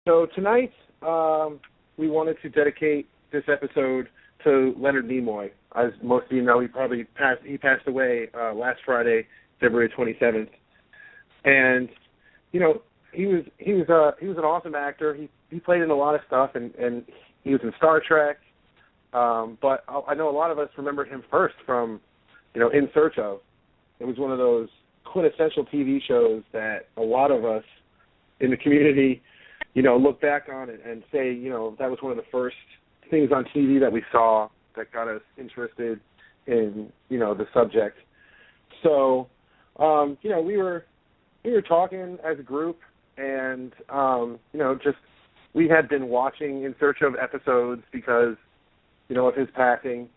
So tonight, we wanted to dedicate this episode to Leonard Nimoy. As most of you know, he passed away last Friday, February 27th. And he was an awesome actor. He played in a lot of stuff, and he was in Star Trek. But I know a lot of us remember him first from, In Search Of. It was one of those quintessential TV shows that a lot of us in the community, look back on it and say, that was one of the first things on TV that we saw that got us interested in, the subject. So, we were talking as a group, and we had been watching In Search Of episodes because, of his passing,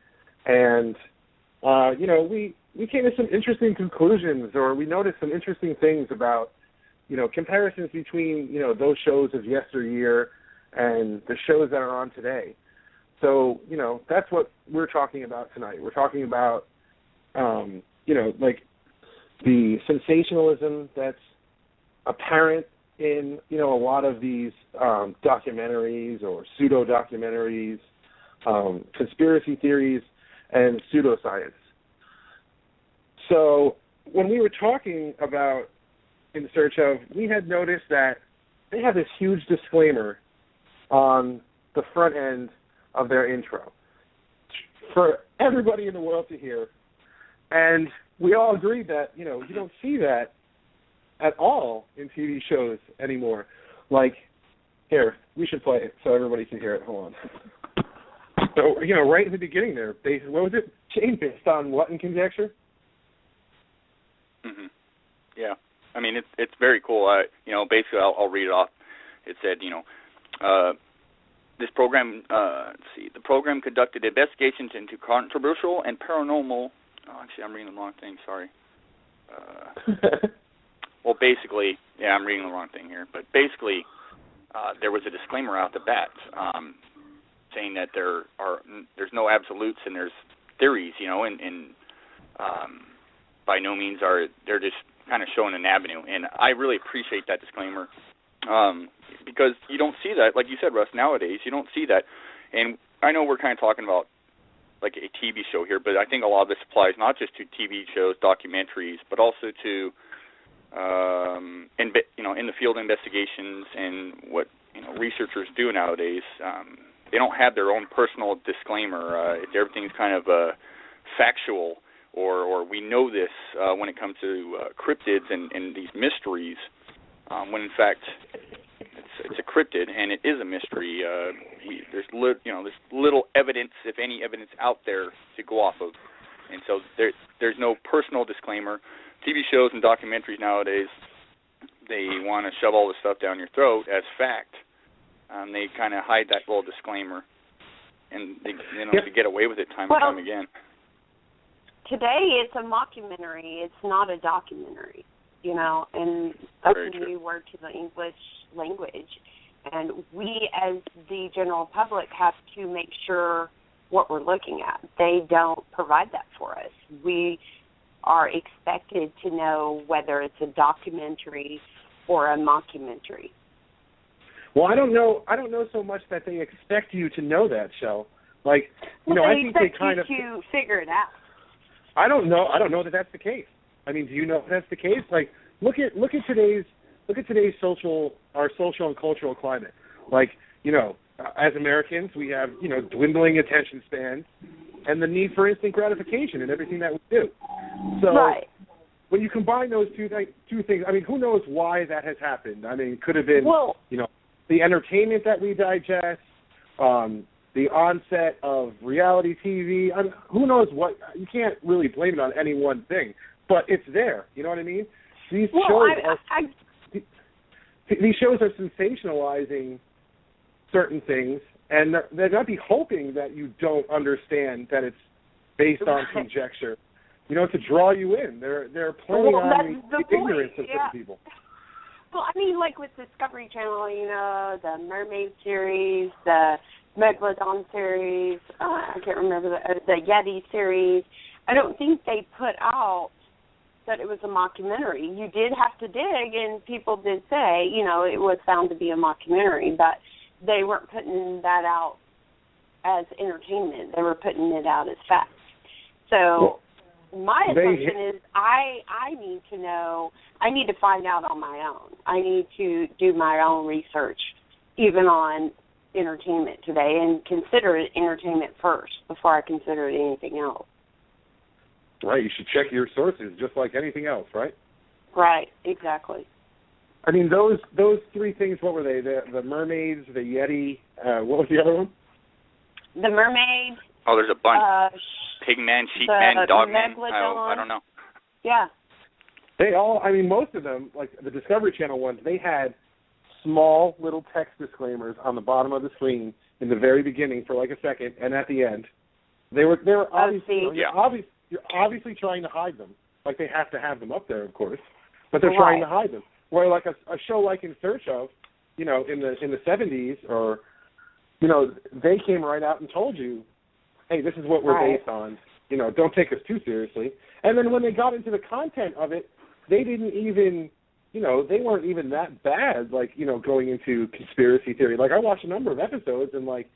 and we came to some interesting conclusions, or we noticed some interesting things about, comparisons between, those shows of yesteryear and the shows that are on today. So, that's what we're talking about tonight. We're talking about, the sensationalism that's apparent in, a lot of these documentaries or pseudo-documentaries, conspiracy theories, and pseudoscience. So when we were talking about In Search Of, we had noticed that they have this huge disclaimer on the front end of their intro for everybody in the world to hear. And we all agreed that, you don't see that at all in TV shows anymore. Like, here, we should play it so everybody can hear it. Hold on. So, right in the beginning there, what was it? Chain based on what in conjecture? Mm-hmm. Yeah. I mean, it's very cool. Basically, I'll read it off. It said, this program, the program conducted investigations into controversial and paranormal. Oh, actually, I'm reading the wrong thing. Sorry. Well, basically, I'm reading the wrong thing here. But basically, there was a disclaimer out the bat saying that there's no absolutes and there's theories, and by no means they're just kind of showing an avenue. And I really appreciate that disclaimer because you don't see that, like you said, Russ, nowadays. You don't see that. And I know we're kind of talking about like a TV show here, but I think a lot of this applies not just to TV shows, documentaries, but also to, in the field investigations and what researchers do nowadays. They don't have their own personal disclaimer. Everything's kind of factual, or we know this when it comes to cryptids and these mysteries, when in fact it's a cryptid and it is a mystery. There's little evidence, if any evidence, out there to go off of, and so there's no personal disclaimer. TV shows and documentaries nowadays, they want to shove all this stuff down your throat as fact. They kind of hide that little disclaimer, and they to get away with it time and time again. Today it's a mockumentary. It's not a documentary, and that's a new word to the English language. And we, as the general public, have to make sure what we're looking at. They don't provide that for us. We are expected to know whether it's a documentary or a mockumentary. Well, I don't know so much that they expect you to know that, Shell. Like, I think they kind of to figure it out. I don't know that that's the case. I mean, do you know if that's the case? Like, look at today's social and cultural climate. Like, as Americans, we have dwindling attention spans and the need for instant gratification in everything that we do. So right. When you combine those two things, I mean, who knows why that has happened? I mean, it could have been the entertainment that we digest, the onset of reality TV. I mean, who knows what? You can't really blame it on any one thing, but it's there. You know what I mean? These shows are sensationalizing certain things, and they're not be hoping that you don't understand that it's based on conjecture. To draw you in. They're playing on the ignorance of certain people. Well, I mean, like with Discovery Channel, the Mermaid series, the Megalodon series, I can't remember, the Yeti series. I don't think they put out that it was a mockumentary. You did have to dig, and people did say, it was found to be a mockumentary, but they weren't putting that out as entertainment. They were putting it out as fact. So my assumption is I need to know, I need to find out on my own. I need to do my own research, even on entertainment today, and consider it entertainment first before I consider it anything else. Right, you should check your sources just like anything else, right? Right, exactly. I mean, those three things, what were they? The mermaids, the Yeti, what was the other one? The mermaid. Oh, there's a bunch. Pigman, sheepman, dogman. I don't know. Yeah. They all, I mean, most of them, like the Discovery Channel ones, they had small little text disclaimers on the bottom of the screen in the very beginning for like a second, and at the end. They were obviously, you're obviously trying to hide them. Like, they have to have them up there, of course, but they're trying to hide them. Where like a show like In Search Of, in the 70s, or they came right out and told you, hey, this is what we're based on. Don't take us too seriously. And then when they got into the content of it, they didn't even, they weren't even that bad, like, going into conspiracy theory. Like, I watched a number of episodes, and, like,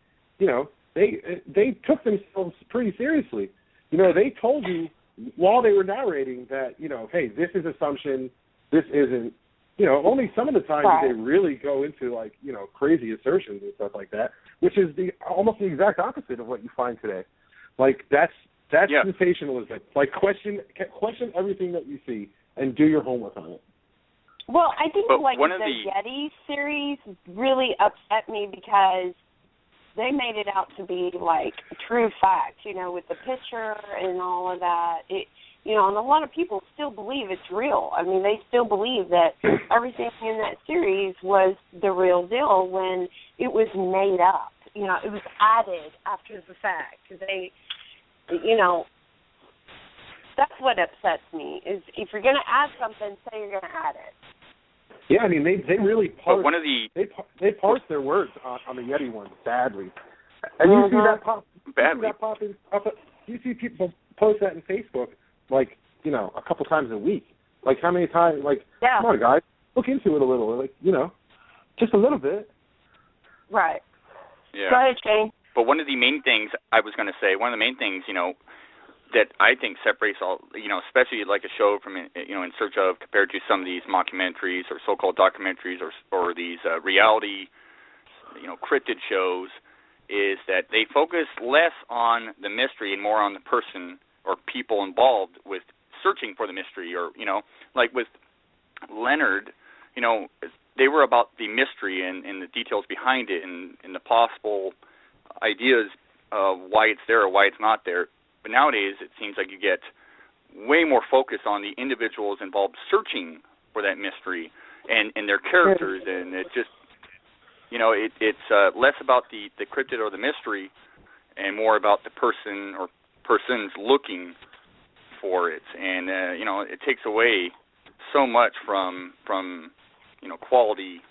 they took themselves pretty seriously. They told you while they were narrating that, hey, this is assumption, this isn't. Only some of the times they really go into, like, crazy assertions and stuff like that, which is almost the exact opposite of what you find today. Like, that's sensationalism. Like, question everything that you see and do your homework on it. Well, I think, the Yeti series really upset me because they made it out to be, like, true fact, with the picture and all of that. And a lot of people still believe it's real. I mean, they still believe that everything in that series was the real deal when it was made up. It was added after the fact. That's what upsets me, is if you're going to add something, say you're going to add it. Yeah, I mean, they really parse, they parse their words on the Yeti one badly. And you see that pop up. You see people post that in Facebook, like, a couple times a week. Like, how many times, like, come on, guys, look into it a little. Like, just a little bit. Right. Yeah. Go ahead, Shane. But one of the main things I was going to say, that I think separates all, especially like a show from, In Search Of, compared to some of these mockumentaries or so-called documentaries or these reality, cryptid shows, is that they focus less on the mystery and more on the person or people involved with searching for the mystery, or, like with Leonard, they were about the mystery and the details behind it and the possible ideas of why it's there or why it's not there. But nowadays, it seems like you get way more focus on the individuals involved searching for that mystery and their characters, and it just, it's less about the cryptid or the mystery and more about the person or persons looking for it. And, it takes away so much from a quality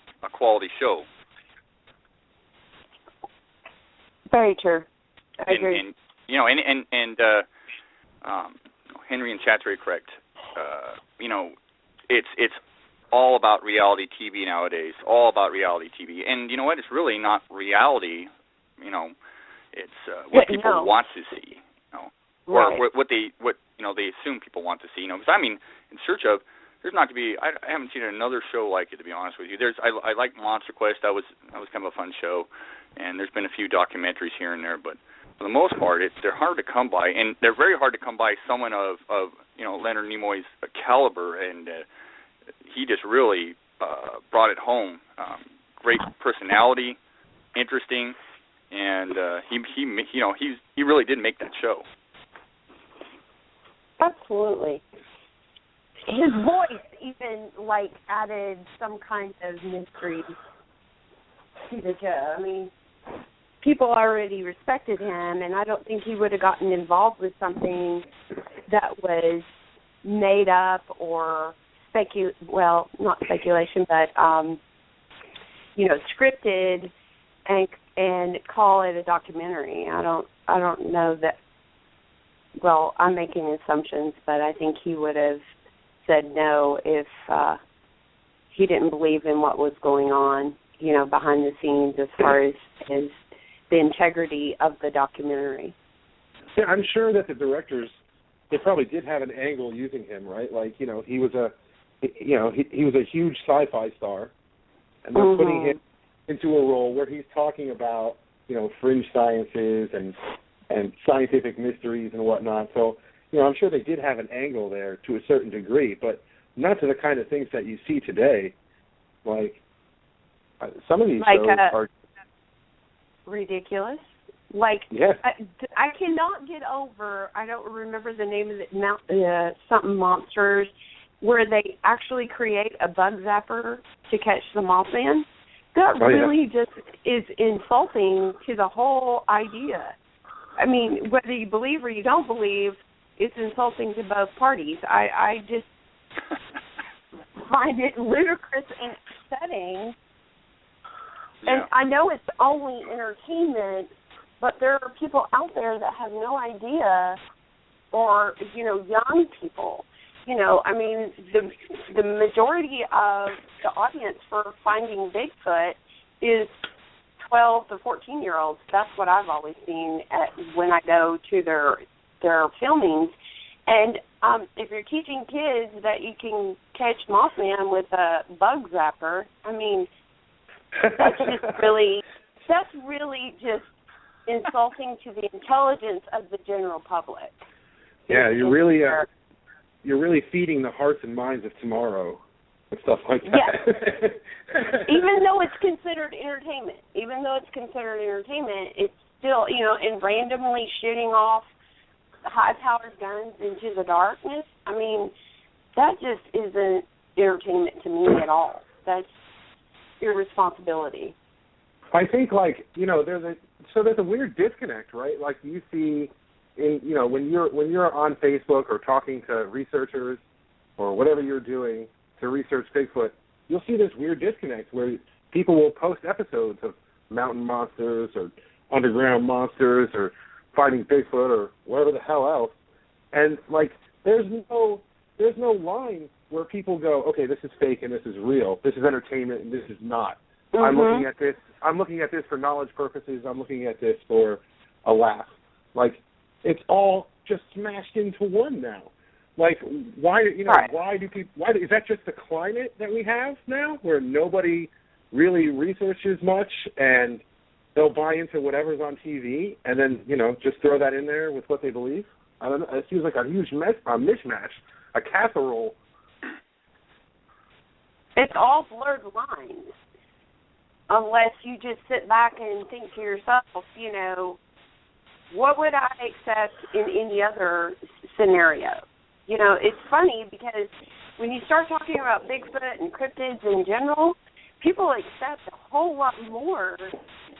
show. Very true. I agree. And Henry and Chattery, correct. It's all about reality TV nowadays. All about reality TV, and you know what? It's really not reality. It's what people want to see. Or what they assume people want to see. Because In Search Of, there's not to be. I haven't seen another show like it, to be honest with you. I like Monster Quest. That was kind of a fun show, and there's been a few documentaries here and there, but for the most part, they're hard to come by, and they're very hard to come by someone of Leonard Nimoy's caliber, and he just really brought it home. Great personality, interesting, and he really did make that show. Absolutely. His voice even added some kind of mystery to the show. I mean, people already respected him, and I don't think he would have gotten involved with something that was made up or not speculation, but scripted and call it a documentary. I don't know that. Well, I'm making assumptions, but I think he would have said no if he didn't believe in what was going on, behind the scenes as far as the integrity of the documentary. Yeah, I'm sure that the directors, they probably did have an angle using him, right? Like, he was he was a huge sci-fi star, and they're putting him into a role where he's talking about, fringe sciences and scientific mysteries and whatnot. So, I'm sure they did have an angle there to a certain degree, but not to the kind of things that you see today. Like, some of these shows are ridiculous. Like, yes. I cannot get over, I don't remember the name of it, something monsters, where they actually create a bug zapper to catch the Mothman. That really just is insulting to the whole idea. I mean, whether you believe or you don't believe, it's insulting to both parties. I just find it ludicrous and upsetting. Yeah. And I know it's only entertainment, but there are people out there that have no idea, or, young people. I mean, the majority of the audience for Finding Bigfoot is 12 to 14-year-olds. That's what I've always seen when I go to their filmings. And if you're teaching kids that you can catch Mothman with a bug zapper, I mean, that's really just insulting to the intelligence of the general public. Yeah, you're really feeding the hearts and minds of tomorrow and stuff like that. Yes. Even though it's considered entertainment, it's still, and randomly shooting off high-powered guns into the darkness. I mean, that just isn't entertainment to me at all. That's irresponsibility. I think, there's a weird disconnect, right? Like you see, when you're on Facebook or talking to researchers or whatever you're doing to research Bigfoot, you'll see this weird disconnect where people will post episodes of mountain monsters or underground monsters or Finding Bigfoot or whatever the hell else, and there's no line where people go, okay, this is fake and this is real, this is entertainment and this is not. I'm looking at this for knowledge purposes. I'm looking at this for a laugh. It's all just smashed into one now. Why is that just the climate that we have now, where nobody really researches much and they'll buy into whatever's on TV and then, just throw that in there with what they believe? I don't know. It seems like a huge mishmash, a casserole. It's all blurred lines. Unless you just sit back and think to yourself, what would I accept in any other scenario? It's funny because when you start talking about Bigfoot and cryptids in general, people accept a whole lot more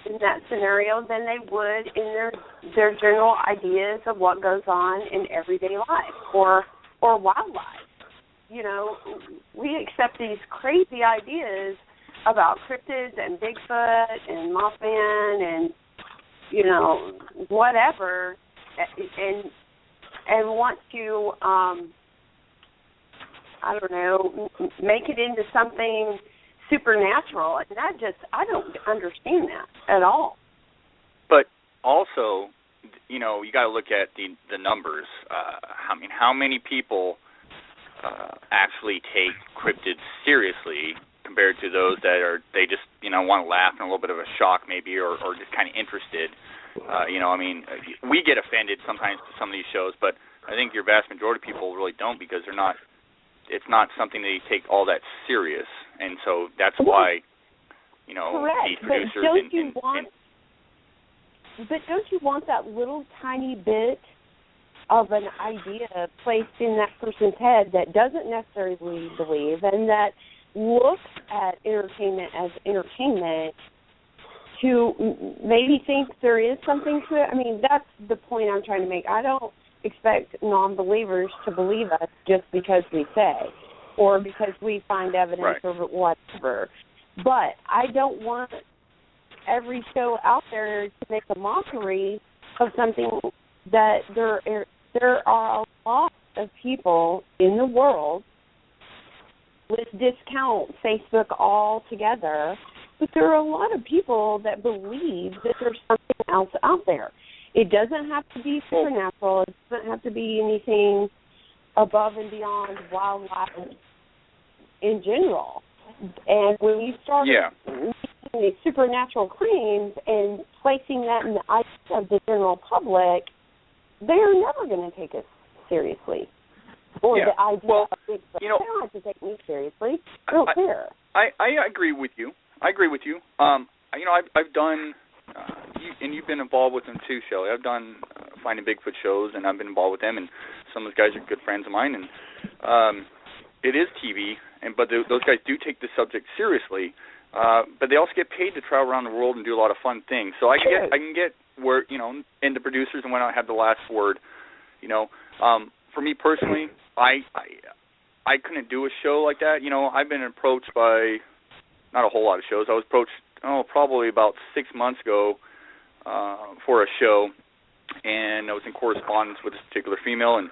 in that scenario than they would in their general ideas of what goes on in everyday life or wildlife. We accept these crazy ideas about cryptids and Bigfoot and Mothman and, whatever, and want to, make it into something supernatural. And I don't understand that at all. But also, you got to look at the numbers. How many people actually take cryptids seriously compared to those that they just, want to laugh and a little bit of a shock maybe or just kind of interested. We get offended sometimes to some of these shows, but I think your vast majority of people really don't because it's not something they take all that serious. And so that's why, these producers But don't you want that little tiny bit of an idea placed in that person's head that doesn't necessarily believe and that looks at entertainment as entertainment to maybe think there is something to it? I mean, that's the point I'm trying to make. I don't expect non-believers to believe us just because we say or because we find evidence or whatever. But I don't want every show out there to make a mockery of something that there are a lot of people in the world let's discount Facebook altogether. But there are a lot of people that believe that there's something else out there. It doesn't have to be supernatural. It doesn't have to be anything above and beyond wildlife in general. And when you start making these supernatural claims and placing that in the eyes of the general public, they're never going to take us seriously. Or the idea of Bigfoot. They don't have to take me seriously. I don't care. I agree with you. I've done, and you've been involved with them too, Shelley. I've done Finding Bigfoot shows, and I've been involved with them, and some of those guys are good friends of mine. And it is TV, but those guys do take the subject seriously. But they also get paid to travel around the world and do a lot of fun things. So I can get where, and the producers and whatnot have the last word. For me personally, I couldn't do a show like that. I've been approached by not a whole lot of shows. I was approached probably about 6 months ago for a show, and I was in correspondence with this particular female, and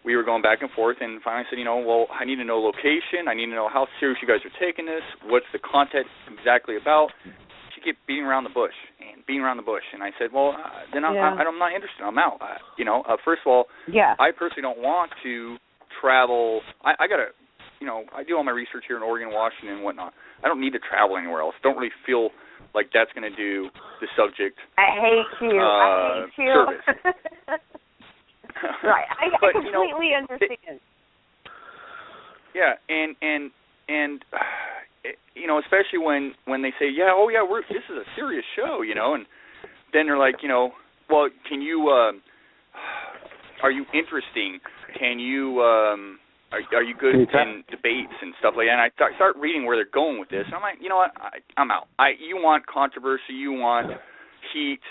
we were going back and forth, and finally I said, I need to know location. I need to know how serious you guys are taking this. What's the content exactly about? She kept beating around the bush, and I said, well, then I'm not interested. I'm out. First of all, I personally don't want to travel. I got to, I do all my research here in Oregon, Washington, and whatnot. I don't need to travel anywhere else. Don't really feel like that's going to do the subject. I hate you. Service. Right, I completely understand. Yeah, and especially when they say, this is a serious show, and then they're like, well, can you, are you interesting? Can you, are you good in debates and stuff like that? And I start reading where they're going with this, and I'm like, you know what, I'm out. You want controversy, you want heat,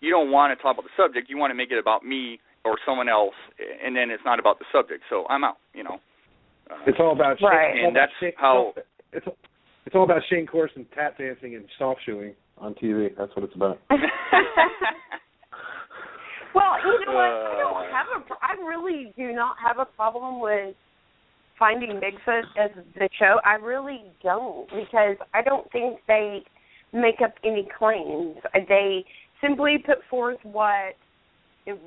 you don't want to talk about the subject, you want to make it about me or someone else, and then it's not about the subject. So I'm out. It's all about Shane, and that's how it's all about Shane Corson tap dancing and soft shoeing on TV. That's what it's about. Well, you know what? I really do not have a problem with Finding Bigfoot as the show. I really don't, because I don't think they make up any claims. They simply put forth what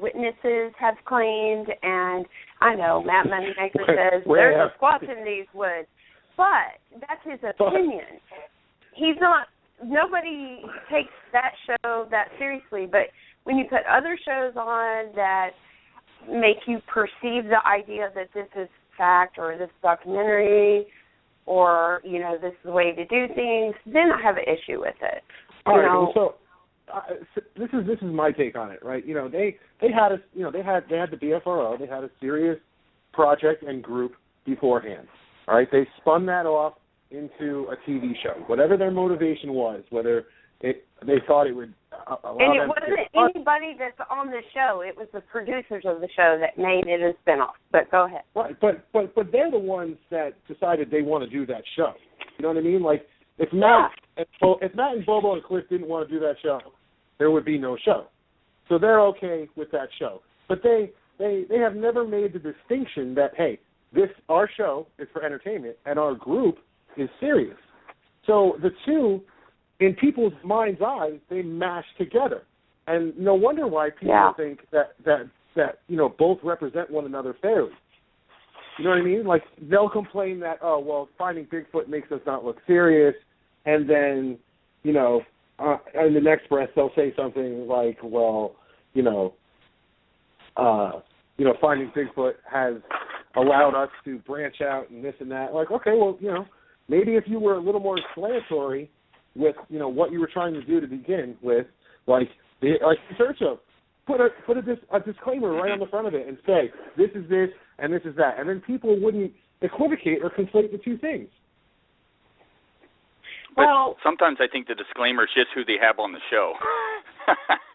witnesses have claimed, and I know Matt Moneymaker says there's a squatch in these woods, but that's his opinion. Nobody takes that show that seriously, but when you put other shows on that make you perceive the idea that this is fact or this documentary or, this is the way to do things, then I have an issue with it. All right, so this is my take on it, right? They had the BFRO, they had a serious project and group beforehand. All right, they spun that off into a TV show, whatever their motivation was, whether they thought it would allow and it them wasn't anybody that's on the show. It was the producers of the show that made it a spinoff. But go ahead. Right, but they're the ones that decided they want to do that show. You know what I mean? Like if Matt and Bobo and Cliff didn't want to do that show, there would be no show. So they're okay with that show. But they have never made the distinction that, hey, our show is for entertainment and our group is serious. So the two, in people's mind's eye, they mash together. And no wonder why people think that both represent one another fairly. You know what I mean? Like, they'll complain that, Finding Bigfoot makes us not look serious, and then, in the next breath they'll say something like, Finding Bigfoot has allowed us to branch out and this and that. Like, okay, maybe if you were a little more explanatory with, what you were trying to do to begin with, like search of, put a disclaimer right on the front of it and say, this is this and this is that. And then people wouldn't equivocate or conflate the two things. But sometimes I think the disclaimer is just who they have on the show.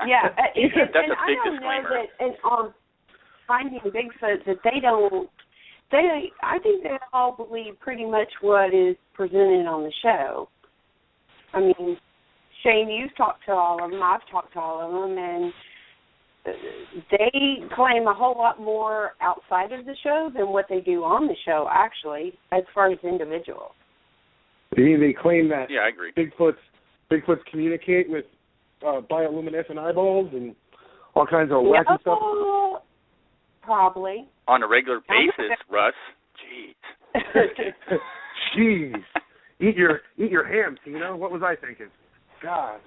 Yeah. That's a big disclaimer. And on Finding Bigfoot, that I think they all believe pretty much what is presented on the show. I mean, Shane, you've talked to all of them. I've talked to all of them, and they claim a whole lot more outside of the show than what they do on the show, actually, as far as individuals. They claim that I agree. Bigfoots communicate with bioluminescent eyeballs and all kinds of wacky stuff. Probably. On a regular basis, Russ. Jeez. Jeez. Eat your ham, Tina. What was I thinking? God.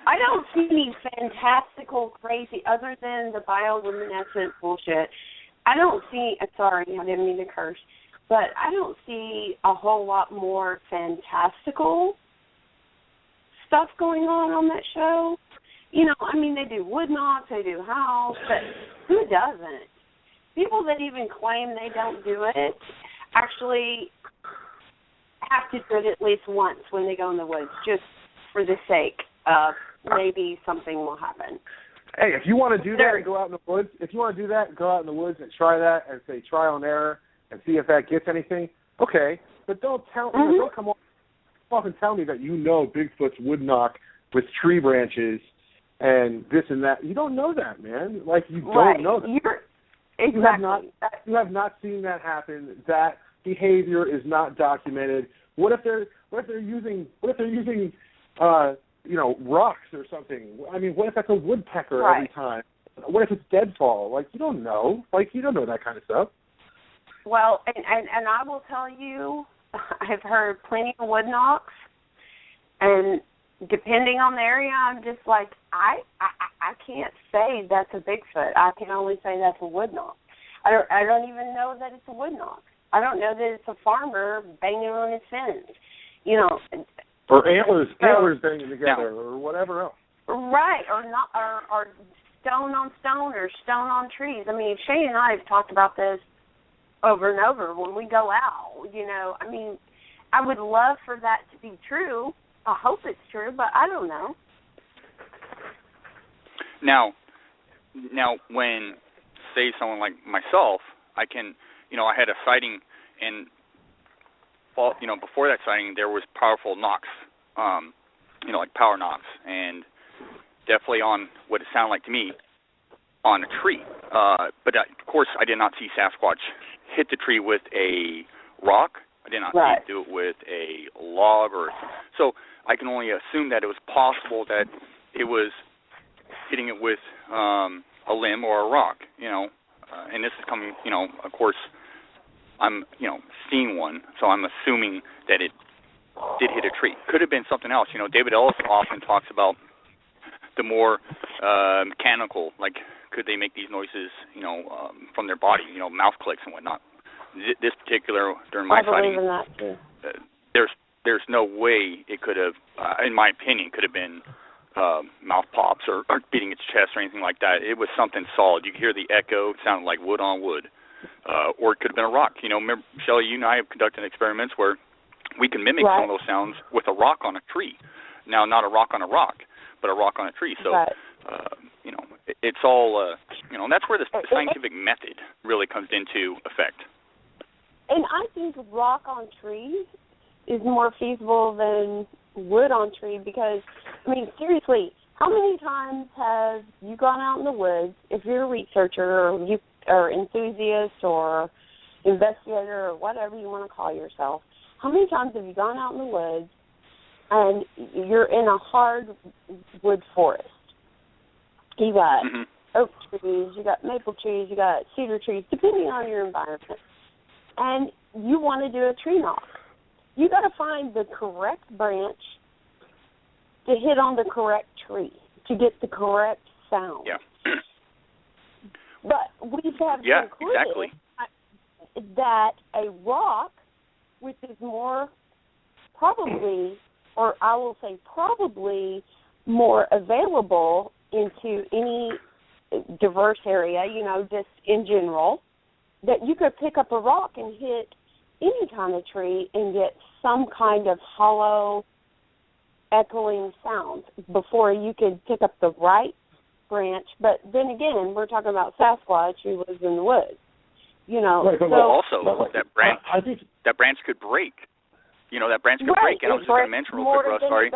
I don't see any fantastical, crazy, other than the bioluminescent bullshit. I don't see, sorry, I didn't mean to curse, but I don't see a whole lot more fantastical stuff going on that show. You know, I mean, they do wood knocks, they do house, but who doesn't? People that even claim they don't do it actually have to do it at least once when they go in the woods, just for the sake of maybe something will happen. Hey, if you want to do that and go out in the woods, go out in the woods and try that and say trial and error and see if that gets anything. Okay, but don't come off and tell me that you know Bigfoot's wood knock with tree branches and this and that. You don't know that, man. Like, you don't know that. Exactly. You have not seen that happen. That behavior is not documented. What if they're using rocks or something? I mean, what if that's a woodpecker every time? What if it's deadfall? Like, you don't know. Like, you don't know that kind of stuff. Well, and I will tell you, I've heard plenty of wood knocks, and depending on the area, I'm just like, I can't say that's a Bigfoot. I can only say that's a wood knock. I don't even know that it's a wood knock. I don't know that it's a farmer banging on his fence, you know. Or antlers banging together, or whatever else. Right, or stone on stone, or stone on trees. I mean, Shane and I have talked about this over and over when we go out. You know, I mean, I would love for that to be true. I hope it's true, but I don't know. Now, when, say, someone like myself, I can, I had a sighting, and before that sighting, there was powerful knocks, like power knocks, and definitely on what it sounded like to me, on a tree. But of course, I did not see Sasquatch hit the tree with a rock. I did not see it do it with a log, so I can only assume that it was possible that it was hitting it with a limb or a rock, and this is coming, of course, I'm, seeing one, so I'm assuming that it did hit a tree. Could have been something else. David Ellis often talks about the more mechanical, like, could they make these noises, from their body, mouth clicks and whatnot. This particular, during my sighting, there's no way it could have, in my opinion, could have been mouth pops or beating its chest or anything like that. It was something solid. You could hear the echo. It sounded like wood on wood. Or it could have been a rock. Remember, Shelley, you and I have conducted experiments where we can mimic some of those sounds with a rock on a tree. Now, not a rock on a rock, but a rock on a tree. So, it's all, and that's where the scientific method really comes into effect. And I think rock on trees is more feasible than wood on tree because, I mean, seriously, how many times have you gone out in the woods, if you're a researcher or you or enthusiast or investigator or whatever you want to call yourself, how many times have you gone out in the woods and you're in a hardwood forest? You got oak trees, you got maple trees, you got cedar trees, depending on your environment. And you want to do a tree knock. You got to find the correct branch to hit on the correct tree to get the correct sound. Yeah. But we have concluded that a rock, which is more probably, or I will say probably more available into any diverse area, just in general, that you could pick up a rock and hit any kind of tree and get some kind of hollow, echoing sound before you could pick up the right branch. But then again, we're talking about Sasquatch who lives in the woods. Also, that branch could break. That branch could break. And I was just going to mention real quick, Russ, sorry.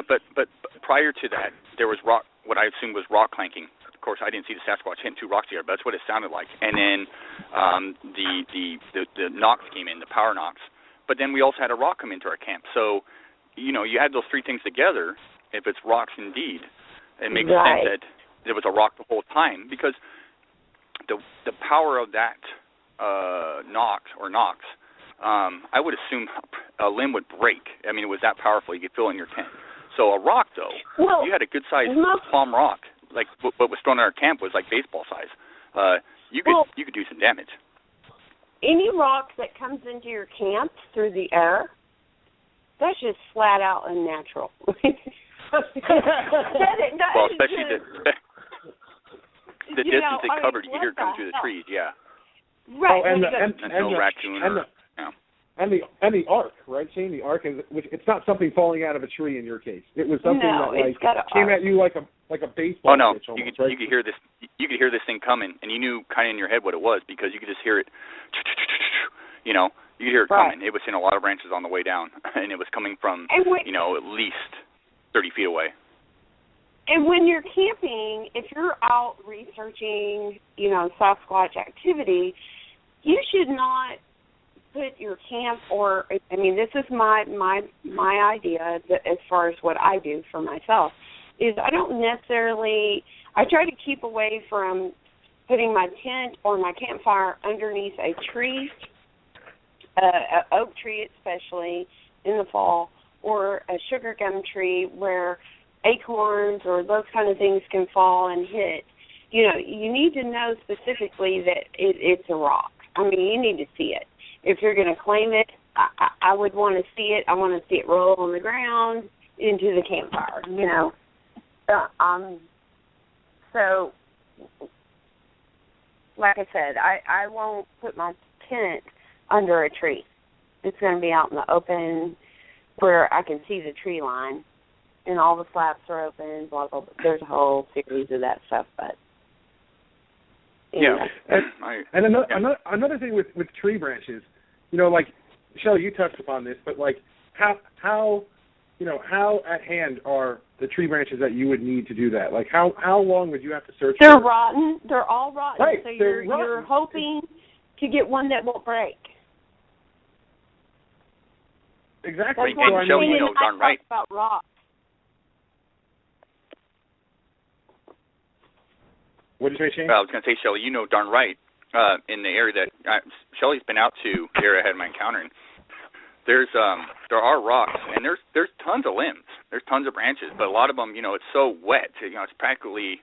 But, but prior to that, there was rock, what I assumed was rock clanking. Of course, I didn't see the Sasquatch hitting two rocks together, but that's what it sounded like. And then the knocks came in, the power knocks. But then we also had a rock come into our camp. So, you add those three things together, if it's rocks indeed, it makes sense that there was a rock the whole time, because the power of that knocks, I would assume a limb would break. I mean, it was that powerful. You could feel it in your tent. So a rock, though, you had a good-sized palm rock, like what was thrown in our camp was like baseball size. You could do some damage. Any rock that comes into your camp through the air, that's just flat out unnatural. Well, especially the distance it covered, you could hear it coming through the trees. Yeah. Right. Oh, and no raccoon. And the arc, right, Shane? The arc is, which it's not something falling out of a tree in your case. It was something that came at you like a baseball. Oh no, pitch almost, you could hear this. You could hear this thing coming, and you knew kind of in your head what it was, because you could just hear it. You could hear it coming. It was in a lot of branches on the way down, and it was coming from at least 30 feet away. And when you're camping, if you're out researching, Sasquatch activity, you should not put your camp, or this is my idea as far as what I do for myself, is I don't necessarily, I try to keep away from putting my tent or my campfire underneath a tree, an oak tree especially in the fall, or a sugar gum tree where acorns or those kind of things can fall and hit. You need to know specifically that it's a rock. You need to see it. If you're going to claim it, I would want to see it. I want to see it roll on the ground into the campfire, So, like I said, I won't put my tent under a tree. It's going to be out in the open where I can see the tree line, and all the flaps are open, blah, blah, blah. There's a whole series of that stuff, but... Yeah. And another thing with tree branches, like, Shelley, you touched upon this, but, like, how at hand are the tree branches that you would need to do that? Like, how long would you have to search They're for? rotten. They're all rotten. Right. So you're hoping to get one that won't break. Exactly. That's what and Shelley, darn right. About rocks. What did you say, Shane? Well, I was going to say, Shelley, darn right, in the area that Shelley's been out to, the area I had my encounter in, there are rocks, and there's tons of limbs. There's tons of branches, but a lot of them, it's so wet. It's practically,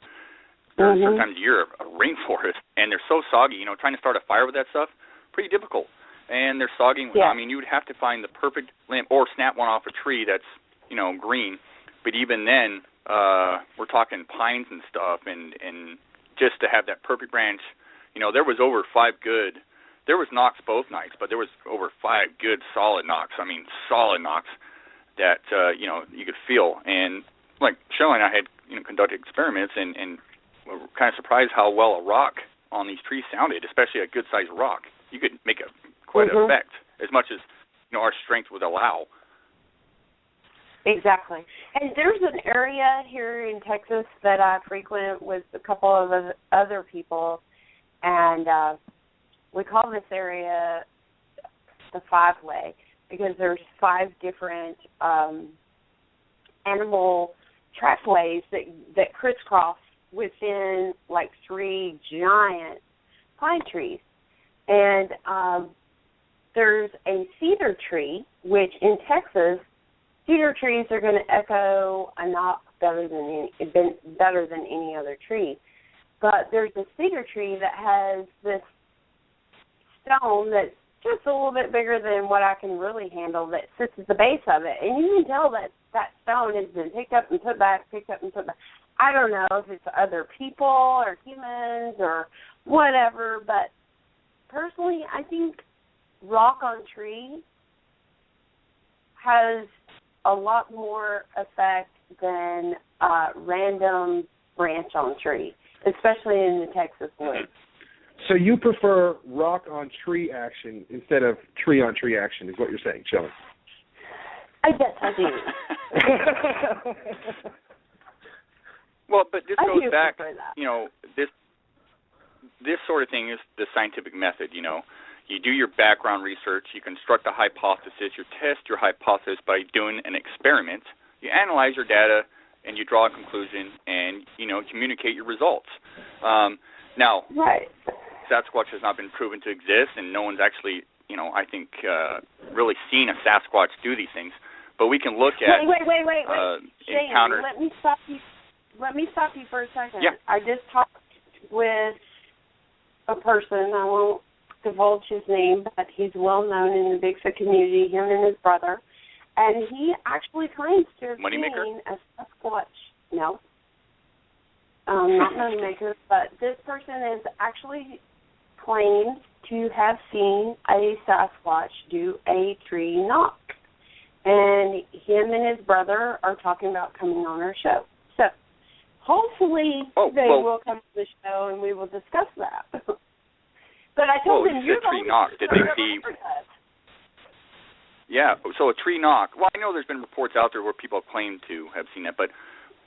there's sometimes a year of rainforest, and they're so soggy. Trying to start a fire with that stuff, pretty difficult. And they're soggy. Yeah. You would have to find the perfect limb, or snap one off a tree that's, green. But even then, we're talking pines and stuff, and just to have that perfect branch, there was over 5 good. There was knocks both nights, but there was over 5 good solid knocks. Solid knocks that you could feel. And like Shelley and I had conducted experiments, and we were kind of surprised how well a rock on these trees sounded, especially a good-sized rock. You could make quite an effect, as much as our strength would allow. Exactly. And there's an area here in Texas that I frequent with a couple of other people, and we call this area the 5-way, because there's 5 different animal trackways that crisscross within like 3 giant pine trees. And there's a cedar tree, which in Texas, cedar trees are going to echo a knock better than any other tree. But there's a cedar tree that has this stone that's just a little bit bigger than what I can really handle that sits at the base of it. And you can tell that stone has been picked up and put back, picked up and put back. I don't know if it's other people or humans or whatever, but personally I think rock on tree has a lot more effect than random branch on tree, especially in the Texas woods. So you prefer rock on tree action instead of tree on tree action, is what you're saying, Shelley? I guess I do. Well, but this goes back, prefer that. This sort of thing is the scientific method, You do your background research, you construct a hypothesis, you test your hypothesis by doing an experiment, you analyze your data, and you draw a conclusion, and, communicate your results. Now, right. Sasquatch has not been proven to exist, and no one's actually, I think, really seen a Sasquatch do these things. But we can look at wait. Shane, encounters. let me stop you for a second. Yeah. I just talked with a person. I won't divulge his name, but he's well known in the Bigfoot community. Him and his brother, and he actually claims to have seen a Sasquatch. No, not Moneymaker, but this person is actually claimed to have seen a Sasquatch do a tree knock. And him and his brother are talking about coming on our show. So hopefully they will come to the show and we will discuss that. But I told him you're tree knock. Did they see? Yeah, so a tree knock. Well, I know there's been reports out there where people claim to have seen that, but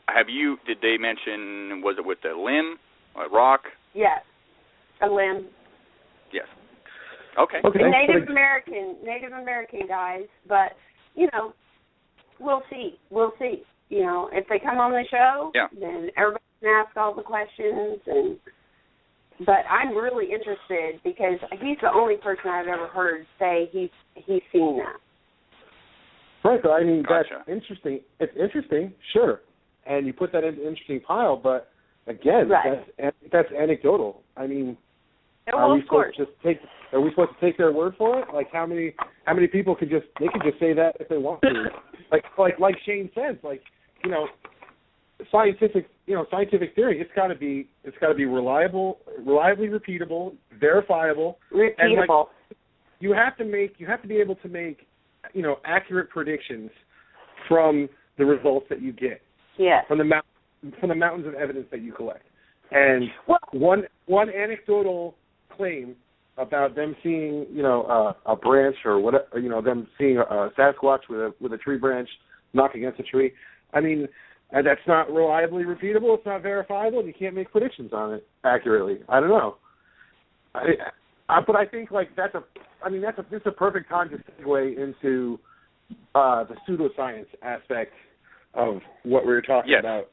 did they mention, was it with a limb, a rock? Yes, a limb. Yes. Okay. Native American guys, but, we'll see. If they come on the show, then everybody can ask all the questions. But I'm really interested because he's the only person I've ever heard say he's seen that. Right, but I mean, Gotcha. That's interesting. It's interesting, sure. And you put that in an interesting pile, but again, that's anecdotal. I mean, are we supposed to take their word for it? Like how many people could just say that if they want to? like Shane says, scientific theory, it's got to be reliably repeatable, verifiable. Repeatable. And you have to be able to make accurate predictions from the results that you get. Yes. From the mountains of evidence that you collect. And one anecdotal claim about them seeing, a branch or whatever, them seeing a Sasquatch with a tree branch knock against a tree. I mean, that's not reliably repeatable. It's not verifiable, and you can't make predictions on it accurately. I don't know. But I think that's a perfect time to segue into the pseudoscience aspect of what we were talking about.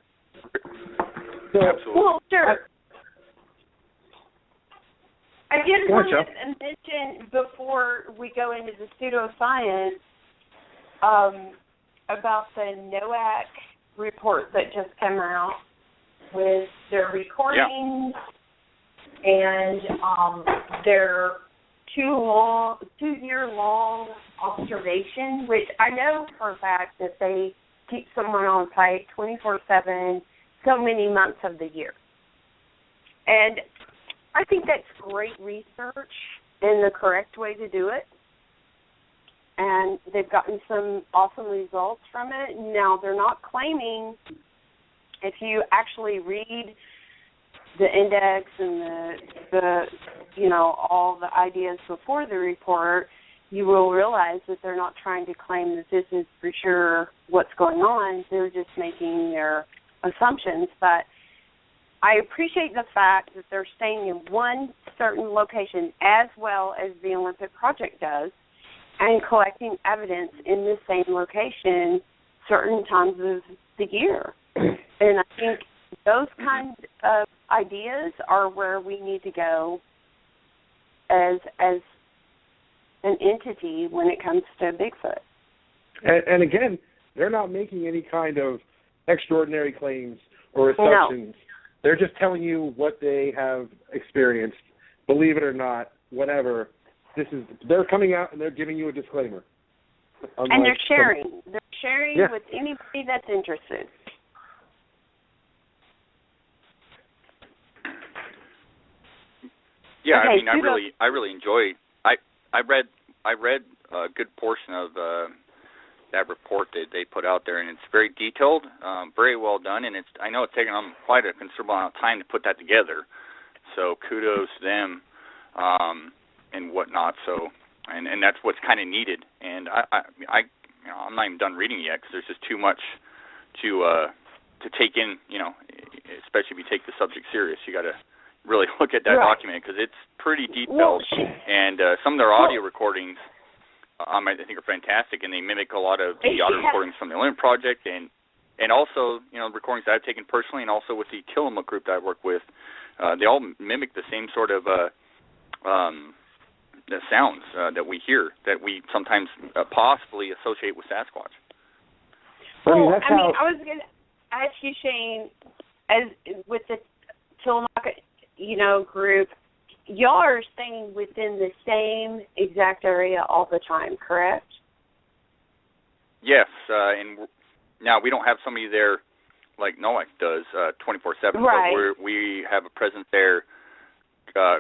So, absolutely. Well, sure. I just wanted to mention before we go into the pseudoscience about the NOAC report that just came out with their recordings and their 2-year-long observation, which I know for a fact that they keep someone on site 24/7 so many months of the year. And I think that's great research and the correct way to do it. And they've gotten some awesome results from it. Now, they're not claiming, if you actually read the index and the all the ideas before the report, you will realize that they're not trying to claim that this is for sure what's going on. They're just making their assumptions. But I appreciate the fact that they're staying in one certain location as well as the Olympic Project does and collecting evidence in the same location certain times of the year. And I think those kinds of ideas are where we need to go as an entity when it comes to Bigfoot. And again, they're not making any kind of extraordinary claims or assumptions. No. They're just telling you what they have experienced. Believe it or not, whatever. They're coming out and they're giving you a disclaimer. And they're sharing. They're sharing with anybody that's interested. Yeah, okay, I mean, I really enjoy. I read a good portion of that report that they put out there, and it's very detailed, very well done, and I know it's taken them quite a considerable amount of time to put that together. So kudos to them and whatnot. So and that's what's kind of needed. And I'm not even done reading it yet because there's just too much to take in, especially if you take the subject serious. You got to really look at that document because it's pretty detailed. And some of their audio recordings, I think, are fantastic, and they mimic a lot of the audio recordings from the Olympic Project, and also, recordings that I've taken personally, and also with the Tillamook group that I work with. They all mimic the same sort of the sounds that we hear, that we sometimes possibly associate with Sasquatch. Well, I was going to ask you, Shane, as with the Tillamook, group, y'all are staying within the same exact area all the time, correct? Yes, and now we don't have somebody there like NOAC does 24/7, but we have a presence there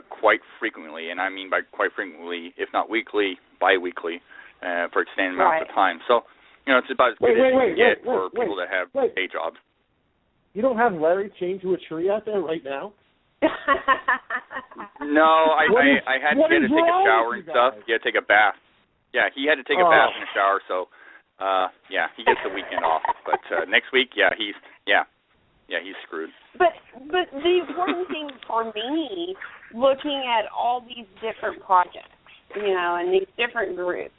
quite frequently, and I mean by quite frequently, if not weekly, bi-weekly, for extended amounts of time. So, it's about as good as you can get for people that have day jobs. You don't have Larry chained to a tree out there right now? No, I had to take a shower and stuff. He had to take a bath. Yeah, he had to take a bath and a shower, so he gets the weekend off. But next week, he's screwed. But the important thing for me, looking at all these different projects, and these different groups,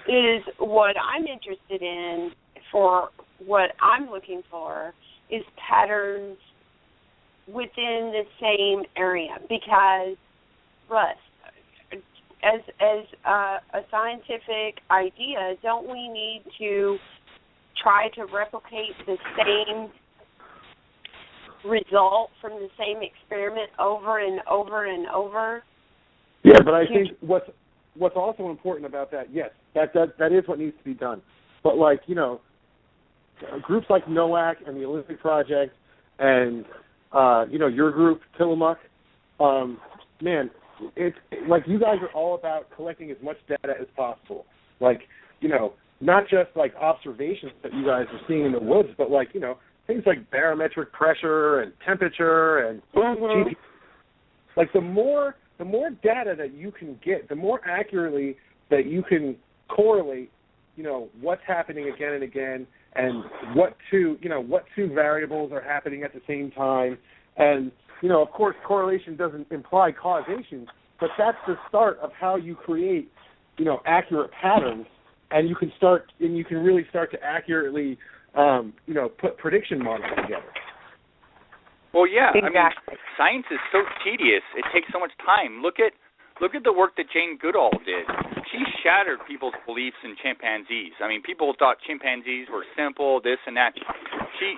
is what I'm interested in. For what I'm looking for is patterns within the same area, because as a scientific idea, don't we need to try to replicate the same result from the same experiment over and over and over? Yeah, but I think what's also important about that, yes, that is what needs to be done. But groups like NOAC and the Olympic Project and your group, Tillamook, man, it's like you guys are all about collecting as much data as possible. Not just observations that you guys are seeing in the woods, but things like barometric pressure and temperature and GPS. The more data that you can get, the more accurately that you can correlate, what's happening again and again, and what two variables are happening at the same time. And of course, correlation doesn't imply causation, but that's the start of how you create, accurate patterns, and you can really start to accurately, put prediction models together. Well, yeah, exactly. I mean, science is so tedious. It takes so much time. Look at the work that Jane Goodall did. She shattered people's beliefs in chimpanzees. I mean, people thought chimpanzees were simple, this and that. She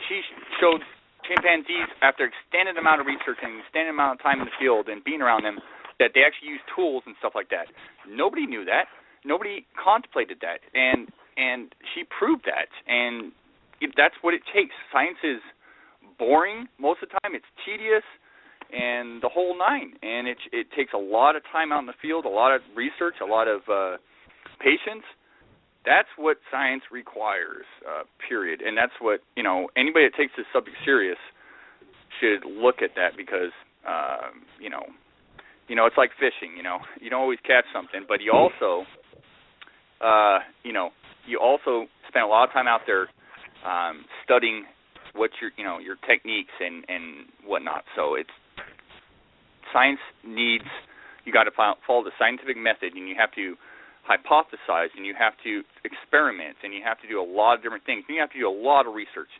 showed chimpanzees, after extended amount of research and extended amount of time in the field and being around them, that they actually use tools and stuff like that. Nobody knew that. Nobody contemplated that, and she proved that. And that's what it takes. Science is boring most of the time. It's tedious and the whole nine. And it takes a lot of time out in the field, a lot of research, a lot of patience. That's what science requires, period. And that's what, anybody that takes this subject serious should look at that, because, it's like fishing, you don't always catch something, but you also, you also spend a lot of time out there studying what your techniques and whatnot. So science needs, you got to follow the scientific method, and you have to hypothesize, and you have to experiment, and you have to do a lot of different things, and you have to do a lot of research.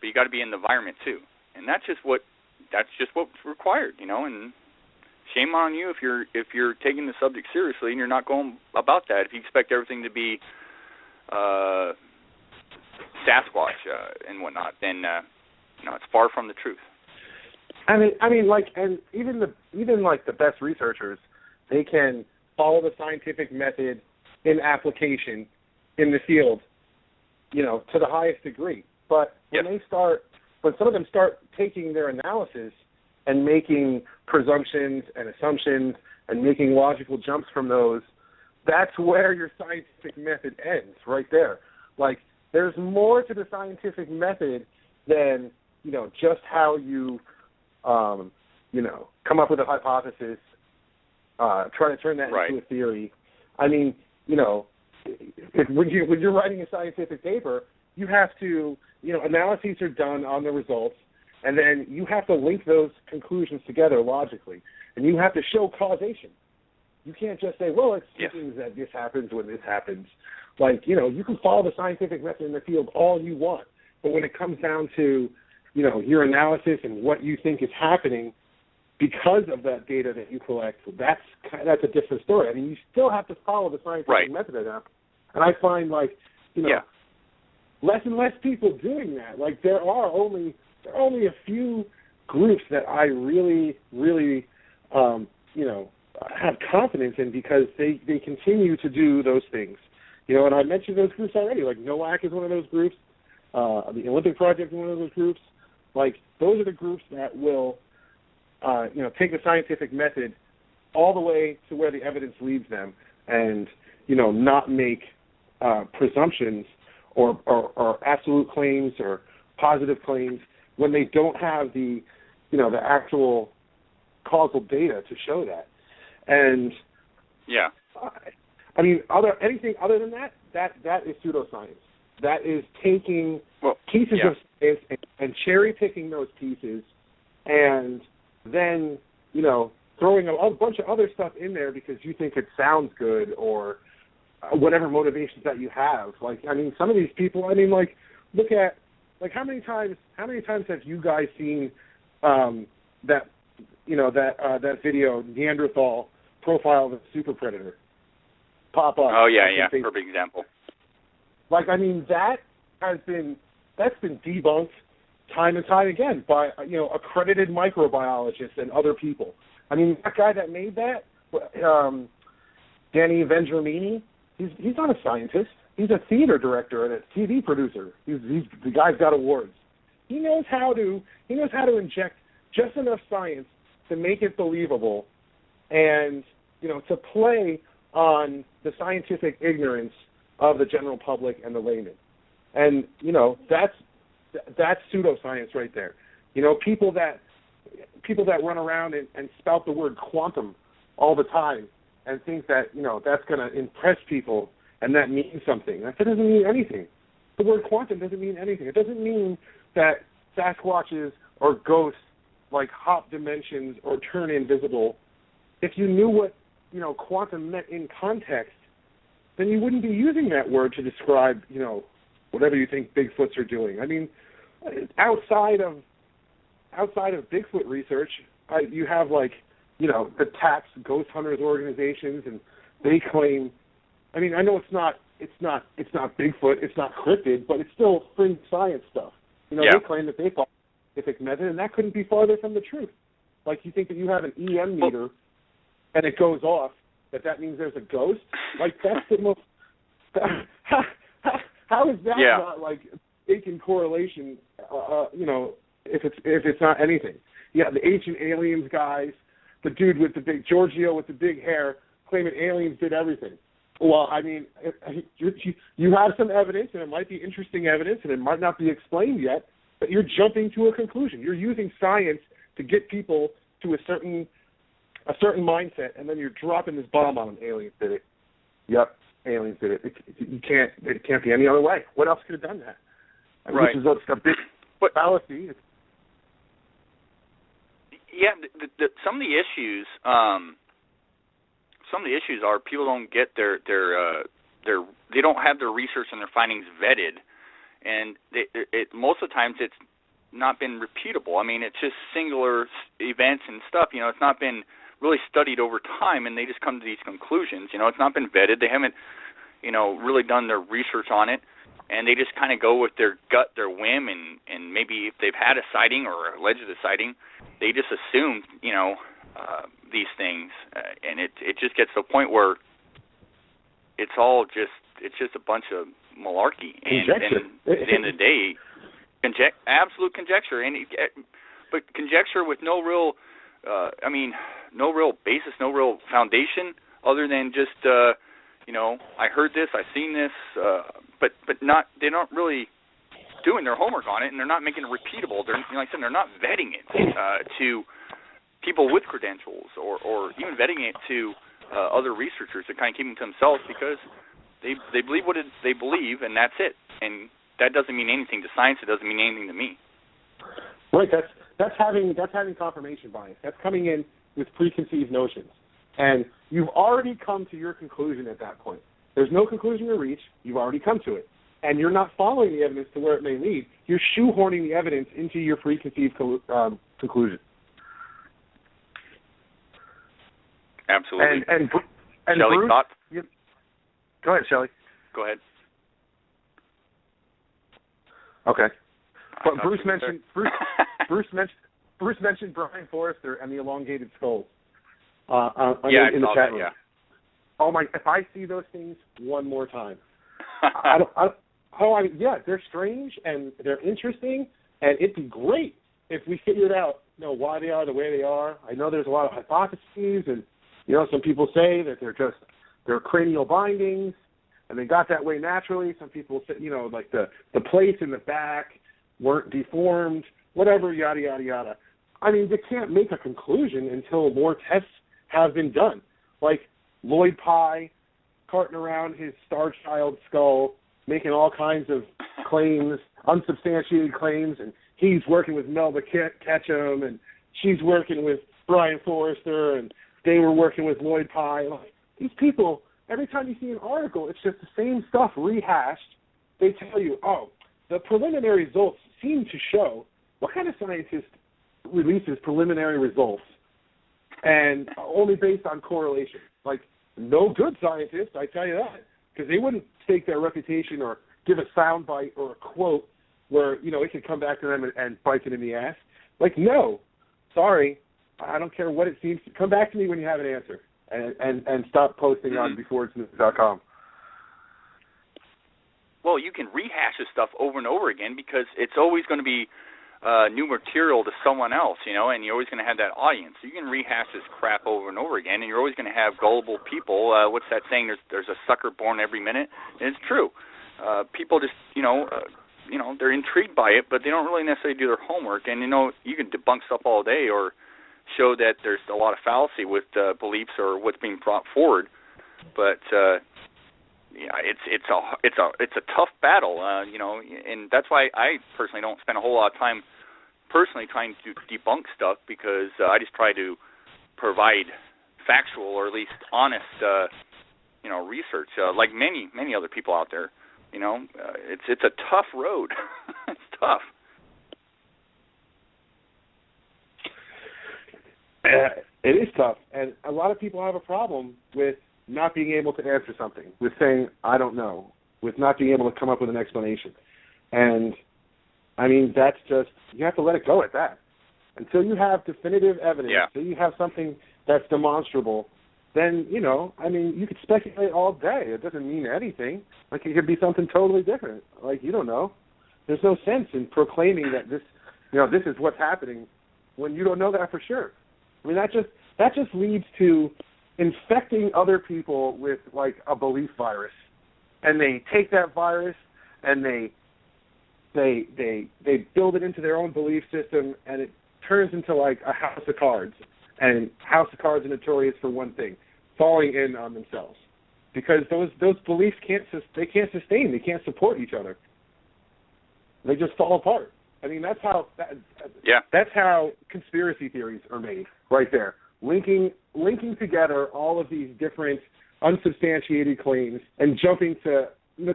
But you got to be in the environment too, and that's just what's required, and shame on you if you're taking the subject seriously and you're not going about that. If you expect everything to be Sasquatch and whatnot, then it's far from the truth. And even the best researchers, they can follow the scientific method in application in the field, to the highest degree. But when some of them start taking their analysis and making presumptions and assumptions and making logical jumps from those, that's where your scientific method ends, right there. There's more to the scientific method than, just how you, come up with a hypothesis, try to turn that into a theory. I mean, when you're writing a scientific paper, you have to, analyses are done on the results, And then you have to link those conclusions together logically, and you have to show causation. You can't just say, well, it seems that this happens when this happens. Like, you can follow the scientific method in the field all you want, but when it comes down to, your analysis and what you think is happening because of that data that you collect, that's a different story. I mean, you still have to follow the scientific method of that. And I find, like, less and less people doing that. Like, there are only a few groups that I really, really, have confidence in because they continue to do those things. And I mentioned those groups already. Like, NOAC is one of those groups. The Olympic Project is one of those groups. Like, those are the groups that will, take the scientific method all the way to where the evidence leads them and, not make presumptions or absolute claims or positive claims when they don't have the actual causal data to show that. And I mean, anything other than that is pseudoscience. That is taking pieces of science and cherry picking those pieces, and then throwing a bunch of other stuff in there because you think it sounds good or whatever motivations that you have. Like, I mean, some of these people. I mean, like, look at how many times have you guys seen that video Neanderthal profile of a super predator pop up? Oh yeah, perfect example. Like, I mean, that's been debunked time and time again by accredited microbiologists and other people. I mean, that guy that made that, Danny Vendramini, he's not a scientist. He's a theater director and a TV producer. The guy's got awards. He knows how to inject just enough science to make it believable, and to play on the scientific ignorance of the general public and the layman. And that's pseudoscience right there. People that run around and spout the word quantum all the time and think that that's going to impress people and that means something. That doesn't mean anything. The word quantum doesn't mean anything. It doesn't mean that Sasquatches or ghosts like hop dimensions or turn invisible. If you knew what quantum meant in context, then you wouldn't be using that word to describe whatever you think Bigfoots are doing. I mean, outside of Bigfoot research, you have the tax ghost hunters organizations, and they claim. I mean, I know it's not Bigfoot, it's not cryptid, but it's still fringe science stuff. They claim that they follow the scientific method, and that couldn't be farther from the truth. Like, you think that you have an EM meter and it goes off, that means there's a ghost? Like, that's the most. How is that not like in correlation? If it's not anything. Yeah, the ancient aliens guys, the dude with the big Giorgio with the big hair, claiming aliens did everything. Well, I mean, you have some evidence, and it might be interesting evidence, and it might not be explained yet, but you're jumping to a conclusion. You're using science to get people to a certain mindset, and then you're dropping this bomb on them. Aliens did it. Yep, aliens did it. It can't be any other way. What else could have done that? Right. Which is a big fallacy. Yeah, some of the issues. Some of the issues are people don't get their they don't have their research and their findings vetted, and most of the times it's not been repeatable. I mean, it's just singular events and stuff. It's not been really studied over time, and they just come to these conclusions. It's not been vetted. They haven't, really done their research on it, and they just kind of go with their gut, their whim, and maybe if they've had a sighting or alleged a sighting, they just assume, these things, and it just gets to a point where it's just a bunch of malarkey. And at the end of the day, absolute conjecture, but conjecture with no real, no real basis, no real foundation, other than just, I heard this, I've seen this, but they're not really doing their homework on it, and they're not making it repeatable. They're, like I said, they're not vetting it to people with credentials, or even vetting it to other researchers that kind of keep them to themselves because they believe what they believe, and that's it. And that doesn't mean anything to science. It doesn't mean anything to me. Right. That's having confirmation bias. That's coming in with preconceived notions, and you've already come to your conclusion at that point. There's no conclusion to reach. You've already come to it, and you're not following the evidence to where it may lead. You're shoehorning the evidence into your preconceived conclusion. Absolutely. And Shelley, Bruce, thoughts? Go ahead, Shelley. Go ahead. Okay. But Bruce mentioned Brian Forrester and the elongated skulls. In the chat room. Yeah. Oh my! If I see those things one more time, they're strange and they're interesting, and it'd be great if we figured out, why they are the way they are. I know there's a lot of hypotheses, and some people say that they're cranial bindings, and they got that way naturally. Some people say, like the plates in the back weren't deformed, whatever, yada yada yada. I mean, they can't make a conclusion until more tests have been done. Like Lloyd Pye carting around his Star Child skull, making all kinds of claims, unsubstantiated claims, and he's working with Melba Ketchum, and she's working with Brian Forrester, and they were working with Lloyd Pye. Like, these people, every time you see an article, it's just the same stuff rehashed. They tell you, the preliminary results seem to show. What kind of scientist releases preliminary results and only based on correlation? Like, no good scientist, I tell you that, because they wouldn't stake their reputation or give a soundbite or a quote where, it could come back to them and bite it in the ass. Like, no, sorry, I don't care what it seems. Come back to me when you have an answer, and stop posting on beforeitsnews.com. Well, you can rehash this stuff over and over again because it's always going to be new material to someone else, and you're always going to have that audience. So you can rehash this crap over and over again, and you're always going to have gullible people. What's that saying? There's a sucker born every minute, and it's true. People just, they're intrigued by it, but they don't really necessarily do their homework. And you can debunk stuff all day or show that there's a lot of fallacy with beliefs or what's being brought forward, but it's a tough battle, and that's why I personally don't spend a whole lot of time personally trying to debunk stuff, because I just try to provide factual or at least honest, research, like many other people out there. It's a tough road. It's tough. It is tough, and a lot of people have a problem with not being able to answer something, with saying, I don't know, with not being able to come up with an explanation. And, I mean, that's just, you have to let it go at that. Until you have definitive evidence, until you have something that's demonstrable, then, you could speculate all day. It doesn't mean anything. Like, it could be something totally different. Like, you don't know. There's no sense in proclaiming that this is what's happening when you don't know that for sure. I mean, that just leads to infecting other people with, like, a belief virus. And they take that virus and they build it into their own belief system, and it turns into, like, a house of cards. And house of cards are notorious for one thing, falling in on themselves. Because those beliefs can't sustain. They can't support each other. They just fall apart. I mean, that's how conspiracy theories are made, right there. Linking together all of these different unsubstantiated claims and jumping to,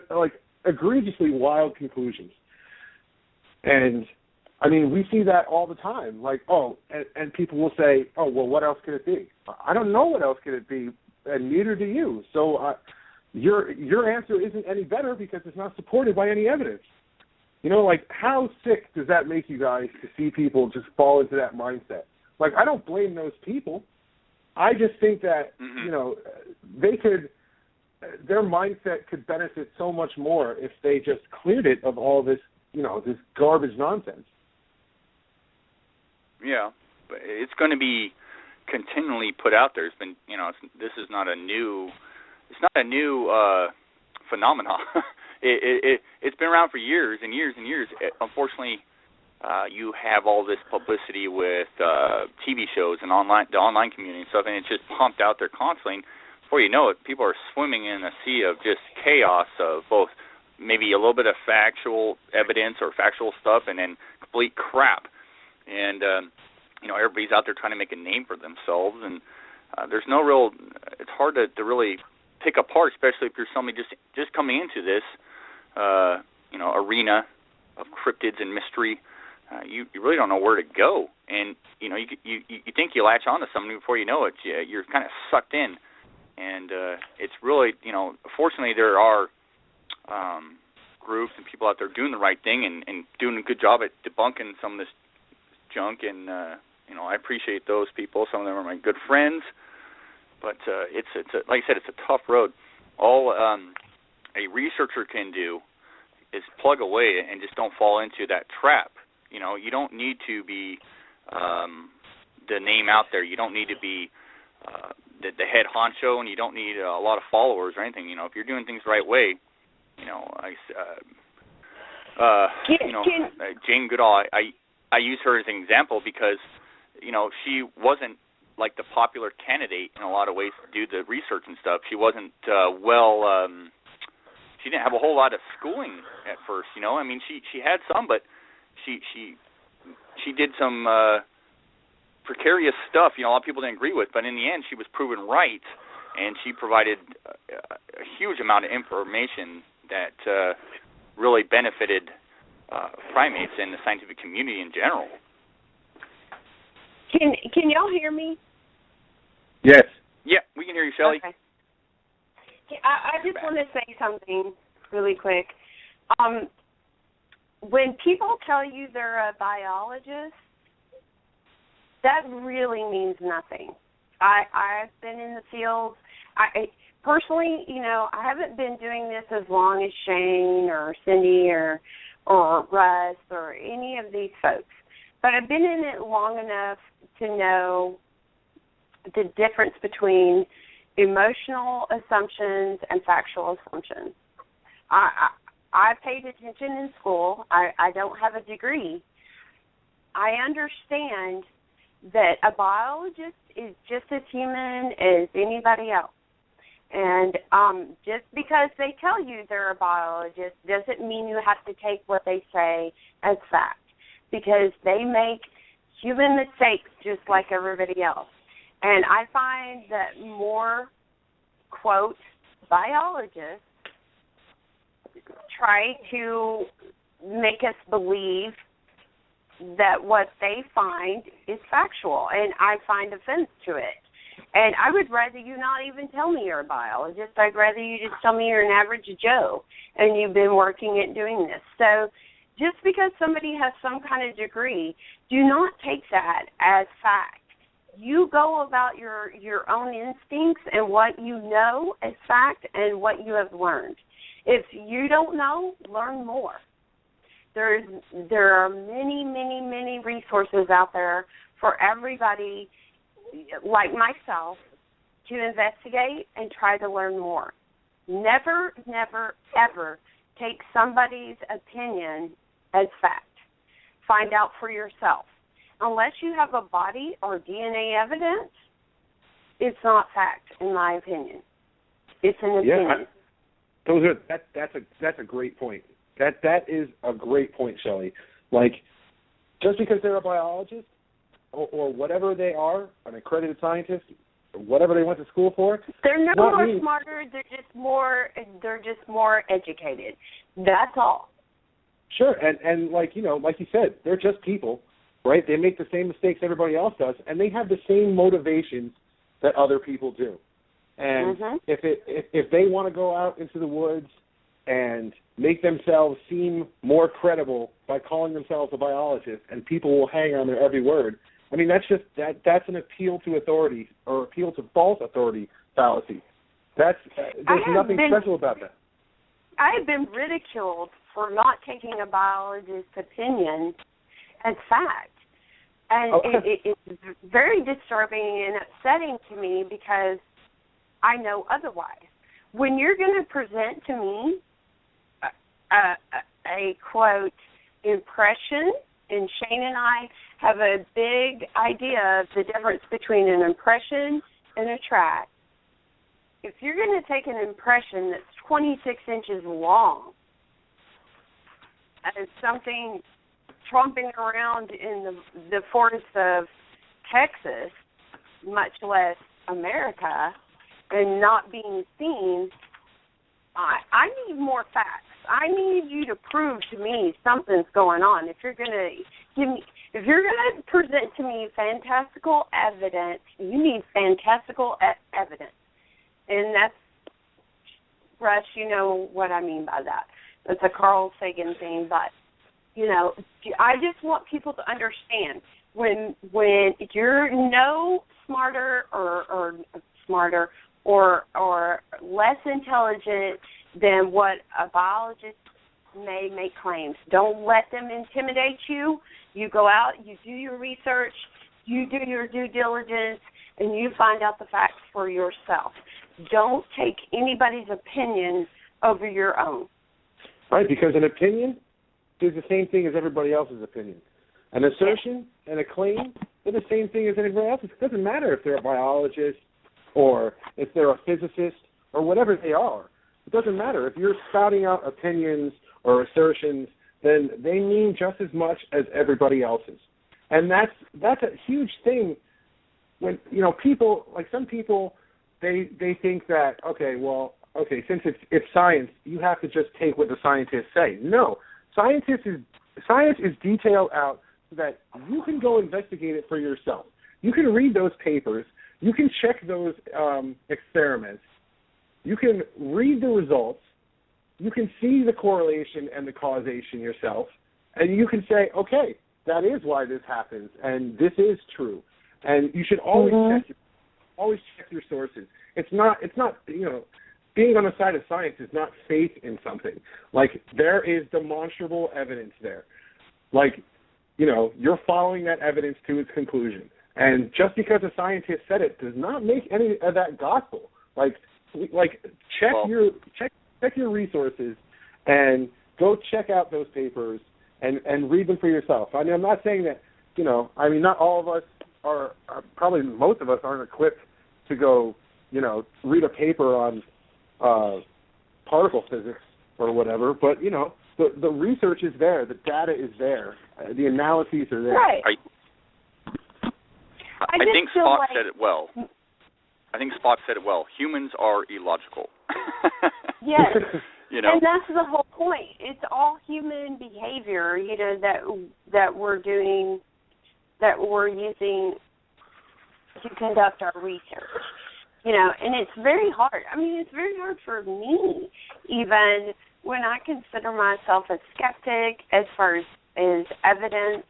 like, egregiously wild conclusions. And, I mean, we see that all the time. Like, and people will say, well, what else could it be? I don't know what else could it be, and neither do you. So your answer isn't any better because it's not supported by any evidence. Like, how sick does that make you guys to see people just fall into that mindset? Like, I don't blame those people. I just think that, their mindset could benefit so much more if they just cleared it of all this, this garbage nonsense. Yeah, but it's going to be continually put out there. It's been, this is not a new phenomenon. It's been around for years and years and years. Unfortunately, you have all this publicity with TV shows and the online community and stuff, and it's just pumped out there constantly. And before you know it, people are swimming in a sea of just chaos of both maybe a little bit of factual evidence or factual stuff and then complete crap. and everybody's out there trying to make a name for themselves, and there's no real. It's hard to really pick apart, especially if you're somebody just coming into this, arena of cryptids and mystery. You really don't know where to go, and you think you latch onto something before you know it. You're kind of sucked in, and it's really fortunately there are groups and people out there doing the right thing and doing a good job at debunking some of this junk, and I appreciate those people. Some of them are my good friends, but it's like I said, it's a tough road. All a researcher can do is plug away and just don't fall into that trap. You don't need to be the name out there. You don't need to be the head honcho, and you don't need a lot of followers or anything. If you're doing things the right way, Jane Goodall, I use her as an example because, she wasn't like the popular candidate in a lot of ways to do the research and stuff. She wasn't she didn't have a whole lot of schooling at first, she had some, but she did some precarious stuff, a lot of people didn't agree with, but in the end she was proven right, and she provided a huge amount of information that really benefited primates and the scientific community in general. Can y'all hear me? Yes. Yeah, we can hear you, Shelley. Okay. I just want to say something really quick. When people tell you they're a biologist, that really means nothing. I've been in the field. Personally, I haven't been doing this as long as Shane or Cindy or Russ or any of these folks, but I've been in it long enough to know the difference between emotional assumptions and factual assumptions. I paid attention in school. I don't have a degree. I understand that a biologist is just as human as anybody else. And just because they tell you they're a biologist doesn't mean you have to take what they say as fact, because they make human mistakes just like everybody else. And I find that more, quote, biologists try to make us believe that what they find is factual, and I find offense to it. And I would rather you not even tell me you're a biologist. I'd rather you just tell me you're an average Joe and you've been working at doing this. So just because somebody has some kind of degree, do not take that as fact. You go about your own instincts and what you know as fact and what you have learned. If you don't know, learn more. There are many, many, many resources out there for everybody like myself to investigate and try to learn more. Never, never, ever take somebody's opinion as fact. Find out for yourself. Unless you have a body or DNA evidence, it's not fact, in my opinion. It's an opinion. That's a great point. That is a great point, Shelley. Like, just because they're a biologist or whatever they are, an accredited scientist, whatever they went to school for, they're no more smarter. They're just more educated. That's all. Sure, and like you said, they're just people, right? They make the same mistakes everybody else does, and they have the same motivations that other people do. And if they want to go out into the woods and make themselves seem more credible by calling themselves a biologist, and people will hang on their every word, I mean, that's an appeal to authority or appeal to false authority fallacy. There's nothing special about that. I have been ridiculed for not taking a biologist's opinion as fact. And it's very disturbing and upsetting to me because I know otherwise. When you're going to present to me a quote, impression, and Shane and I have a big idea of the difference between an impression and a track. If you're going to take an impression that's 26 inches long as something tromping around in the forests of Texas, much less America, and not being seen, I need more facts. I need you to prove to me something's going on. If you're gonna present to me fantastical evidence, you need fantastical evidence, and that's, Russ, you know what I mean by that. That's a Carl Sagan thing, but I just want people to understand when you're no smarter or less intelligent than what a biologist may make claims. Don't let them intimidate you. You go out, you do your research, you do your due diligence, and you find out the facts for yourself. Don't take anybody's opinion over your own. Right, because an opinion is the same thing as everybody else's opinion. An assertion and a claim, they're the same thing as anybody else's. It doesn't matter if they're a biologist or if they're a physicist or whatever they are. It doesn't matter. If you're spouting out opinions or assertions, then they mean just as much as everybody else's. And that's a huge thing when, people, like some people, they think that, since it's science, you have to just take what the scientists say. No. Science is detailed out so that you can go investigate it for yourself. You can read those papers. You can check those experiments. You can read the results. You can see the correlation and the causation yourself, and you can say, okay, that is why this happens, and this is true. And you should always check your sources. It's not being on the side of science is not faith in something. Like, there is demonstrable evidence there. Like, you're following that evidence to its conclusion. And just because a scientist said it does not make any of that gospel. Check your resources and go check out those papers and read them for yourself. I mean, I'm not saying that, not all of us are probably most of us aren't equipped to go, read a paper on particle physics or whatever, but, the research is there, the data is there, the analyses are there. Right. I think Spock said it well. Humans are illogical. Yes. And that's the whole point. It's all human behavior, that we're doing, that we're using to conduct our research. And it's very hard. I mean, it's very hard for me, even when I consider myself a skeptic as far as evidence.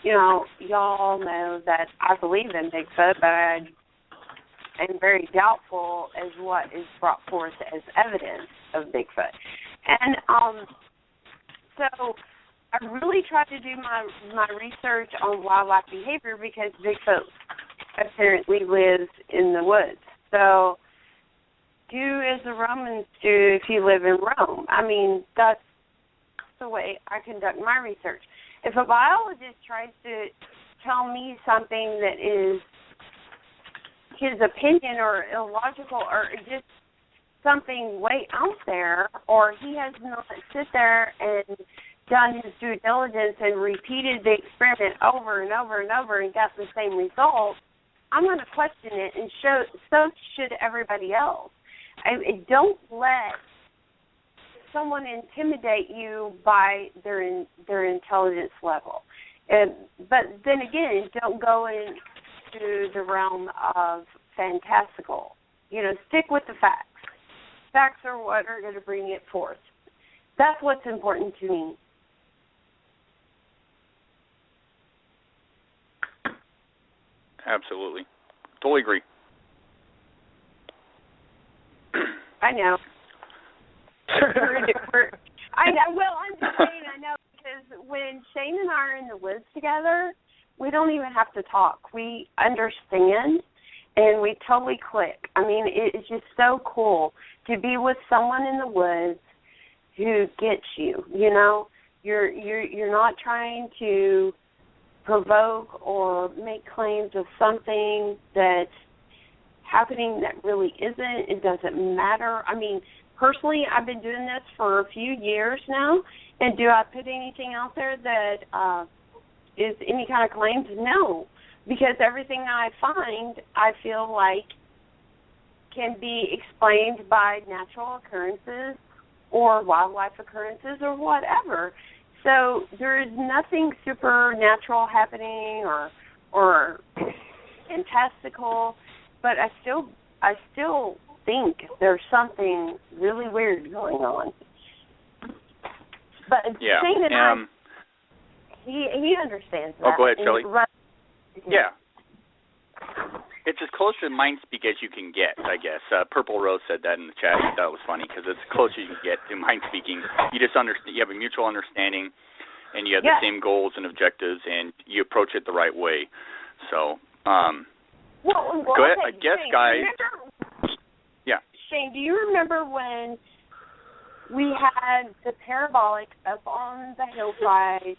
Y'all know that I believe in Bigfoot, but I am very doubtful as what is brought forth as evidence of Bigfoot. And so I really try to do my research on wildlife behavior because Bigfoot apparently lives in the woods. So do as the Romans do if you live in Rome. I mean, that's the way I conduct my research. If a biologist tries to tell me something that is his opinion or illogical or just something way out there, or he has not sit there and done his due diligence and repeated the experiment over and over and over and got the same result, I'm going to question it, and so should everybody else. Don't let someone intimidate you by their intelligence level. But then again, don't go into the realm of fantastical. Stick with the facts. Facts are what are going to bring it forth. That's what's important to me. Absolutely. Totally agree. I know. I know. Well, I'm just saying I know because when Shane and I are in the woods together, we don't even have to talk. We understand, and we totally click. I mean, it's just so cool to be with someone in the woods who gets you. You're not trying to provoke or make claims of something that's happening that really isn't. It doesn't matter. I mean, personally, I've been doing this for a few years now, and do I put anything out there that is any kind of claims? No, because everything I find, I feel like, can be explained by natural occurrences or wildlife occurrences or whatever. So there is nothing supernatural happening or fantastical, but I still think there's something really weird going on. But Shane and he understands that. Oh, go ahead, Shelley. Yeah. It's as close to mind speak as you can get, I guess. Purple Rose said that in the chat. I thought it was funny because it's as close as you can get to mind speaking. You just understand. You have a mutual understanding, and you have the same goals and objectives, and you approach it the right way. So, go ahead. I guess, Shane, guys. Shane, do you remember when we had the parabolic up on the hillside,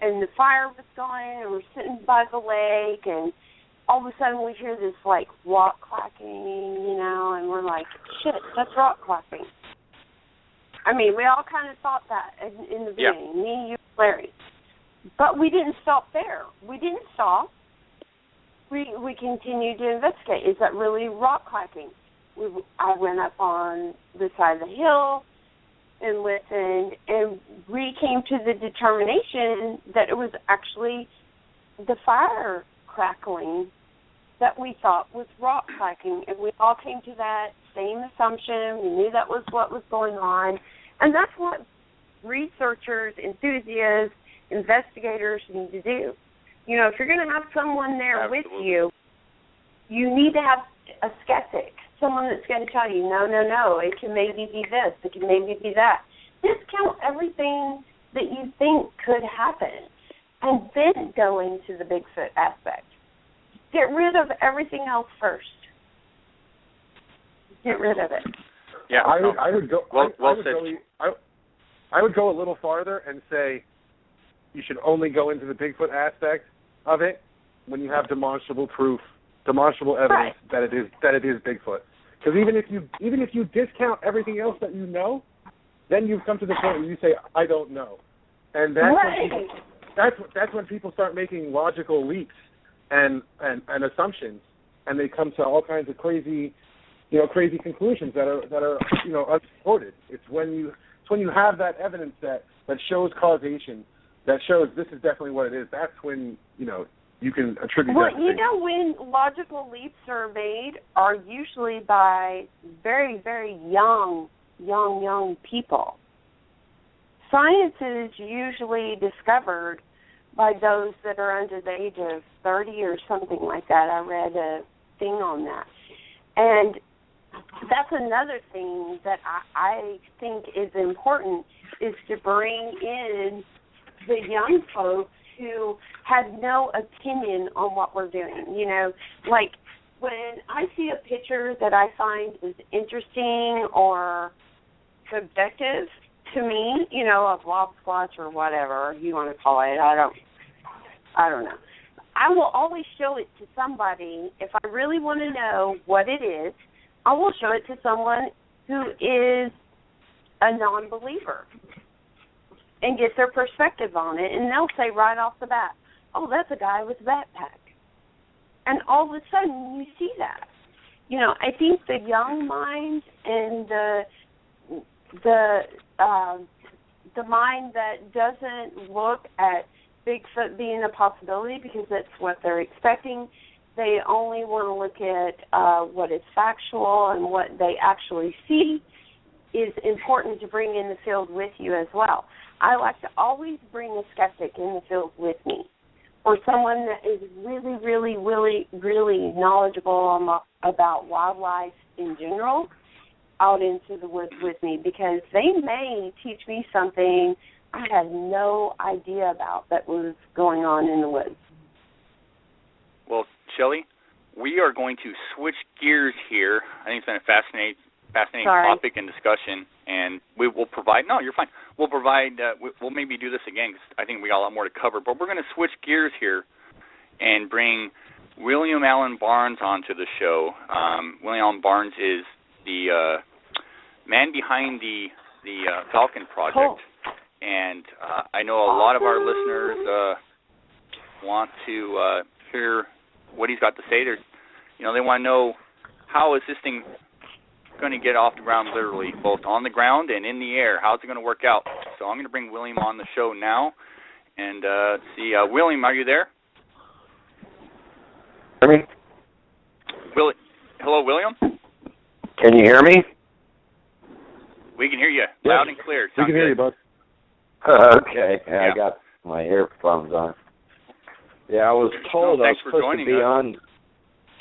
and the fire was going, and we're sitting by the lake, and all of a sudden we hear this, like, rock clacking, and we're like, shit, that's rock clacking. I mean, we all kind of thought that in the beginning, me, you, Larry. But we didn't stop there. We didn't stop. We continued to investigate. Is that really rock clacking? I went up on the side of the hill and listened, and we came to the determination that it was actually the fire crackling that we thought was rock cracking, and we all came to that same assumption. We knew that was what was going on, and that's what researchers, enthusiasts, investigators need to do. If you're going to have someone there with you, you need to have a skeptic, someone that's going to tell you, no, it can maybe be this, it can maybe be that. Discount everything that you think could happen, and then go into the Bigfoot aspect. Get rid of everything else first. Get rid of it. Yeah, I would go. I would go a little farther and say you should only go into the Bigfoot aspect of it when you have demonstrable proof, demonstrable evidence that it is Bigfoot. Because even if you discount everything else that you know, then you've come to the point where you say, I don't know, and that's when people start making logical leaps and assumptions, and they come to all kinds of crazy conclusions that are unsupported. It's when you have that evidence that shows causation, that shows this is definitely what it is. That's when you can attribute that to when logical leaps are made are usually by very, very young people. Science is usually discovered by those that are under the age of 30 or something like that. I read a thing on that. And that's another thing that I think is important, is to bring in the young folks who have no opinion on what we're doing. Like when I see a picture that I find is interesting or subjective to me, a blob squatch or whatever you want to call it, I don't know. I will always show it to somebody. If I really want to know what it is, I will show it to someone who is a non-believer and get their perspective on it, and they'll say right off the bat, oh, that's a guy with a backpack. And all of a sudden you see that. I think the young mind and the mind that doesn't look at Bigfoot being a possibility because that's what they're expecting, they only want to look at what is factual and what they actually see, is important to bring in the field with you as well. I like to always bring a skeptic in the field with me, or someone that is really, really, really, really knowledgeable about wildlife in general out into the woods with me, because they may teach me something I had no idea about that was going on in the woods. Well, Shelley, we are going to switch gears here. I think it's been a fascinating topic and discussion, and we will provide. No, you're fine. We'll provide. We'll maybe do this again because I think we got a lot more to cover. But we're going to switch gears here and bring William Allen Barnes onto the show. William Allen Barnes is the man behind the Falcon project. Cool. And I know a lot of our listeners want to hear what he's got to say. They want to know, how is this thing going to get off the ground, literally, both on the ground and in the air? How's it going to work out? So I'm going to bring William on the show now. And see, William, are you there? Hear me? Hello, William? Can you hear me? We can hear you Yes. loud and clear. We can hear you, bud. Okay. Yeah. I got my earphones on. Yeah, I was told I was supposed to be on.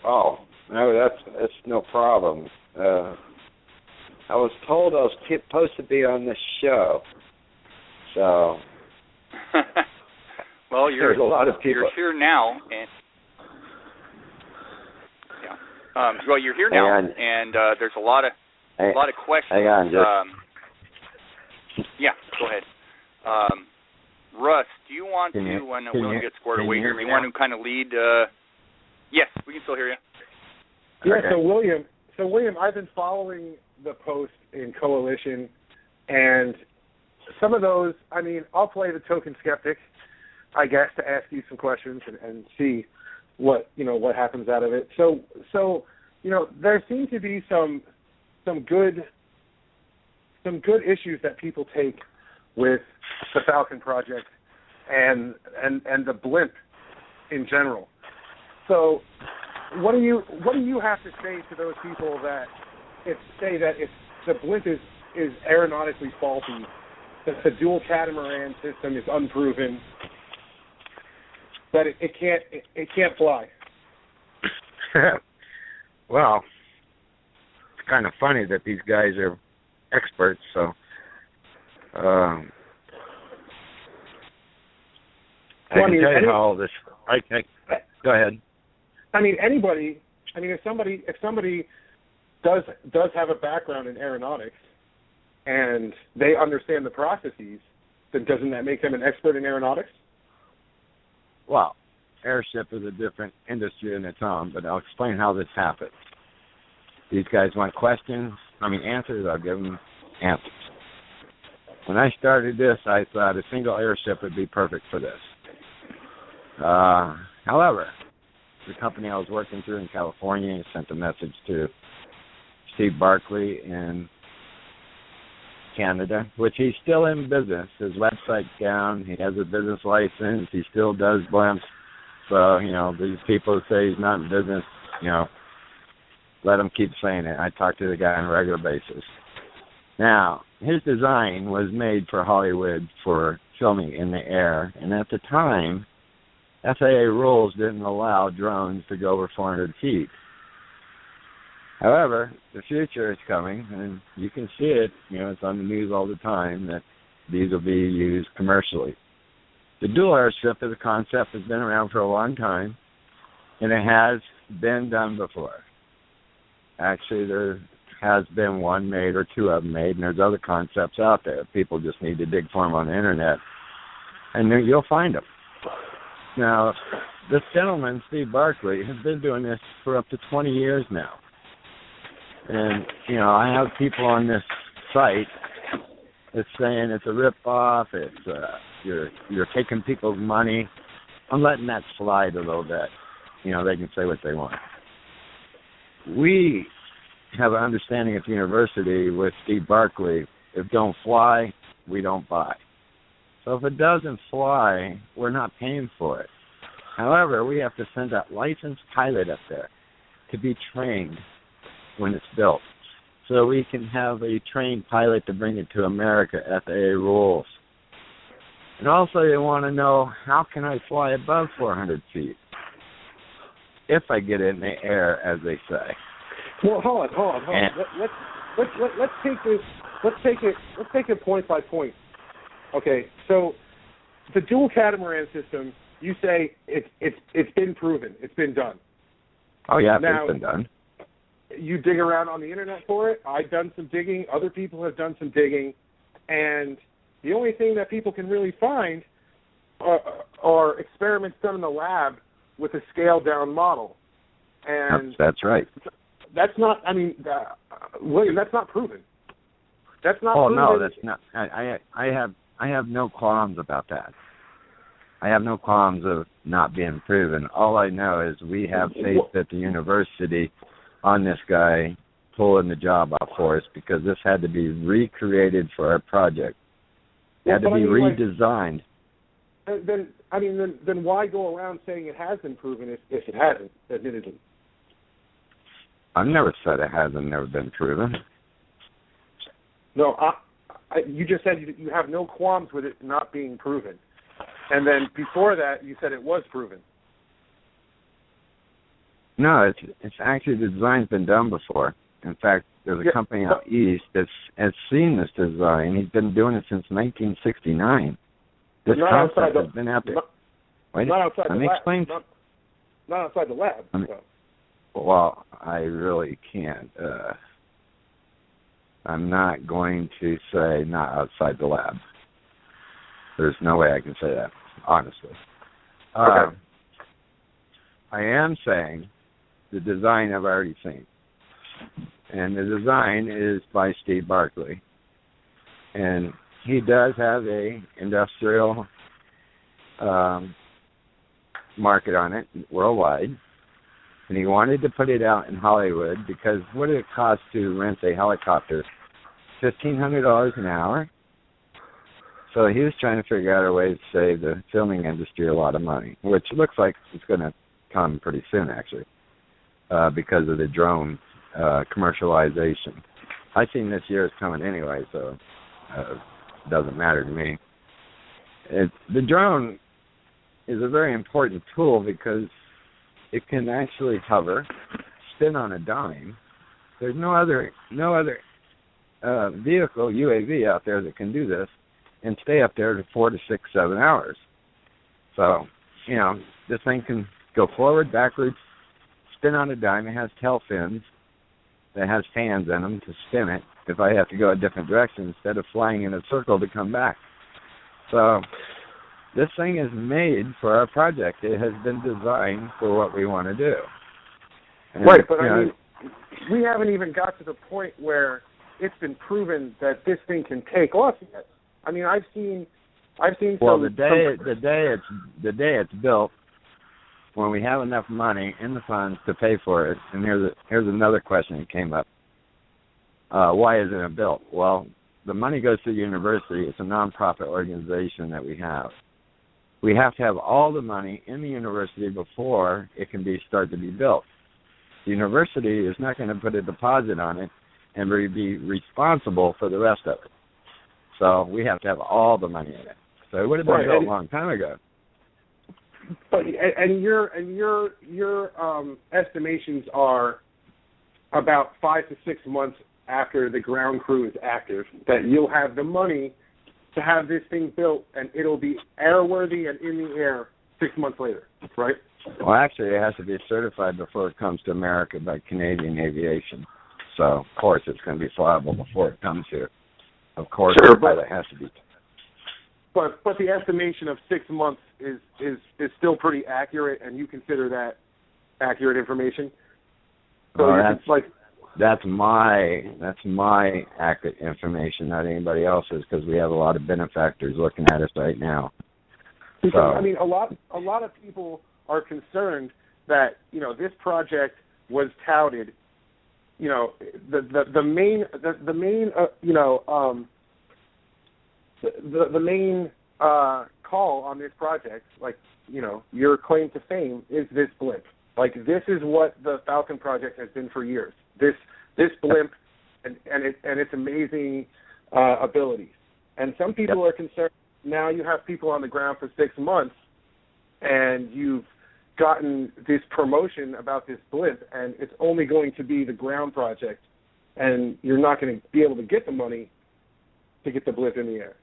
Oh, no, that's no problem. I was told I was supposed to be on this show. So. Well, there's a lot of people. You're here now, and well, you're here now, and there's a lot of questions. Hang on, yeah, go ahead. Russ, do you want when William gets squared away here, do you want to kind of lead? Yes, we can still hear you. Yeah. Okay. So William, I've been following the post in Coalition, and some of those. I mean, I'll play the token skeptic, I guess, to ask you some questions and see what happens out of it. So there seem to be some good issues that people take with the Falcon project and the blimp in general. So what do you have to say to those people that say that if the blimp is aeronautically faulty, that the dual catamaran system is unproven, that it can't fly? Well, it's kind of funny that these guys are experts, so I can tell you how all this. Go ahead. I mean, anybody. I mean, if somebody does have a background in aeronautics and they understand the processes, then doesn't that make them an expert in aeronautics? Well, airship is a different industry in its own, but I'll explain how this happens. These guys want answers. I'll give them answers. When I started this, I thought a single airship would be perfect for this. However, the company I was working through in California sent a message to Steve Barkley in Canada, which he's still in business. His website's down. He has a business license. He still does blimps. So, these people who say he's not in business, let him keep saying it. I talk to the guy on a regular basis. Now, his design was made for Hollywood for filming in the air, and at the time, FAA rules didn't allow drones to go over 400 feet. However, the future is coming, and you can see it. It's on the news all the time that these will be used commercially. The dual airship as a concept has been around for a long time, and it has been done before. Actually, there has been one made or two of them made, and there's other concepts out there. People just need to dig for them on the internet, and then you'll find them. Now, this gentleman, Steve Barkley, has been doing this for up to 20 years now. And, I have people on this site that's saying it's a rip-off, it's you're taking people's money. I'm letting that slide a little bit. They can say what they want. We have an understanding at the university with Steve Barkley, if don't fly, we don't buy. So if it doesn't fly, we're not paying for it. However, we have to send a licensed pilot up there to be trained when it's built. So we can have a trained pilot to bring it to America, FAA rules. And also they want to know, how can I fly above 400 feet? If I get in the air, as they say. Well, hold on. Let's take it point by point. Okay, so the dual catamaran system, you say it's been proven, it's been done. Oh yeah, now, it's been done. You dig around on the internet for it. I've done some digging. Other people have done some digging, and the only thing that people can really find are experiments done in the lab with a scaled down model. And that's right. That's not. I mean, William, that's not proven. That's not Oh, proven. no, that's not. I have no qualms about that. I have no qualms of not being proven. All I know is we have faith at the university on this guy pulling the job off for us, because this had to be recreated for our project. It had to be redesigned. Then why go around saying it has been proven if it hasn't, admittedly? I've never said it hasn't never been proven. No, you just said you have no qualms with it not being proven. And then before that, you said it was proven. No, it's actually, the design's been done before. In fact, there's a company out east that's has seen this design. He's been doing it since 1969. This concept has been out there. Not outside the lab. Explain. Not outside the lab. Well, I really can't. I'm not going to say not outside the lab. There's no way I can say that, honestly. Okay. I am saying the design I've already seen. And the design is by Steve Barclay. And he does have a industrial market on it worldwide. And he wanted to put it out in Hollywood because what did it cost to rent a helicopter? $1,500 an hour? So he was trying to figure out a way to save the filming industry a lot of money, which looks like it's going to come pretty soon, actually, because of the drone commercialization. I think this year is coming anyway, so it doesn't matter to me. The drone is a very important tool because it can actually hover, spin on a dime. There's no other vehicle, UAV, out there that can do this and stay up there for 4 to 6, 7 hours. So, this thing can go forward, backwards, spin on a dime. It has tail fins that has fans in them to spin it if I have to go a different direction instead of flying in a circle to come back. So this thing is made for our project. It has been designed for what we want to do. And, right, but I mean, we haven't even got to the point where it's been proven that this thing can take off yet. I mean, I've seen. Well, the day it's built, when we have enough money in the funds to pay for it, and here's another question that came up. Why isn't it built? Well, the money goes to the university. It's a nonprofit organization that we have. We have to have all the money in the university before it can start to be built. The university is not going to put a deposit on it and be responsible for the rest of it. So we have to have all the money in it. So it would have been built a long time ago. But your estimations are about 5 to 6 months after the ground crew is active that you'll have the money to have this thing built, and it'll be airworthy and in the air 6 months later, right? Well, actually, it has to be certified before it comes to America by Canadian Aviation. So, of course, it's going to be flyable before it comes here. Of course, sure, but it has to be. But the estimation of 6 months is still pretty accurate, and you consider that accurate information. So that's my accurate information, not anybody else's, because we have a lot of benefactors looking at us right now. Because, I mean, a lot of people are concerned that this project was touted. The main call on this project, your claim to fame is this blimp. This is what the Falcon project has been for years. This blimp and its amazing abilities. And some people are concerned. Now you have people on the ground for 6 months, and you've gotten this promotion about this blimp, and it's only going to be the ground project, and you're not going to be able to get the money to get the blimp in the air.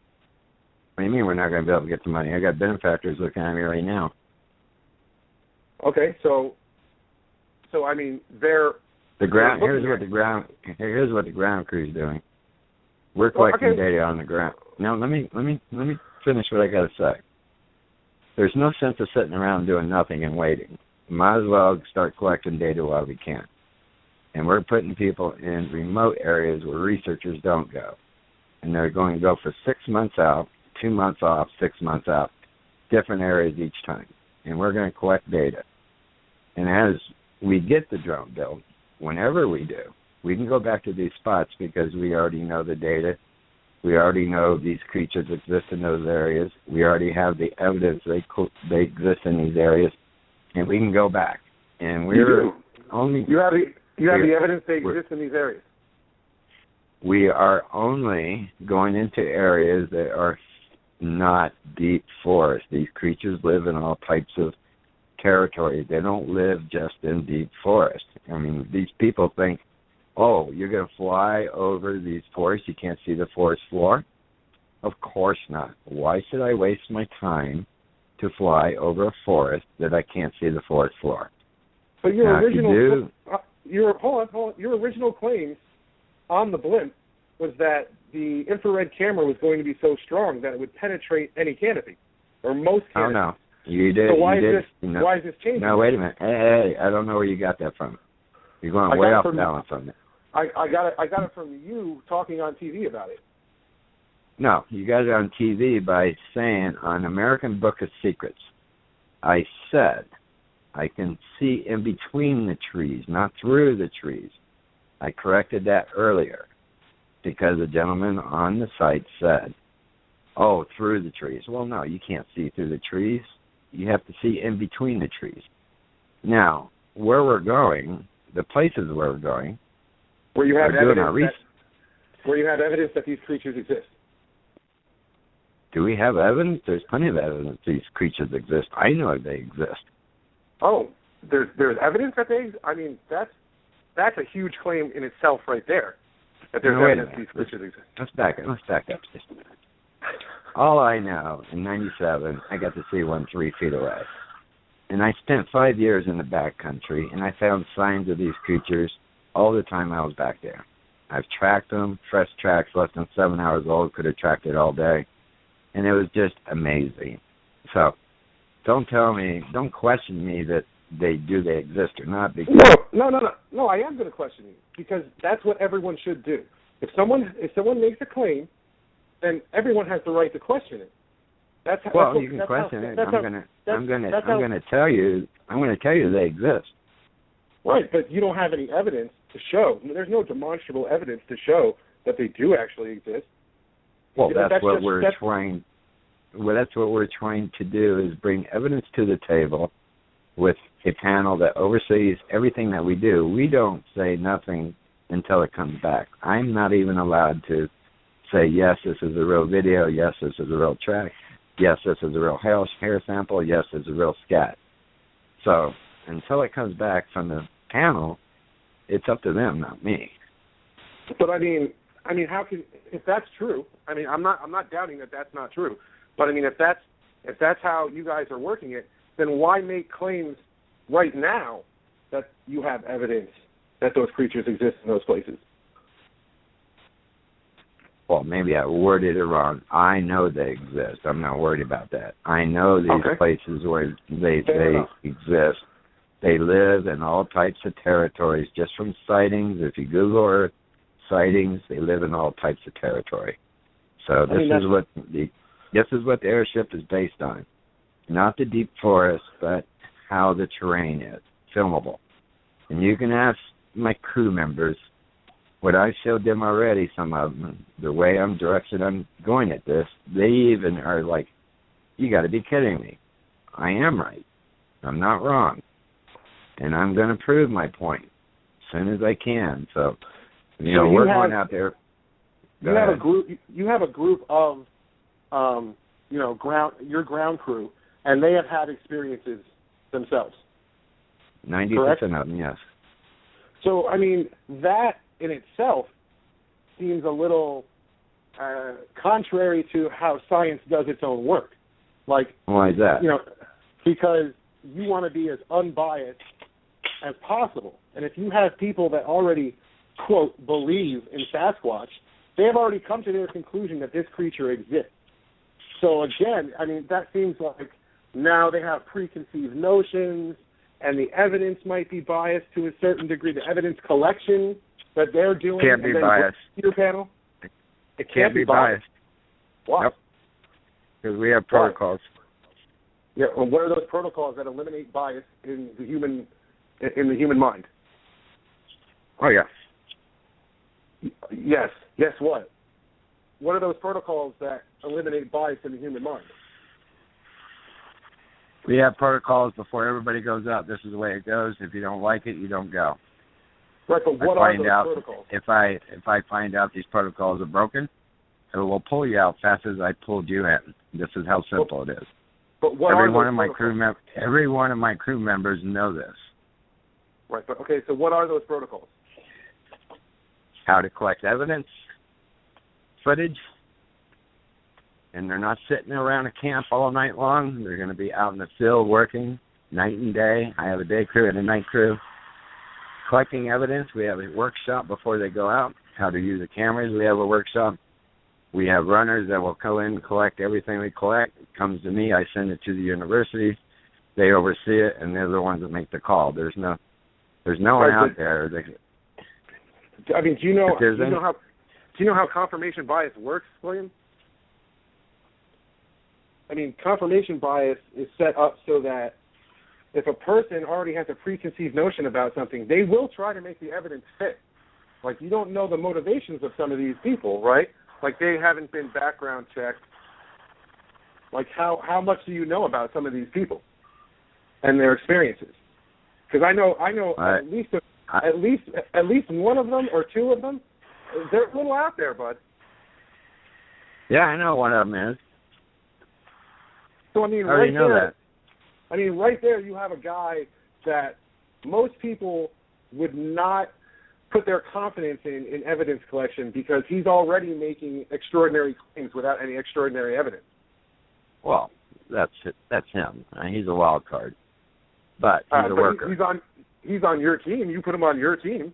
What do you mean we're not going to be able to get the money? I got benefactors looking at me right now. Okay, so I mean, here's what the ground crew's doing. We're collecting data on the ground. Now let me finish what I got to say. There's no sense of sitting around doing nothing and waiting. We might as well start collecting data while we can. And we're putting people in remote areas where researchers don't go. and they're going to go for 6 months out, 2 months off, 6 months out, different areas each time. And we're going to collect data. And as we get the drone built, whenever we do, we can go back to these spots because we already know the data. We already know these creatures exist in those areas. We already have the evidence they exist in these areas. And we can go back. And we're only... You have the evidence they exist in these areas. We are only going into areas that are not deep forest. These creatures live in all types of territory. They don't live just in deep forest. I mean, these people think, oh, you're going to fly over these forests, you can't see the forest floor? Of course not. Why should I waste my time to fly over a forest that I can't see the forest floor? But your original claims on the blimp was that the infrared camera was going to be so strong that it would penetrate any canopy, or most canopies. Oh, no. You did. So why is this changing? No, wait a minute. Hey, I don't know where you got that from. You're going way off balance on that. I got it from you talking on TV about it. No, you got it on TV by saying on American Book of Secrets, I said I can see in between the trees, not through the trees. I corrected that earlier because a gentleman on the site said, oh, through the trees. Well, no, you can't see through the trees. You have to see in between the trees. Now, where we're going, the places where we're going, where you have evidence that these creatures exist. Do we have evidence? There's plenty of evidence these creatures exist. I know they exist. Oh, there's evidence that they. I mean, that's a huge claim in itself, right there. That there's evidence these creatures exist. Let's back up just a minute. All I know, in '97, I got to see one 3 feet away, and I spent 5 years in the backcountry, and I found signs of these creatures all the time I was back there. I've tracked them, fresh tracks, less than 7 hours old, could have tracked it all day, and it was just amazing. So, don't question me that they exist or not. Because No, I am going to question you, because that's what everyone should do. If someone makes a claim, then everyone has the right to question it. You can question it. I'm going to tell you they exist. Right, but you don't have any evidence to show. There's no demonstrable evidence to show that they do actually exist. Well, that's what we're trying to do, is bring evidence to the table with a panel that oversees everything that we do. We don't say nothing until it comes back. I'm not even allowed to say, yes, this is a real video, yes, this is a real track, yes, this is a real hair sample, yes, this is a real scat. So until it comes back from the panel, it's up to them, not me. But I mean, how can, if that's true? I mean, I'm not doubting that that's not true. But I mean, if that's how you guys are working it, then why make claims right now that you have evidence that those creatures exist in those places? Well, maybe I worded it wrong. I know they exist. I'm not worried about that. I know these places where they exist. They live in all types of territories, just from sightings. If you Google Earth sightings, they live in all types of territory. So this is what the airship is based on. Not the deep forest, but how the terrain is, filmable. And you can ask my crew members what I showed them already, some of them, the way I'm going at this. They even are like, you got to be kidding me. I am right. I'm not wrong. And I'm going to prove my point as soon as I can. So, we're going out there. You have a group of, your ground crew, and they have had experiences themselves. 90% of them, yes. So, I mean, that in itself seems a little contrary to how science does its own work. Like, why is that? Because you want to be as unbiased as possible. And if you have people that already, quote, believe in Sasquatch, they have already come to their conclusion that this creature exists. So again, I mean, that seems like now they have preconceived notions, and the evidence might be biased to a certain degree. The evidence collection that they're doing can't be biased. Your panel It can't be biased. Why? Yep. Because we have protocols. Yeah. Well, what are those protocols that eliminate bias in the human mind? Oh yeah. Yes. Yes. What? What are those protocols that eliminate bias in the human mind? We have protocols before everybody goes out. This is the way it goes. If you don't like it, you don't go. Right, but what are those protocols? If I find out these protocols are broken, it will pull you out fast as I pulled you in. This is how simple it is. But what every are one those of my every one of my crew members know this. Right, but okay, so what are those protocols? How to collect evidence, footage, and they're not sitting around a camp all night long. They're going to be out in the field working night and day. I have a day crew and a night crew. Collecting evidence, we have a workshop before they go out. How to use the cameras, we have a workshop. We have runners that will go in and collect everything we collect. It comes to me, I send it to the university. They oversee it, and they're the ones that make the call. There's no one out there. I mean, do you know how confirmation bias works, William? I mean, confirmation bias is set up so that if a person already has a preconceived notion about something, they will try to make the evidence fit. Like, you don't know the motivations of some of these people, right? Like, they haven't been background checked. Like, how much do you know about some of these people and their experiences? Because I know at least one of them or two of them, they're a little out there, bud. Yeah, I know one of them is. So I mean, right there, you have a guy that most people would not put their confidence in evidence collection because he's already making extraordinary claims without any extraordinary evidence. Well, that's him. He's a wild card, but he's a worker. He's on your team. You put him on your team.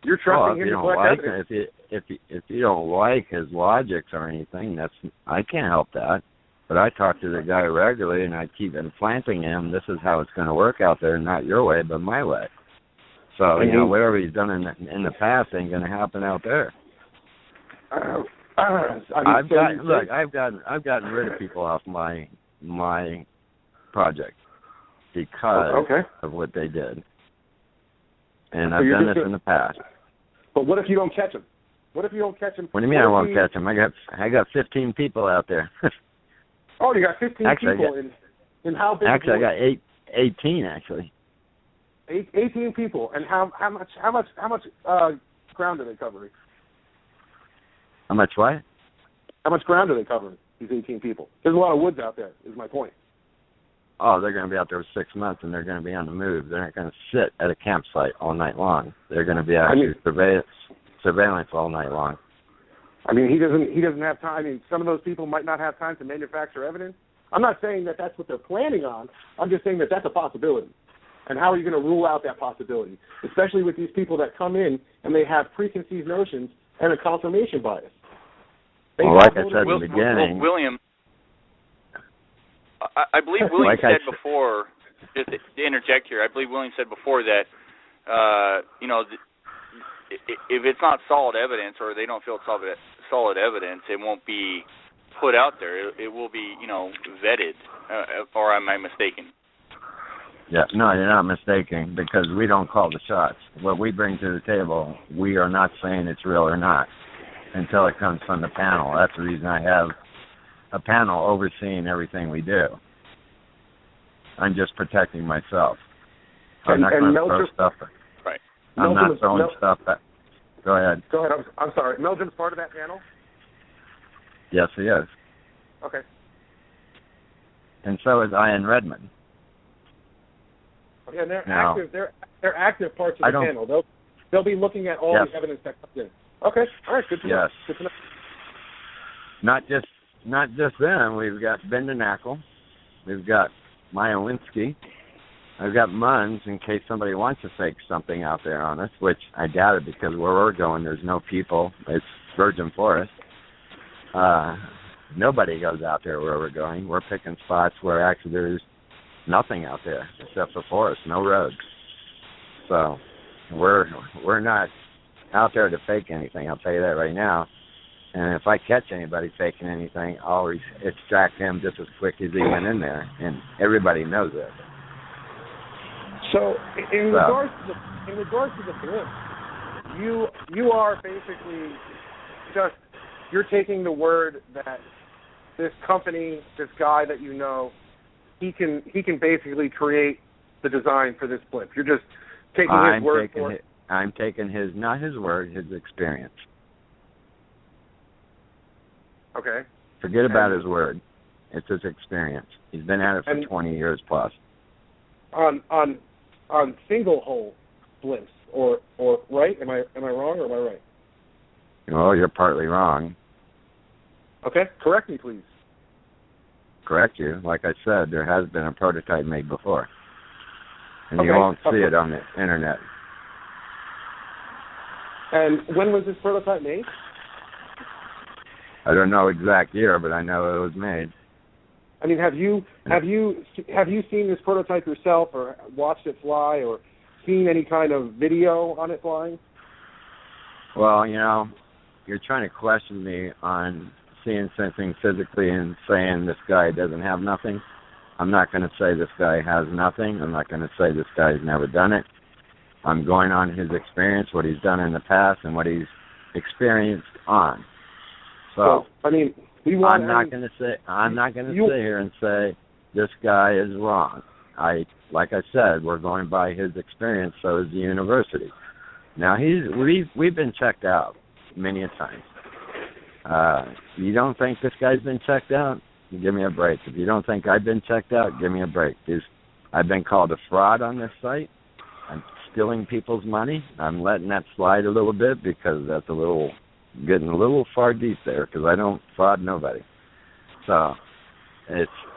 You're trusting him to collect evidence. If you don't like his logics or anything, I can't help that. But I talk to the guy regularly, and I keep implanting him. This is how it's going to work out there, not your way, but my way. So whatever he's done in the past ain't going to happen out there. I've gotten rid of people off my project because of what they did, and I've done this in the past. But what if you don't catch them? What if you don't catch them? What do you mean I won't catch them? I got 15 people out there. Oh, you got 15 people in how big? Actually, I got 18 actually. 18 people, and how much ground are they covering? How much what? How much ground are they covering? These 18 people. There's a lot of woods out there. Is my point. Oh, they're going to be out there for 6 months, and they're going to be on the move. They're not going to sit at a campsite all night long. They're going to be out surveillance all night long. I mean, he doesn't have time. I mean, some of those people might not have time to manufacture evidence. I'm not saying that that's what they're planning on. I'm just saying that that's a possibility. And how are you going to rule out that possibility, especially with these people that come in and they have preconceived notions and a confirmation bias? Like I said in the beginning, William, I believe William said before, just to interject here, I believe William said before that, if it's not solid evidence or they don't feel it's solid evidence, it won't be put out there. It will be, vetted. Or am I mistaken? Yeah, no, you're not mistaken, because we don't call the shots. What we bring to the table, we are not saying it's real or not until it comes from the panel. That's the reason I have a panel overseeing everything we do. I'm just protecting myself. I'm not going to throw stuff. Right. I'm not throwing stuff at. Go ahead. Go ahead. I'm sorry. Meldrum's part of that panel? Yes, he is. Okay. And so is Ian Redmond. Yeah, and they're active. They're active parts of the panel. They'll be looking at all the evidence that comes in. Okay. All right. Good to know. Good to know. Not just them. We've got Bendenackle. We've got Maya Linsky. I've got Munns in case somebody wants to fake something out there on us, which I doubt it, because where we're going, there's no people. It's virgin forest. Nobody goes out there where we're going. We're picking spots where actually there's nothing out there except for forest, no roads. So we're not out there to fake anything. I'll tell you that right now. And if I catch anybody faking anything, I'll extract him just as quick as he went in there, and everybody knows it. So, in regards to the blimp, you are basically just, you're taking the word that this company, this guy that you know, he can basically create the design for this blimp. You're just taking his word for it. I'm taking his, not his word, his experience. Okay. Forget about his word. It's his experience. He's been at it for 20 years plus. On single hole blimps, or right? Am I wrong or am I right? Well, you're partly wrong. Okay, correct me, please. Correct you. Like I said, there has been a prototype made before, and you Okay. won't see it on the internet. And when was this prototype made? I don't know exact year, but I know it was made. I mean, have you seen this prototype yourself, or watched it fly, or seen any kind of video on it flying? Well, you know, you're trying to question me on seeing something physically and saying this guy doesn't have nothing. I'm not going to say this guy has nothing. I'm not going to say this guy's never done it. I'm going on his experience, what he's done in the past, and what he's experienced on. So I mean, I'm not going to sit here and say this guy is wrong. Like I said, we're going by his experience. So is the university. Now we've been checked out many a time. You don't think this guy's been checked out? Give me a break. If you don't think I've been checked out, give me a break. I've been called a fraud on this site. I'm stealing people's money. I'm letting that slide a little bit because that's getting a little far deep there, because I don't fraud nobody. So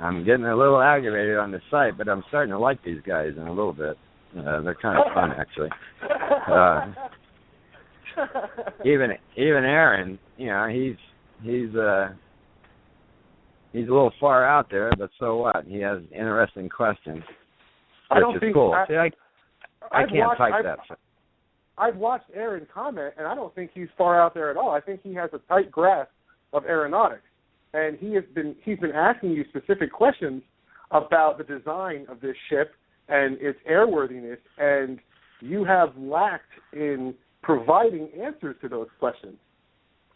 I'm getting a little aggravated on the site, but I'm starting to like these guys in a little bit. They're kind of fun, actually. Even Aaron, you know, he's a little far out there, but so what? He has interesting questions, which is cool. See, I can't type that. I've watched Aaron comment, and I don't think he's far out there at all. I think he has a tight grasp of aeronautics, and he's been asking you specific questions about the design of this ship and its airworthiness, and you have lacked in providing answers to those questions.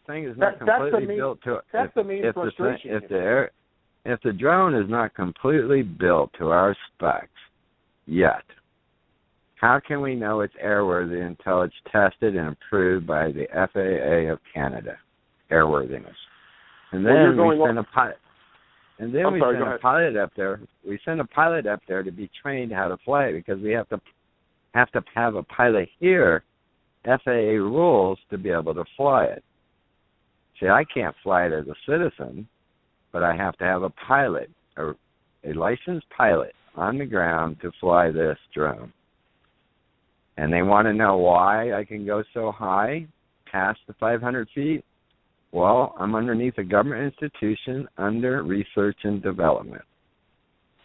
Thing is not completely built to it. That's the main frustration. If the drone is not completely built to our specs yet, how can we know it's airworthy until it's tested and approved by the FAA of Canada, airworthiness? And then we send a pilot. And then we send a pilot up there. We send a pilot up there to be trained how to fly it, because we have to have a pilot here, FAA rules, to be able to fly it. See, I can't fly it as a citizen, but I have to have a pilot, or a licensed pilot on the ground to fly this drone. And they want to know why I can go so high, past the 500 feet. Well, I'm underneath a government institution under research and development.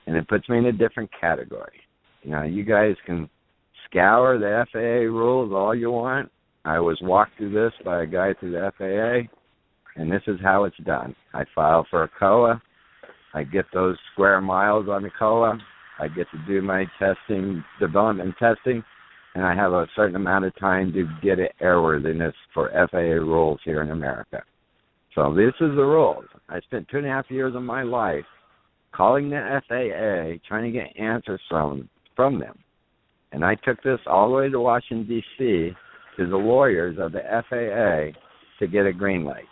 And it puts me in a different category. You know, you guys can scour the FAA rules all you want. I was walked through this by a guy through the FAA, and this is how it's done. I file for a COA. I get those square miles on the COA. I get to do my testing, development testing, and I have a certain amount of time to get it airworthiness for FAA rules here in America. So this is the rules. I spent 2.5 years of my life calling the FAA, trying to get answers from them. And I took this all the way to Washington, D.C., to the lawyers of the FAA to get a green light.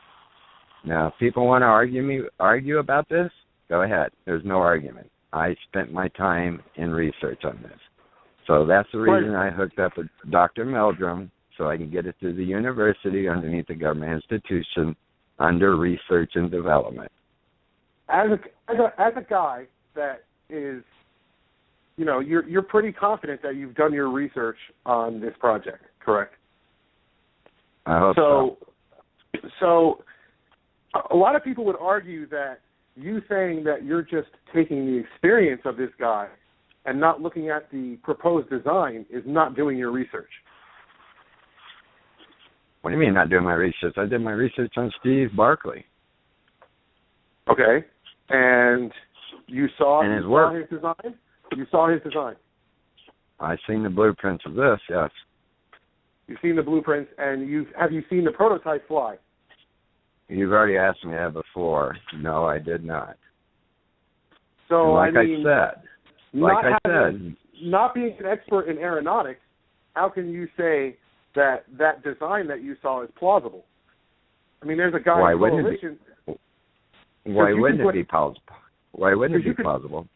Now, if people want to argue about this, go ahead. There's no argument. I spent my time in research on this. So that's the reason I hooked up with Dr. Meldrum, so I can get it through the university underneath the government institution under research and development. As a guy that is, you know, you're pretty confident that you've done your research on this project, correct? I hope so. So a lot of people would argue that you saying that you're just taking the experience of this guy and not looking at the proposed design is not doing your research. What do you mean not doing my research? I did my research on Steve Barclay. Okay. And you saw and his work. His design? You saw his design? I've seen the blueprints of this, yes. You've seen the blueprints, and have you seen the prototype fly? You've already asked me that before. No, I did not. So, and I said, not being an expert in aeronautics, how can you say that design that you saw is plausible? I mean, there's a guy Why in Coalition. Why wouldn't it be plausible? Why wouldn't it be plausible?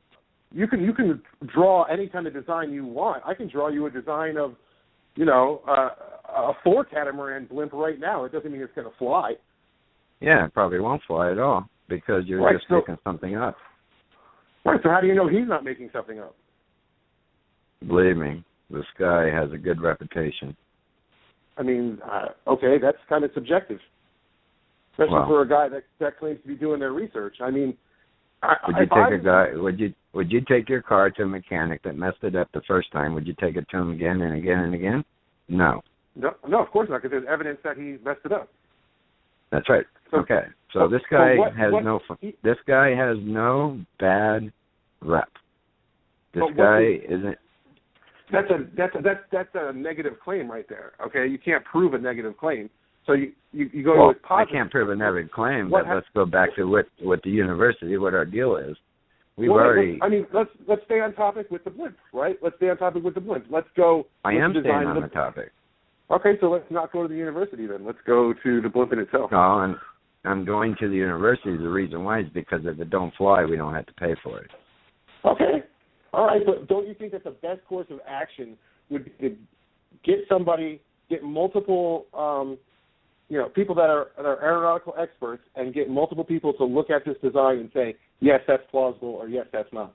You can draw any kind of design you want. I can draw you a design of, a 4 catamaran blimp right now. It doesn't mean it's going to fly. Yeah, it probably won't fly at all because you're just making something up. Right, so how do you know he's not making something up? Believe me, this guy has a good reputation. I mean, okay, that's kind of subjective, especially for a guy that claims to be doing their research. I mean, would you take your car to a mechanic that messed it up the first time? Would you take it to him again and again and again? No. No, of course not, because there's evidence that he messed it up. That's right. Okay, so this guy this guy has no bad rep. This guy isn't. That's a negative claim right there. Okay, you can't prove a negative claim. So you go with positive. I can't prove a negative claim, but let's go back to what the university, what our deal is. Let's stay on topic with the blimp, right? Let's stay on topic with the blimp. Let's go. I am staying on the topic. Okay, so let's not go to the university then. Let's go to the blimp in itself. No, I'm going to the university. The reason why is because if it don't fly, we don't have to pay for it. Okay. All right, but don't you think that the best course of action would be to get multiple, people that are aeronautical experts and get multiple people to look at this design and say, yes, that's plausible, or yes, that's not?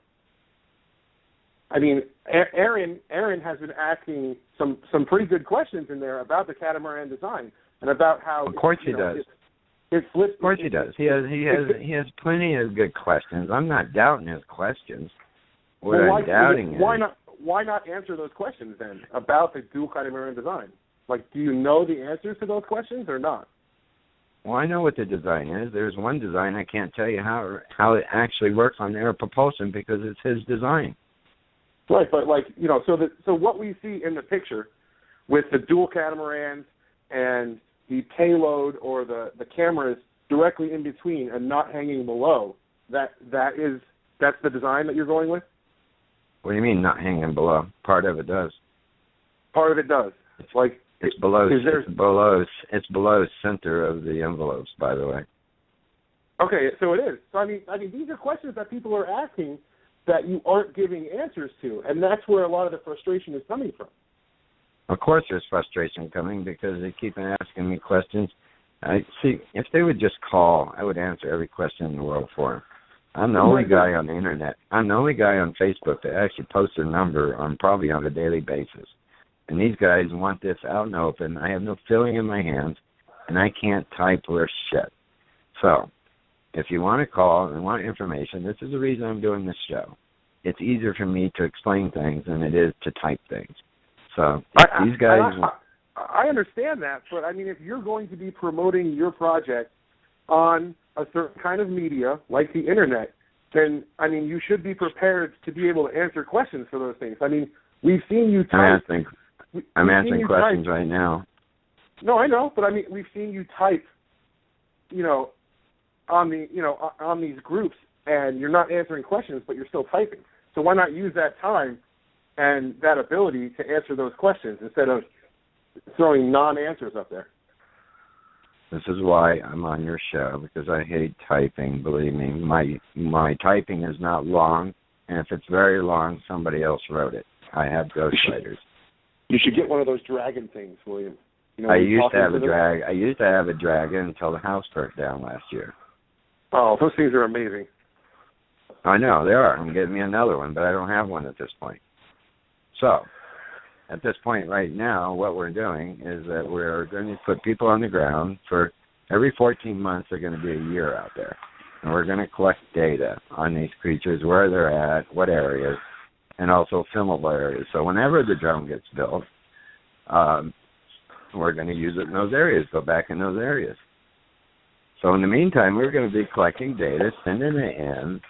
I mean, Aaron has been asking some pretty good questions in there about the catamaran design and about how. Of course he does. It flips. Of course he does. He has plenty of good questions. I'm not doubting his questions. I'm doubting is why not answer those questions then about the dual catamaran design? Like, do you know the answers to those questions or not? Well, I know what the design is. There's one design I can't tell you how it actually works on air propulsion because it's his design. Right, but so what we see in the picture with the dual catamarans and the payload or the cameras directly in between and not hanging below, that's the design that you're going with? What do you mean not hanging below? Part of it does. Part of it does. It's below center of the envelopes, by the way. Okay, so it is. So I mean, these are questions that people are asking that you aren't giving answers to, and that's where a lot of the frustration is coming from. Of course there's frustration coming because they keep asking me questions. If they would just call, I would answer every question in the world for them. I'm the only guy on the internet. I'm the only guy on Facebook that actually posts their number probably on a daily basis. And these guys want this out in the open. I have no feeling in my hands, and I can't type worth shit. So, if you want to call and want information, this is the reason I'm doing this show. It's easier for me to explain things than it is to type things. So, these guys... I understand that, but I mean, if you're going to be promoting your project on a certain kind of media, like the internet, then, I mean, you should be prepared to be able to answer questions for those things. I mean, we've seen you type... I'm answering questions right now. No, I know, but I mean, we've seen you type, on these groups, and you're not answering questions, but you're still typing. So why not use that time and that ability to answer those questions instead of throwing non-answers up there? This is why I'm on your show, because I hate typing. Believe me, my typing is not long, and if it's very long, somebody else wrote it. I have ghostwriters. You should get one of those dragon things, William. I used to have a dragon until the house burnt down last year. Oh, those things are amazing. I know, they are. I'm getting me another one, but I don't have one at this point. So, at this point right now, what we're doing is that we're going to put people on the ground for every 14 months. They're going to be a year out there. And we're going to collect data on these creatures, where they're at, what areas, and also filmable areas. So whenever the drone gets built, we're going to use it in those areas, go back in those areas. So in the meantime, we're going to be collecting data, sending it in,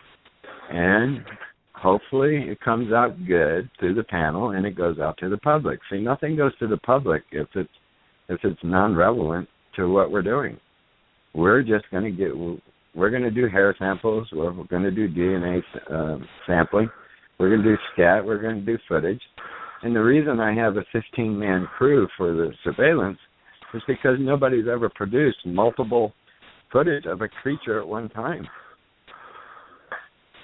and hopefully it comes out good through the panel and it goes out to the public. See, nothing goes to the public if it's non-relevant to what we're doing. We're just going to we're going to do hair samples, we're going to do DNA sampling, we're going to do scat, we're going to do footage. And the reason I have a 15-man crew for the surveillance is because nobody's ever produced multiple footage of a creature at one time.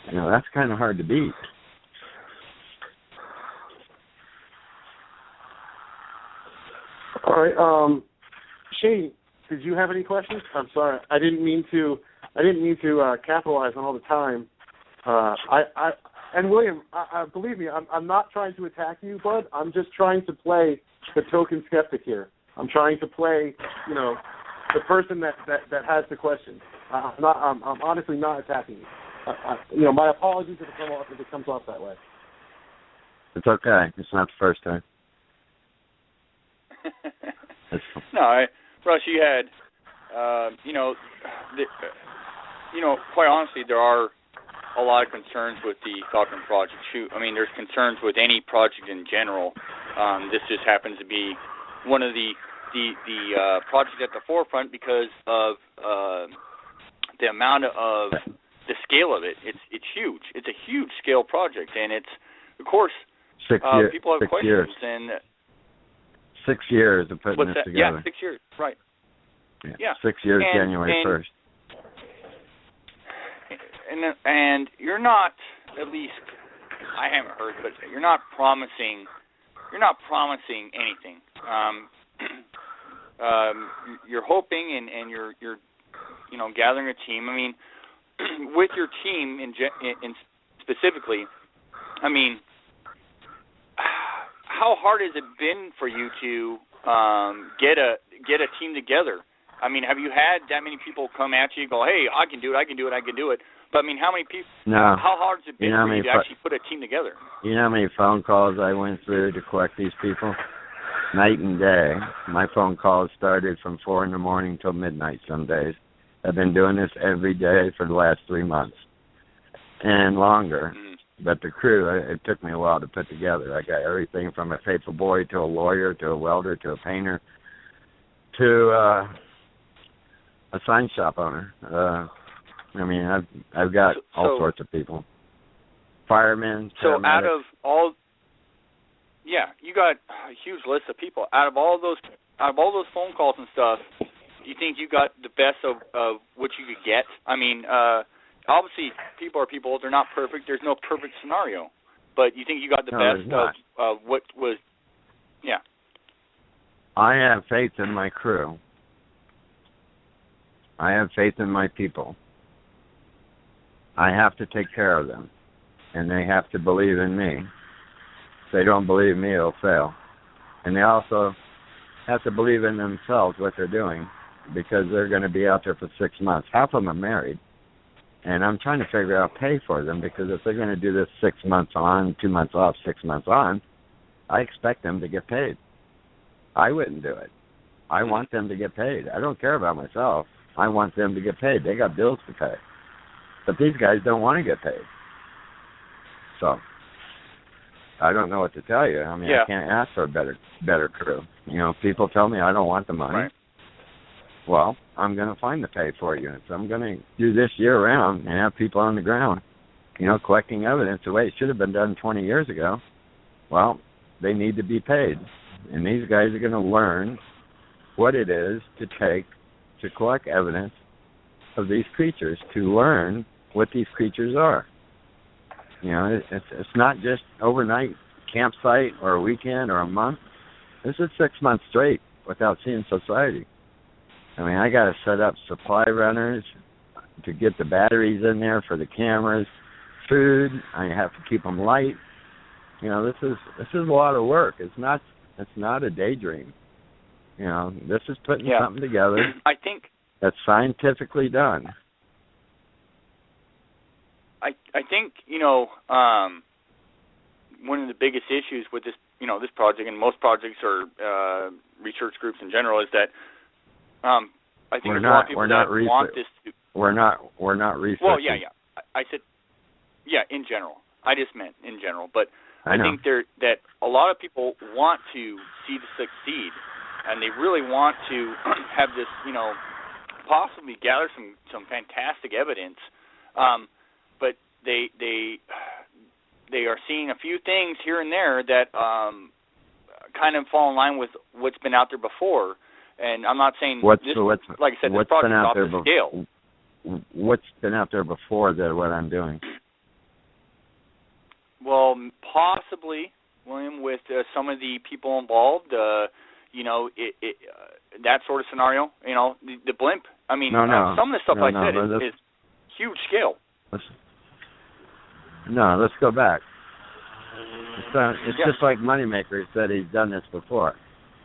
You know, that's kind of hard to beat. All right, Shane, did you have any questions? I'm sorry, I didn't mean to capitalize on all the time. And William, believe me, I'm not trying to attack you, bud. I'm just trying to play the token skeptic here. I'm trying to play, you know, the person that has the question. I'm honestly not attacking you. You know, my apologies if it comes off that way. It's okay. It's not the first time. No, Russ, you had, quite honestly, there are a lot of concerns with the Falcon project. I mean, there's concerns with any project in general. This just happens to be one of the projects at the forefront because of the amount of the scale of it. It's huge. It's a huge scale project, and it's, of course, people have questions. And 6 years of putting this together. Yeah, 6 years, right. Yeah. 6 years, January 1st. And you're not, at least I haven't heard, but you're not promising anything. You're hoping and you're gathering a team. I mean, with your team in specifically, I mean, how hard has it been for you to get a team together? I mean, have you had that many people come at you and go, hey, I can do it. But, I mean, how many people, how hard has it been for you to actually put a team together? You know how many phone calls I went through to collect these people? Night and day. My phone calls started from 4 in the morning till midnight some days. I've been doing this every day for the last 3 months and longer. Mm-hmm. But the crew, it took me a while to put together. I got everything from a paper boy to a lawyer to a welder to a painter to a sign shop owner. I mean, I've got all sorts of people. Firemen, paramedics. So out of all, you got a huge list of people. Out of all those phone calls and stuff, do you think you got the best of what you could get? I mean, obviously, people are people. They're not perfect. There's no perfect scenario. But you think you got the best of what was, I have faith in my crew. I have faith in my people. I have to take care of them, and they have to believe in me. If they don't believe me, it'll fail. And they also have to believe in themselves, what they're doing, because they're going to be out there for 6 months. Half of them are married, and I'm trying to figure out pay for them, because if they're going to do this 6 months on, 2 months off, 6 months on, I expect them to get paid. I wouldn't do it. I want them to get paid. I don't care about myself. I want them to get paid. They got bills to pay. But these guys don't want to get paid. So I don't know what to tell you. I mean, I can't ask for a better crew. You know, people tell me I don't want the money. Right. Well, I'm going to find the pay for you. So I'm going to do this year round and have people on the ground, you know, collecting evidence the way it should have been done 20 years ago. Well, they need to be paid. And these guys are going to learn what it is to take to collect evidence of these creatures, to learn what these creatures are. You know, it's not just overnight campsite or a weekend or a month. This is 6 months straight without seeing society. I mean, I got to set up supply runners to get the batteries in there for the cameras, food. I have to keep them light. You know, this is a lot of work. It's not a daydream. You know, this is putting something together. I think that's scientifically done. I think, you know, one of the biggest issues with this this project and most projects or research groups in general is that I think there's a lot of people that want this to... We're not researching. Well, yeah. I said, in general. I just meant in general. But I think that a lot of people want to see this succeed, and they really want to have this, possibly gather some fantastic evidence. But they are seeing a few things here and there that kind of fall in line with what's been out there before. And I'm not saying like I said, this project's off the scale. What's been out there before what I'm doing? Well, possibly, William, with some of the people involved, that sort of scenario, the blimp. I mean, some of the stuff I said is huge scale. Let's go back. It's just like Moneymaker said he's done this before.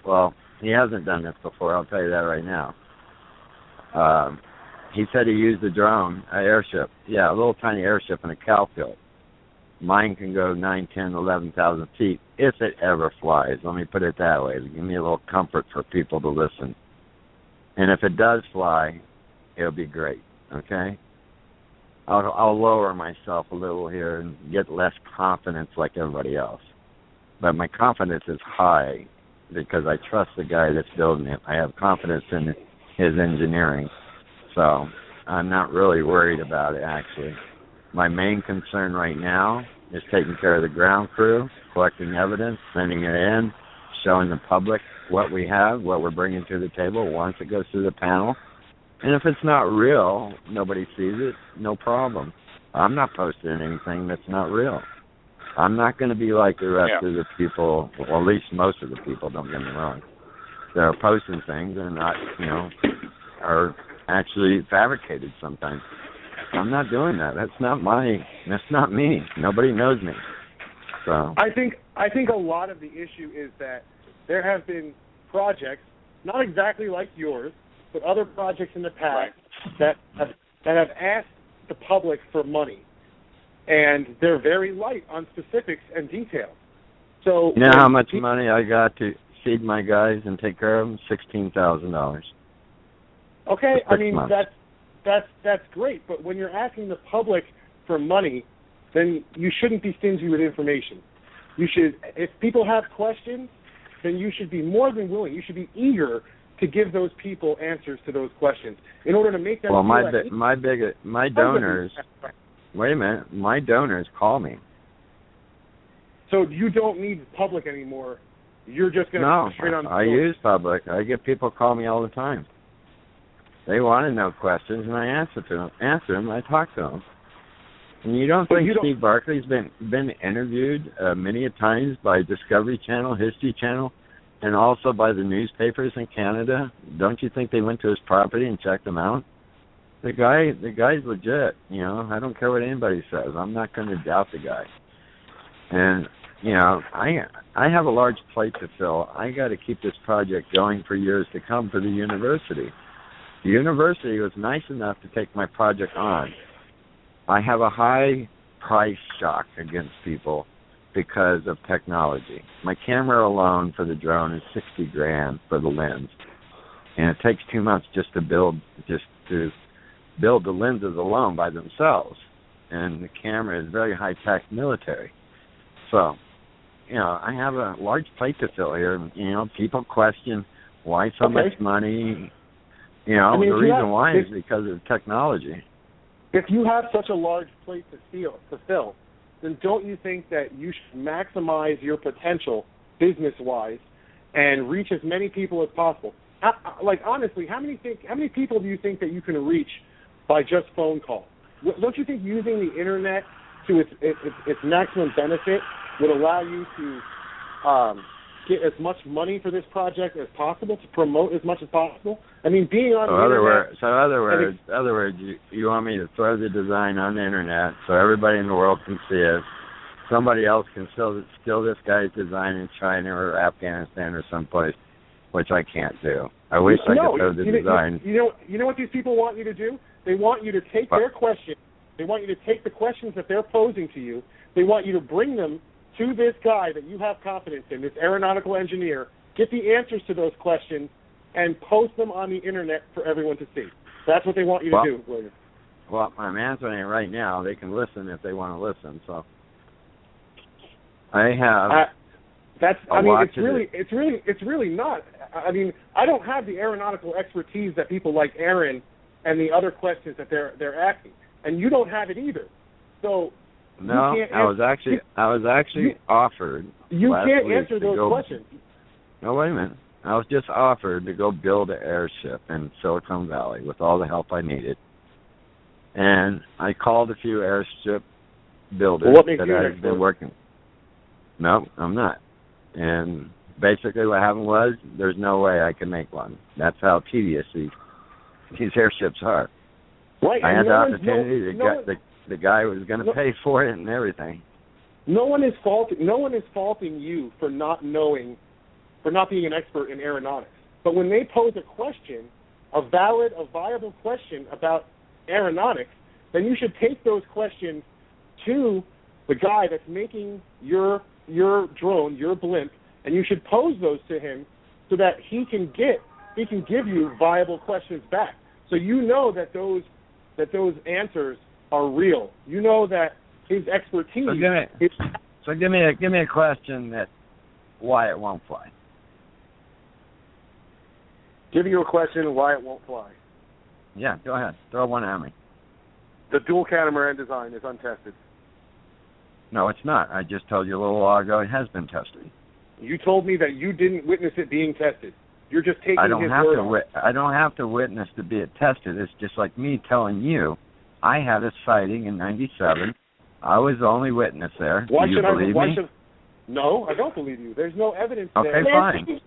Well, he hasn't done this before, I'll tell you that right now. He said he used a drone, an airship. Yeah, a little tiny airship in a cow field. Mine can go 9, 10, 11,000 feet if it ever flies. Let me put it that way to give me a little comfort for people to listen. And if it does fly, it'll be great, okay? I'll lower myself a little here and get less confidence like everybody else. But my confidence is high because I trust the guy that's building it. I have confidence in his engineering. So I'm not really worried about it, actually. My main concern right now is taking care of the ground crew, collecting evidence, sending it in, showing the public what we have, what we're bringing to the table once it goes through the panel. And if it's not real, nobody sees it, no problem. I'm not posting anything that's not real. I'm not going to be like the rest of the people, well, at least most of the people, don't get me wrong. They're posting things and not, are actually fabricated sometimes. I'm not doing that. That's not me. Nobody knows me. So I think a lot of the issue is that there have been projects, not exactly like yours, but other projects in the past that have asked the public for money, and they're very light on specifics and details. So you know how much money I got to feed my guys and take care of them? $16,000. Okay, I mean that's great, but when you're asking the public for money, then you shouldn't be stingy with information. You should, if people have questions, then you should be more than willing. You should be eager to give those people answers to those questions in order to make them. Well, my donors. Wait a minute, my donors call me. So you don't need public anymore. You're just going to straight on. I use public. I get people call me all the time. They want to know questions, and I answer them. I talk to them. And you don't think Steve Barclay's been interviewed many a times by Discovery Channel, History Channel, and also by the newspapers in Canada? Don't you think they went to his property and checked him out? The guy's legit. I don't care what anybody says. I'm not going to doubt the guy. And I have a large plate to fill. I got to keep this project going for years to come for the university. The university was nice enough to take my project on. I have a high price shock against people because of technology. My camera alone for the drone is $60,000 for the lens, and it takes 2 months just to build the lenses alone by themselves. And the camera is very high tech military. So, I have a large plate to fill here. People question why so much money. The reason why is because of technology. If you have such a large plate to fill, then don't you think that you should maximize your potential business-wise and reach as many people as possible? Honestly, how many people do you think that you can reach by just phone call? Don't you think using the internet to its maximum benefit would allow you to get as much money for this project as possible, to promote as much as possible? I mean, being on the internet... In other words, you want me to throw the design on the internet so everybody in the world can see it. Somebody else can steal this guy's design in China or Afghanistan or someplace, which I can't do. I wish I could throw the design. You know what these people want you to do? They want you to take their questions. They want you to take the questions that they're posing to you. They want you to bring them to this guy that you have confidence in, this aeronautical engineer, get the answers to those questions, and post them on the internet for everyone to see. That's what they want you to do, William. Well, I'm answering it right now. They can listen if they want to listen. So I have. It's really not. I mean, I don't have the aeronautical expertise that people like Aaron and the other questions that they're asking, and you don't have it either. So no, I was actually offered. You can't answer those questions. No, wait a minute. I was just offered to go build an airship in Silicon Valley with all the help I needed, and I called a few airship builders that I've been working. No, I'm not. And basically what happened was there's no way I can make one. That's how tedious these airships are. Right. I had the opportunity. The guy was going to pay for it and everything. No one is faulting you for not knowing, for not being an expert in aeronautics. But when they pose a question, a viable question about aeronautics, then you should take those questions to the guy that's making your drone, your blimp, and you should pose those to him so that he can give you viable questions back. So you know that those answers are real. You know that his expertise. So give me a question that why it won't fly. Give you a question why it won't fly. Yeah, go ahead. Throw one at me. The dual catamaran design is untested. No, it's not. I just told you a little while ago it has been tested. You told me that you didn't witness it being tested. You're just taking his word. I don't have to witness to be it tested. It's just like me telling you I had a sighting in '97. I was the only witness there. Do you believe me? No, I don't believe you. There's no evidence there. Okay, fine.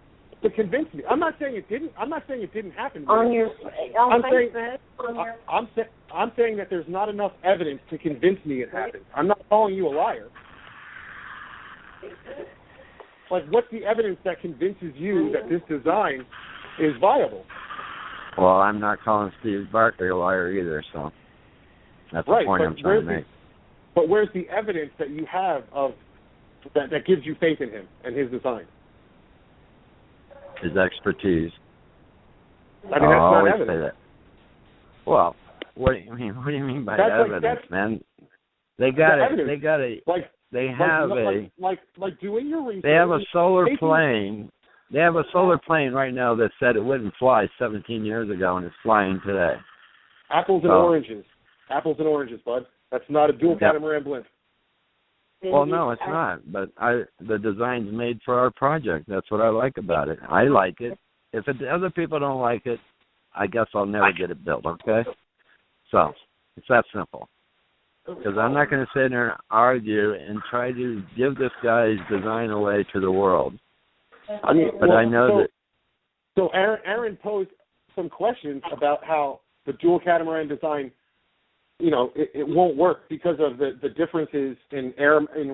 To convince me. I'm not saying it didn't happen. I'm saying that there's not enough evidence to convince me it happened. I'm not calling you a liar. Like, what's the evidence that convinces you that this design is viable? Well, I'm not calling Steve Barkley a liar either, so that's the point I'm trying to make. But where's the evidence that you have of that gives you faith in him and his design? His expertise. I mean, that's not evidence. Say that. Well, what do you mean? What do you mean by evidence, man? They got it. They got a. They have like doing your research. They have a solar plane. They have a solar plane right now that said it wouldn't fly 17 years ago, and it's flying today. Apples and oranges. Apples and oranges, bud. That's not a dual catamaran blimp. Well, no, it's not. But the design's made for our project. That's what I like about it. I like it. If other people don't like it, I guess I'll never get it built, okay? So, it's that simple. Because I'm not going to sit there and argue and try to give this guy's design away to the world. I know that... So Aaron posed some questions about how the dual catamaran design, it won't work because of the differences in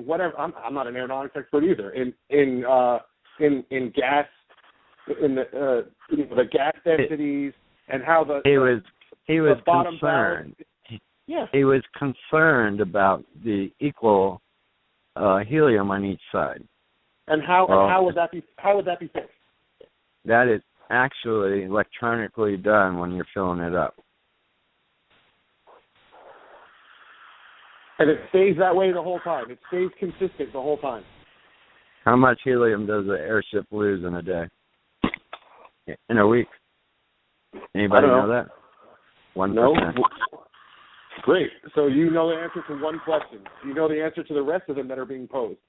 whatever. I'm not an aeronautics expert either. In gas, in the gas densities and how he was concerned. Yeah. He was concerned about the equal helium on each side. And how would that be fixed? That is actually electronically done when you're filling it up. And it stays that way the whole time. It stays consistent the whole time. How much helium does an airship lose in a day? In a week? Anybody know that? 1%. No. Great. So you know the answer to one question. You know the answer to the rest of them that are being posed.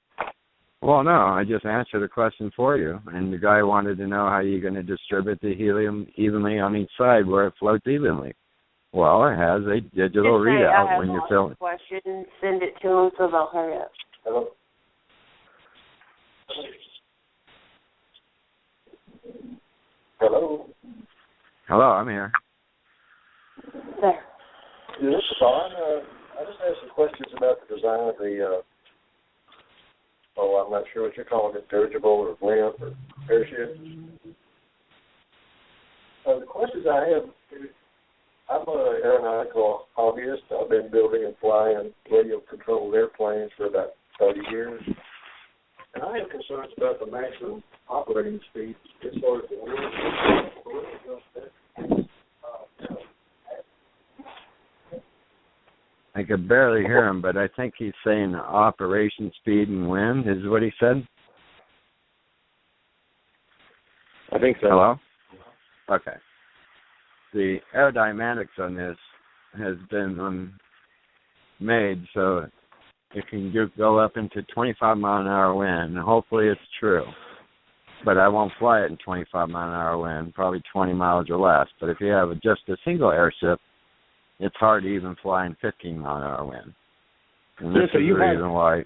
Well, no, I just answered a question for you. And the guy wanted to know how you're going to distribute the helium evenly on each side where it floats evenly. Well, it has a digital readout when you fill it. Question, send it to them so they'll hurry up. Hello? Hello? Hello, I'm here. There. Yeah, this is Don. I just had some questions about the design of the, I'm not sure what you're calling it, dirigible or blimp or airship. The questions I have, I'm an aeronautical hobbyist. I've been building and flying radio-controlled airplanes for about 30 years. And I have concerns about the maximum operating speed as far as the wind. I could barely hear him, but I think he's saying operation speed and wind is what he said. I think so. Hello? Okay. The aerodynamics on this has been made so it can go up into 25-mile-an-hour wind, and hopefully it's true. But I won't fly it in 25-mile-an-hour wind, probably 20 miles or less. But if you have just a single airship, it's hard to even fly in 15-mile-an-hour wind. And this is the reason why.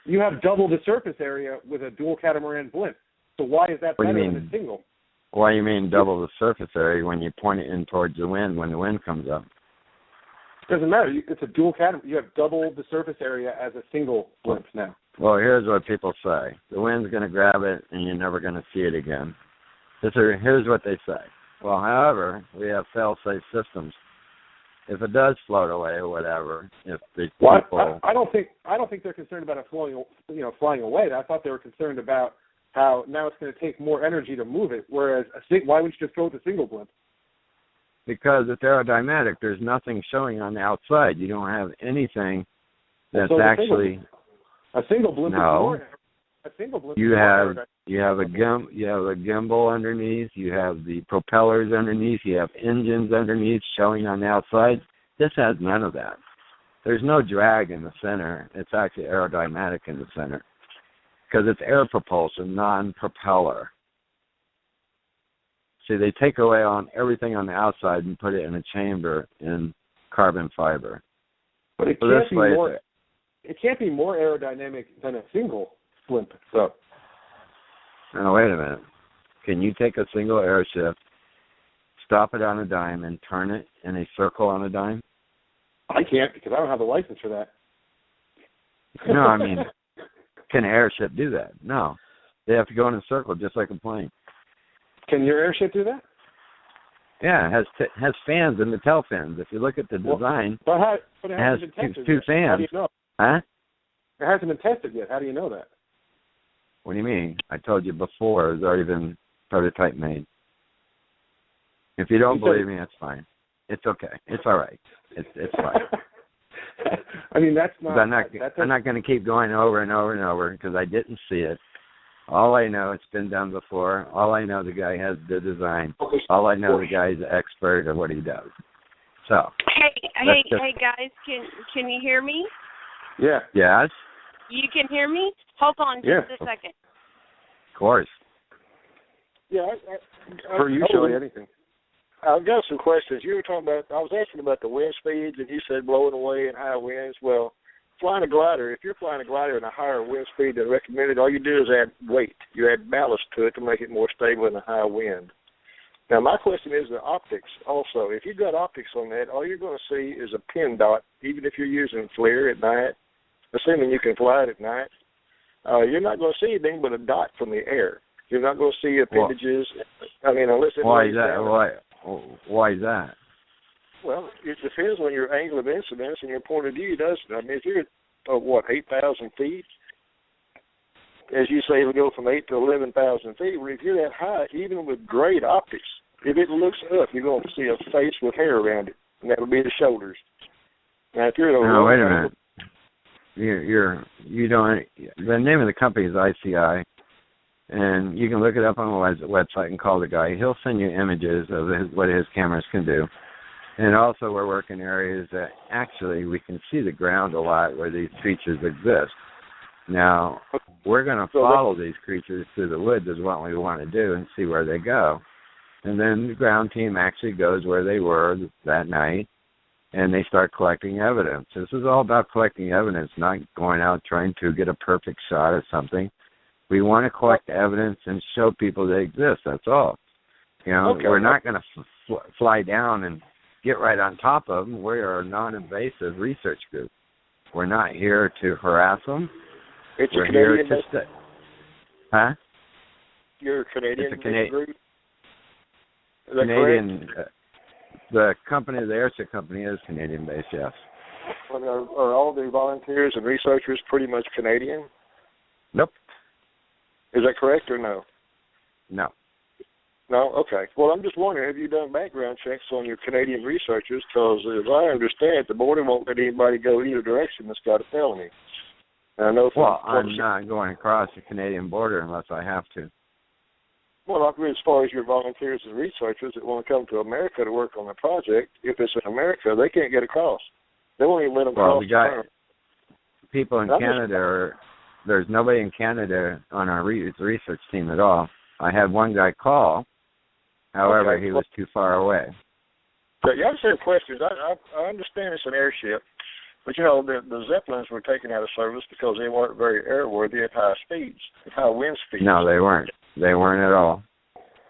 You have double the surface area with a dual catamaran blimp. So why is that better than a single? Why do you mean double the surface area when you point it in towards the wind when the wind comes up? It doesn't matter. It's a dual catamaran. You have double the surface area as a single blimp now. Well, here's what people say. The wind's going to grab it, and you're never going to see it again. Here's what they say. Well, however, we have fail-safe systems. If it does float away or whatever, if the people... I don't think they're concerned about it flying away. I thought they were concerned about how now it's going to take more energy to move it, whereas why wouldn't you just go with a single blimp? Because it's aerodynamic. There's nothing showing on the outside. You don't have anything that's actually... A single blimp is more... A single blimp is more you have a gimbal underneath. You have the propellers underneath. You have engines underneath showing on the outside. This has none of that. There's no drag in the center. It's actually aerodynamic in the center because it's air propulsion, non-propeller. See, they take away on everything on the outside and put it in a chamber in carbon fiber. But it can't be more aerodynamic than a single blimp. So. Now, wait a minute. Can you take a single airship, stop it on a dime, and turn it in a circle on a dime? I can't because I don't have the license for that. No, I mean, can an airship do that? No. They have to go in a circle just like a plane. Can your airship do that? Yeah, it has fans and the tail fins. If you look at the design, it has two fans. How do you know? Huh? It hasn't been tested yet. How do you know that? What do you mean? I told you before. It's already been prototype made. If you don't believe me, that's fine. It's okay. It's all right. It's fine. I mean, that's not... I'm not going to keep going over and over and over because I didn't see it. All I know, it's been done before. All I know, the guy has the design. All I know, the guy's an expert at what he does. So. Hey, guys, can you hear me? Yeah. Yes. You can hear me? Hold on just a second. Of course. Yeah. For usually anything. I've got some questions. You were talking about, I was asking about the wind speeds, and you said blowing away and high winds. Well, flying a glider, if you're flying a glider at a higher wind speed than recommended, all you do is add weight. You add ballast to it to make it more stable in a high wind. Now, my question is the optics also. If you've got optics on that, all you're going to see is a pin dot, even if you're using FLIR at night, assuming you can fly it at night. You're not going to see anything but a dot from the air. You're not going to see appendages. Unless it why is that? Why is that? Well, it depends on your angle of incidence and your point of view, doesn't it? I mean, if you're at 8,000 feet, as you say, it'll go from 8 to 11,000 feet. Well, if you're that high, even with great optics, if it looks up, you're going to see a face with hair around it, and that'll be the shoulders. Now, if you're at a wait a minute. You don't. The name of the company is ICI, and you can look it up on the website and call the guy. He'll send you images of what his cameras can do. And also, we're working areas that actually we can see the ground a lot where these creatures exist. Now, we're going to follow these creatures through the woods is what we want to do and see where they go. And then the ground team actually goes where they were that night, and they start collecting evidence. This is all about collecting evidence, not going out trying to get a perfect shot of something. We want to collect evidence and show people they exist. That's all. We're not going to fly down and get right on top of them. We are a non-invasive research group. We're not here to harass them. We're here to stay. Huh? You're a Canadian group? Is that Canadian. The company, the airship company, is Canadian-based, yes. Are all the volunteers and researchers pretty much Canadian? Nope. Is that correct or no? No. No? Okay. Well, I'm just wondering, have you done background checks on your Canadian researchers? Because as I understand, the border won't let anybody go either direction that's got a felony. And I know I'm not going across the Canadian border unless I have to. Well, as far as your volunteers and researchers that want to come to America to work on the project, if it's in America, they can't get across. They won't even let them cross. We got people in Canada. There's nobody in Canada on our research team at all. I had one guy call. However, he was too far away. So, yeah, I just have questions. I understand it's an airship, but, you know, the Zeppelins were taken out of service because they weren't very airworthy at high speeds, at high wind speeds. No, they weren't. They weren't at all.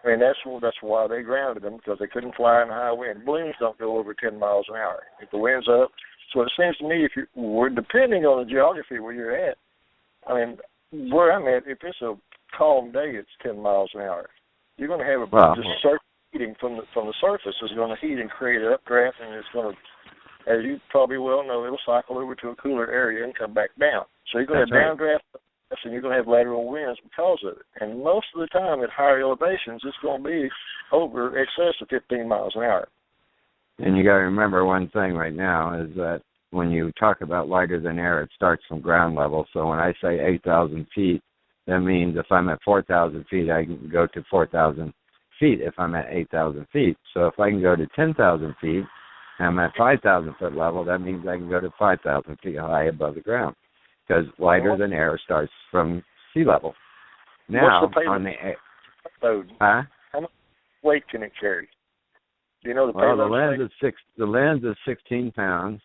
I mean, that's why they grounded them, because they couldn't fly in high wind. Balloons don't go over 10 miles an hour if the wind's up. So it seems to me we're depending on the geography where you're at. I mean, where I'm at, if it's a calm day, it's 10 miles an hour. You're going to have just surface heating from the surface is going to heat and create an updraft, and it's going to, as you probably well know, it'll cycle over to a cooler area and come back down. So you're going to have downdraft, and you're going to have lateral winds because of it. And most of the time at higher elevations, it's going to be over excess of 15 miles an hour. And you got to remember one thing right now is that when you talk about lighter than air, it starts from ground level. So when I say 8,000 feet, that means if I'm at 4,000 feet, I can go to 4,000 feet if I'm at 8,000 feet. So if I can go to 10,000 feet, and I'm at 5,000 foot level, that means I can go to 5,000 feet high above the ground, because lighter than air starts from sea level. Now, on the air, how much weight can it carry? Do you know the payload? Well, the lens is 16 pounds.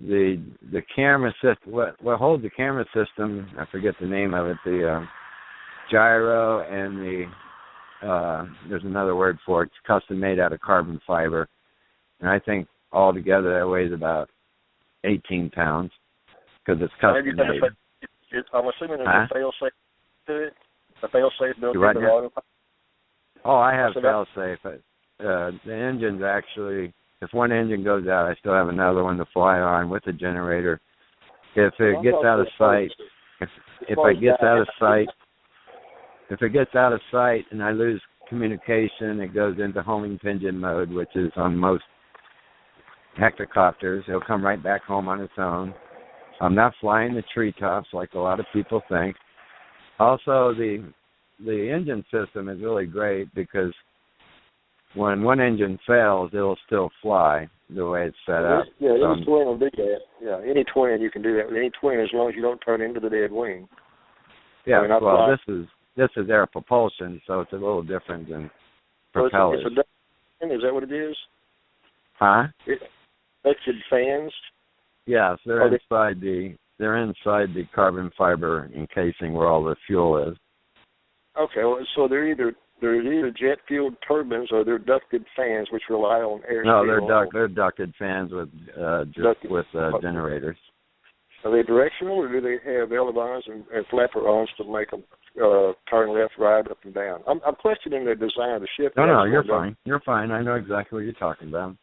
The camera system, what holds the camera system, I forget the name of it, the gyro and there's another word for it. It's custom made out of carbon fiber. And I think altogether that weighs about 18 pounds because it's custom made. I'm assuming there's a fail-safe to it? A fail-safe built into the autopilot? Oh, I have fail-safe. The engine's actually... If one engine goes out, I still have another one to fly on with the generator. If it gets out of sight, if it gets out of sight and I lose communication, it goes into homing pigeon mode, which is on most hectocopters. It'll come right back home on its own. I'm not flying the treetops like a lot of people think. Also, the engine system is really great because when one engine fails, it'll still fly the way it's set up. Yeah, any twin will do that. Yeah, any twin you can do that with any twin as long as you don't turn into the dead wing. Yeah, this is air propulsion, so it's a little different than propellers. Is that what it is? Huh? Ducted fans. Yes, they're inside the carbon fiber encasing where all the fuel is. Okay, well, so they're either jet-fueled turbines or they're ducted fans, which rely on air. No, they're ducted fans with generaters. Are they directional, or do they have ailerons and flapper-ons to make them turn left, right, up, and down? I'm questioning the design of the ship. No, you're fine. You're fine. I know exactly what you're talking about.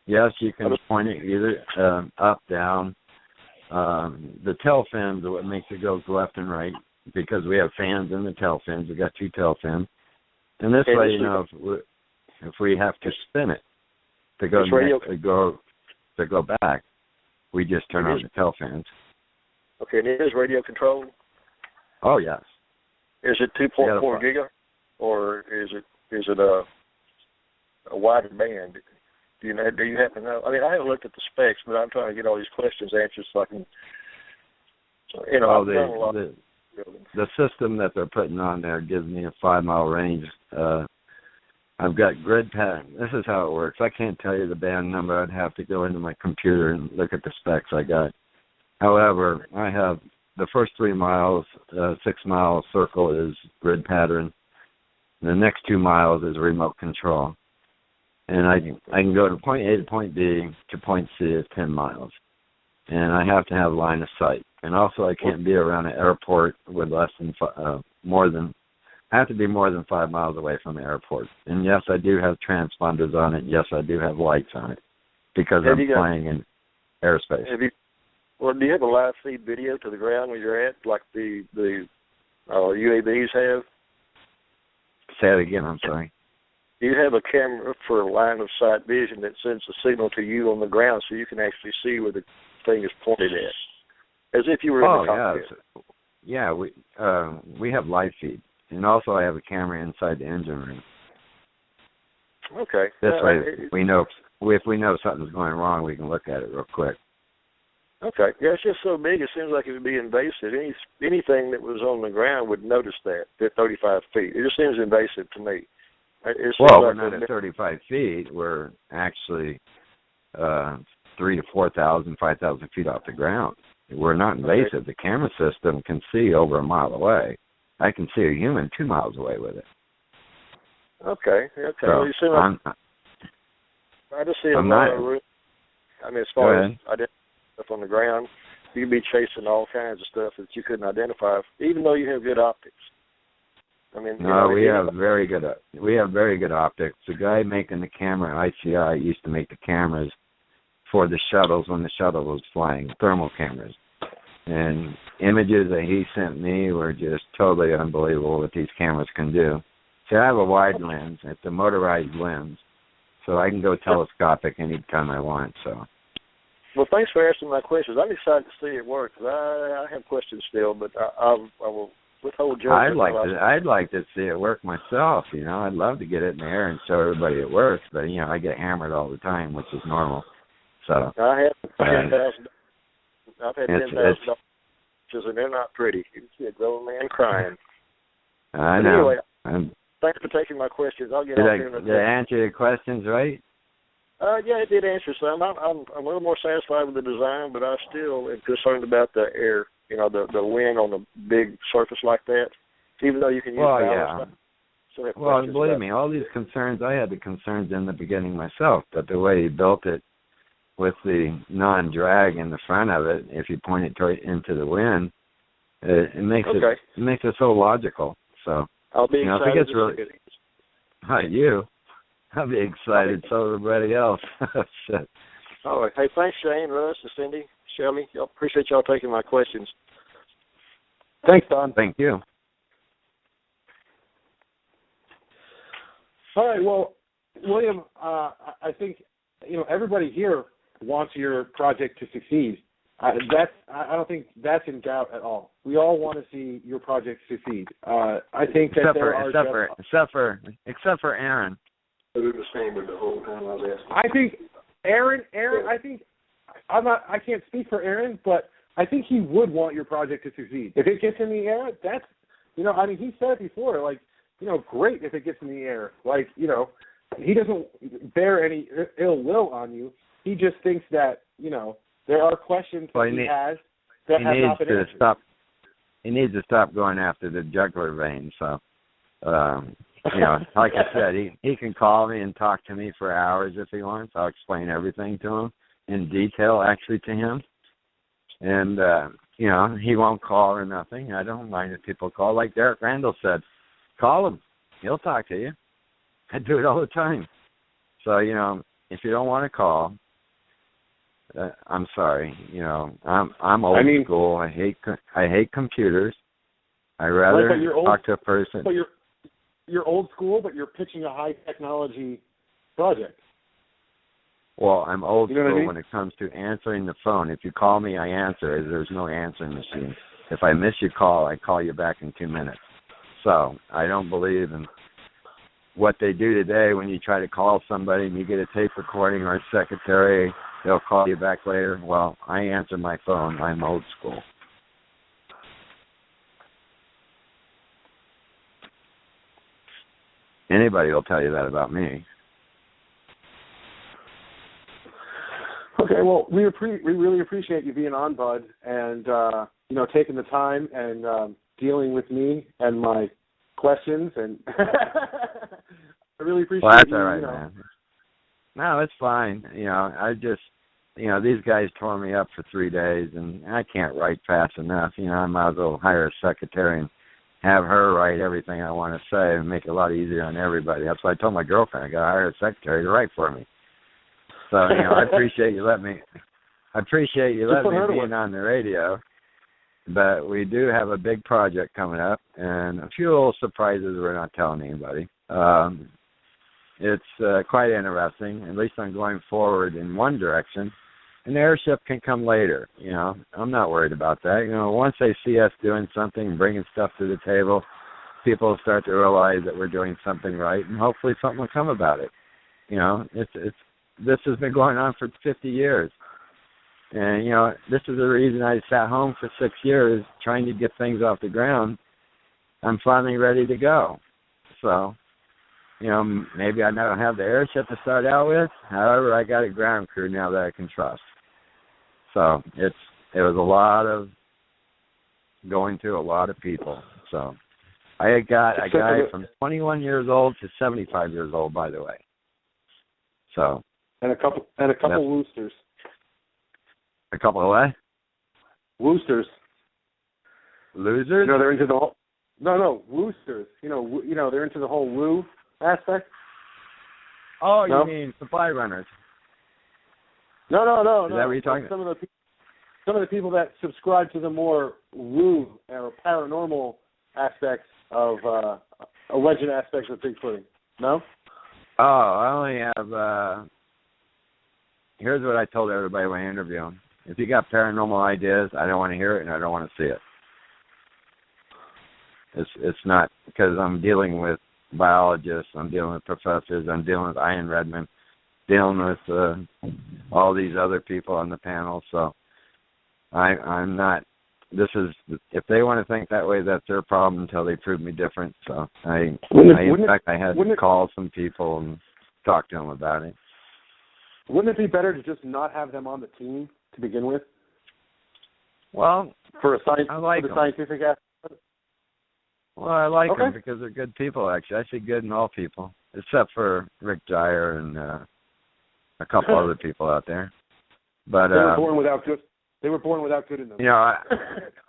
Yes, you can point it either up, down. The tail fins are what makes it go left and right because we have fans in the tail fins. We've got two tail fins. And this way, you know, if we have to spin it to go back, we just turn on the tail fans. Okay, and it is radio controlled? Oh, yes. Is it 2.4 giga, or is it a wider band? Do you happen to know? I mean, I haven't looked at the specs, but I'm trying to get all these questions answered so I can. You know, I've done a lot. The system that they're putting on there gives me a 5-mile range. I've got grid pattern. This is how it works. I can't tell you the band number. I'd have to go into my computer and look at the specs I got. However, I have the first 3 miles, 6-mile circle is grid pattern. The next 2 miles is remote control. And I can go to point A to point B to point C is 10 miles. And I have to have line of sight. And also, I can't be around an airport with I have to be more than 5 miles away from the airport. And yes, I do have transponders on it. Yes, I do have lights on it because I'm flying in airspace. Do you have a live feed video to the ground where you're at, like the UAVs have? Say it again, I'm sorry. You have a camera for line of sight vision that sends a signal to you on the ground so you can actually see where the thing is pointed at, as if you were in the cockpit. Yeah, we have live feed, and also I have a camera inside the engine room. Okay. This way, we know if we know something's going wrong, we can look at it real quick. Okay. Yeah, it's just so big, it seems like it would be invasive. Anything that was on the ground would notice that at 35 feet. It just seems invasive to me. We're not at 35 feet. We're actually 3,000 to 4,000, 5,000 feet off the ground. We're not invasive. Okay. The camera system can see over a mile away. I can see a human 2 miles away with it. Okay. Okay. So well, you see I just see a lot of room. I mean, as far as identifying stuff on the ground, you can be chasing all kinds of stuff that you couldn't identify, even though you have good optics. I mean, we have very good optics. The guy making the camera, ICI, used to make the cameras for the shuttles when the shuttle was flying, thermal cameras. And images that he sent me were just totally unbelievable what these cameras can do. See, I have a wide lens. It's a motorized lens, so I can go telescopic anytime I want. So. Well, thanks for answering my questions. I'm excited to see it work. I have questions still, but I will withhold judgment. I'd like to see it work myself. I'd love to get it in the air and show everybody it works. But I get hammered all the time, which is normal. So I have 10,000. I've had 10,000 pictures, and they're not pretty. You can see a grown man crying. I know. Anyway, thanks for taking my questions. I'll get off here in a bit. Did I answer your questions right? Yeah, it did answer some. I'm a little more satisfied with the design, but I still am concerned about the air. The wind on a big surface like that. Even though you can use balance. Yeah. Well, believe me, all these concerns, I had the concerns in the beginning myself, but the way he built it with the non-drag in the front of it, if you point it into the wind, it makes it so logical. So I'll be excited. I'll be excited. So everybody else. Shit. All right. Hey, thanks, Shane, Russ, and Cindy, Shelley. I appreciate y'all taking my questions. Thanks, Don. Thank you. All right. Well, William, I think everybody here wants your project to succeed. I don't think that's in doubt at all. We all want to see your project succeed. I think that except for Aaron. I think Aaron. I can't speak for Aaron, but I think he would want your project to succeed. If it gets in the air, that's he said it before, great if it gets in the air. He doesn't bear any ill will on you. He just thinks that, there are questions that he has that have not been answered. He needs to stop going after the jugular vein. So, like I said, he can call me and talk to me for hours if he wants. I'll explain everything to him in detail, actually, to him. And, he won't call or nothing. I don't mind if people call. Like Derek Randall said, call him. He'll talk to you. I do it all the time. So, if you don't want to call, I'm sorry. I'm old school. I hate computers. I rather talk to a person. But you're old school, but you're pitching a high technology project. Well, I'm old school when it comes to answering the phone. If you call me, I answer. There's no answering machine. If I miss your call, I call you back in 2 minutes. So I don't believe in what they do today when you try to call somebody and you get a tape recording or a secretary, they'll call you back later. Well, I answer my phone. I'm old school. Anybody will tell you that about me. Okay, well, we really appreciate you being on, Bud, and taking the time and dealing with me and my questions, and I really appreciate. Well, that's all right, man. No, it's fine. I just, these guys tore me up for 3 days, and I can't write fast enough. I might as well hire a secretary and have her write everything I want to say and make it a lot easier on everybody. That's why I told my girlfriend I got to hire a secretary to write for me. So, I appreciate you letting me. I appreciate you letting me be on the radio. But we do have a big project coming up, and a few little surprises we're not telling anybody. It's quite interesting. At least I'm going forward in one direction. An airship can come later, you know. I'm not worried about that. You know, once they see us doing something, bringing stuff to the table, people will start to realize that we're doing something right, and hopefully something will come about it. You know, this has been going on for 50 years. And, you know, this is the reason I sat home for 6 years trying to get things off the ground. I'm finally ready to go. So, you know, maybe I don't have the airship to start out with. However, I got a ground crew now that I can trust. So it was a lot of going through a lot of people. So I got a guy from 21 years old to 75 years old, by the way. So and a couple woosters. A couple of what? Woosters. Losers? No, they're into the whole. No, woosters. You know, they're into the whole woo aspect. Oh, no? You mean supply runners? No. Is that what you're talking about? Some of the people that subscribe to the more woo or paranormal aspects of alleged aspects of Bigfooting. No? Oh, I only have. Here's what I told everybody when I interviewed them. If you got paranormal ideas, I don't want to hear it and I don't want to see it. It's not because I'm dealing with biologists, I'm dealing with professors, I'm dealing with Ian Redmond, dealing with all these other people on the panel. So I'm not. This is if they want to think that way, that's their problem until they prove me different. So I had to call some people and talk to them about it. Wouldn't it be better to just not have them on the team to begin with? Well, for scientific aspect. Well, I like them because they're good people. Actually, I see good in all people, except for Rick Dyer and a couple other people out there. But they were born without good. They were born without good in them. You know,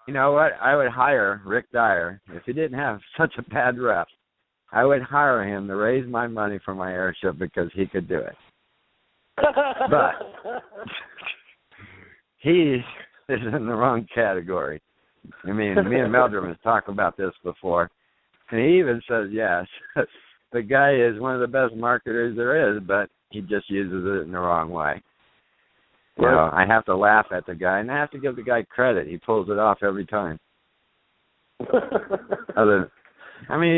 you know what? I would hire Rick Dyer if he didn't have such a bad rep. I would hire him to raise my money for my airship because he could do it. But he is in the wrong category. I mean, me and Meldrum has talked about this before, and he even says yes. The guy is one of the best marketers there is, but he just uses it in the wrong way. You know, I have to laugh at the guy, and I have to give the guy credit. He pulls it off every time. He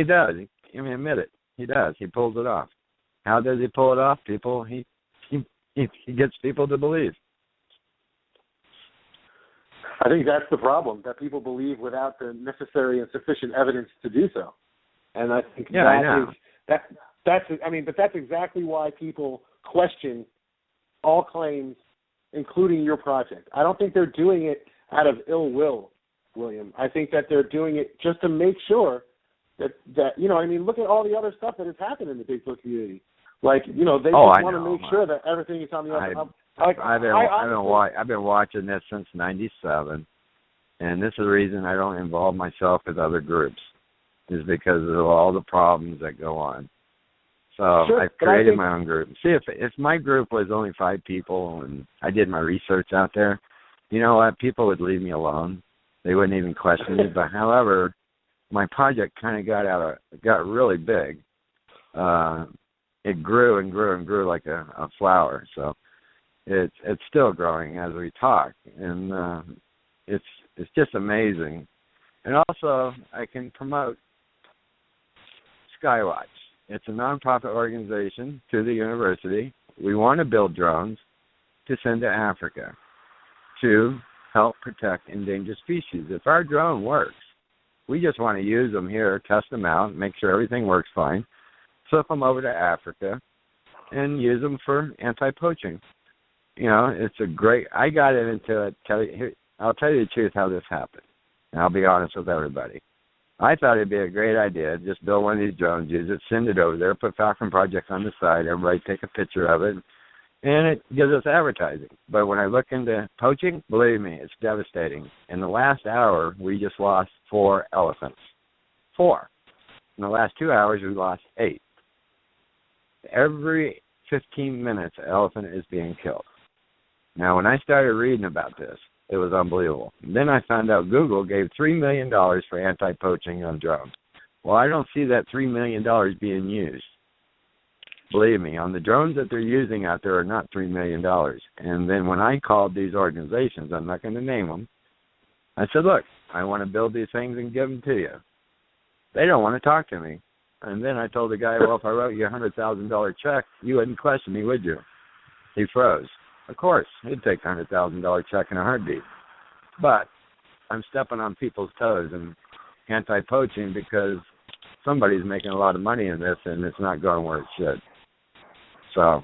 does. Admit it. He does. He pulls it off. How does he pull it off? He gets people to believe. I think that's the problem, that people believe without the necessary and sufficient evidence to do so. And I think that's exactly why people question all claims, including your project. I don't think they're doing it out of ill will, William. I think that they're doing it just to make sure that look at all the other stuff that has happened in the Bigfoot community. Like, they just want to make sure that everything is on the up. I've been watching this since '97, and this is the reason I don't involve myself with other groups, is because of all the problems that go on. So I've created my own group. See, if my group was only 5 people and I did my research out there, you know what? People would leave me alone. They wouldn't even question me. But however, my project kind of got really big. It grew and grew and grew like a flower. So it's still growing as we talk, and it's just amazing. And also, I can promote Skywatch. It's a nonprofit organization through the university. We want to build drones to send to Africa to help protect endangered species. If our drone works, we just want to use them here, test them out, make sure everything works fine, flip them over to Africa, and use them for anti-poaching. It's a great. I got into it. I'll tell you the truth how this happened, and I'll be honest with everybody. I thought it'd be a great idea, just build one of these drones, use it, send it over there, put Falcon Project on the side, everybody take a picture of it, and it gives us advertising. But when I look into poaching, believe me, it's devastating. In the last hour, we just lost 4 elephants. 4. In the last 2 hours, we lost 8. Every 15 minutes, an elephant is being killed. Now, when I started reading about this, It was unbelievable. Then I found out Google gave $3 million for anti-poaching on drones. Well, I don't see that $3 million being used. Believe me, on the drones that they're using out there are not $3 million. And then when I called these organizations, I'm not going to name them, I said, look, I want to build these things and give them to you. They don't want to talk to me. And then I told the guy, well, if I wrote you a $100,000 check, you wouldn't question me, would you? He froze. Of course, he'd take a $100,000 check in a heartbeat. But I'm stepping on people's toes and anti-poaching because somebody's making a lot of money in this and it's not going where it should. So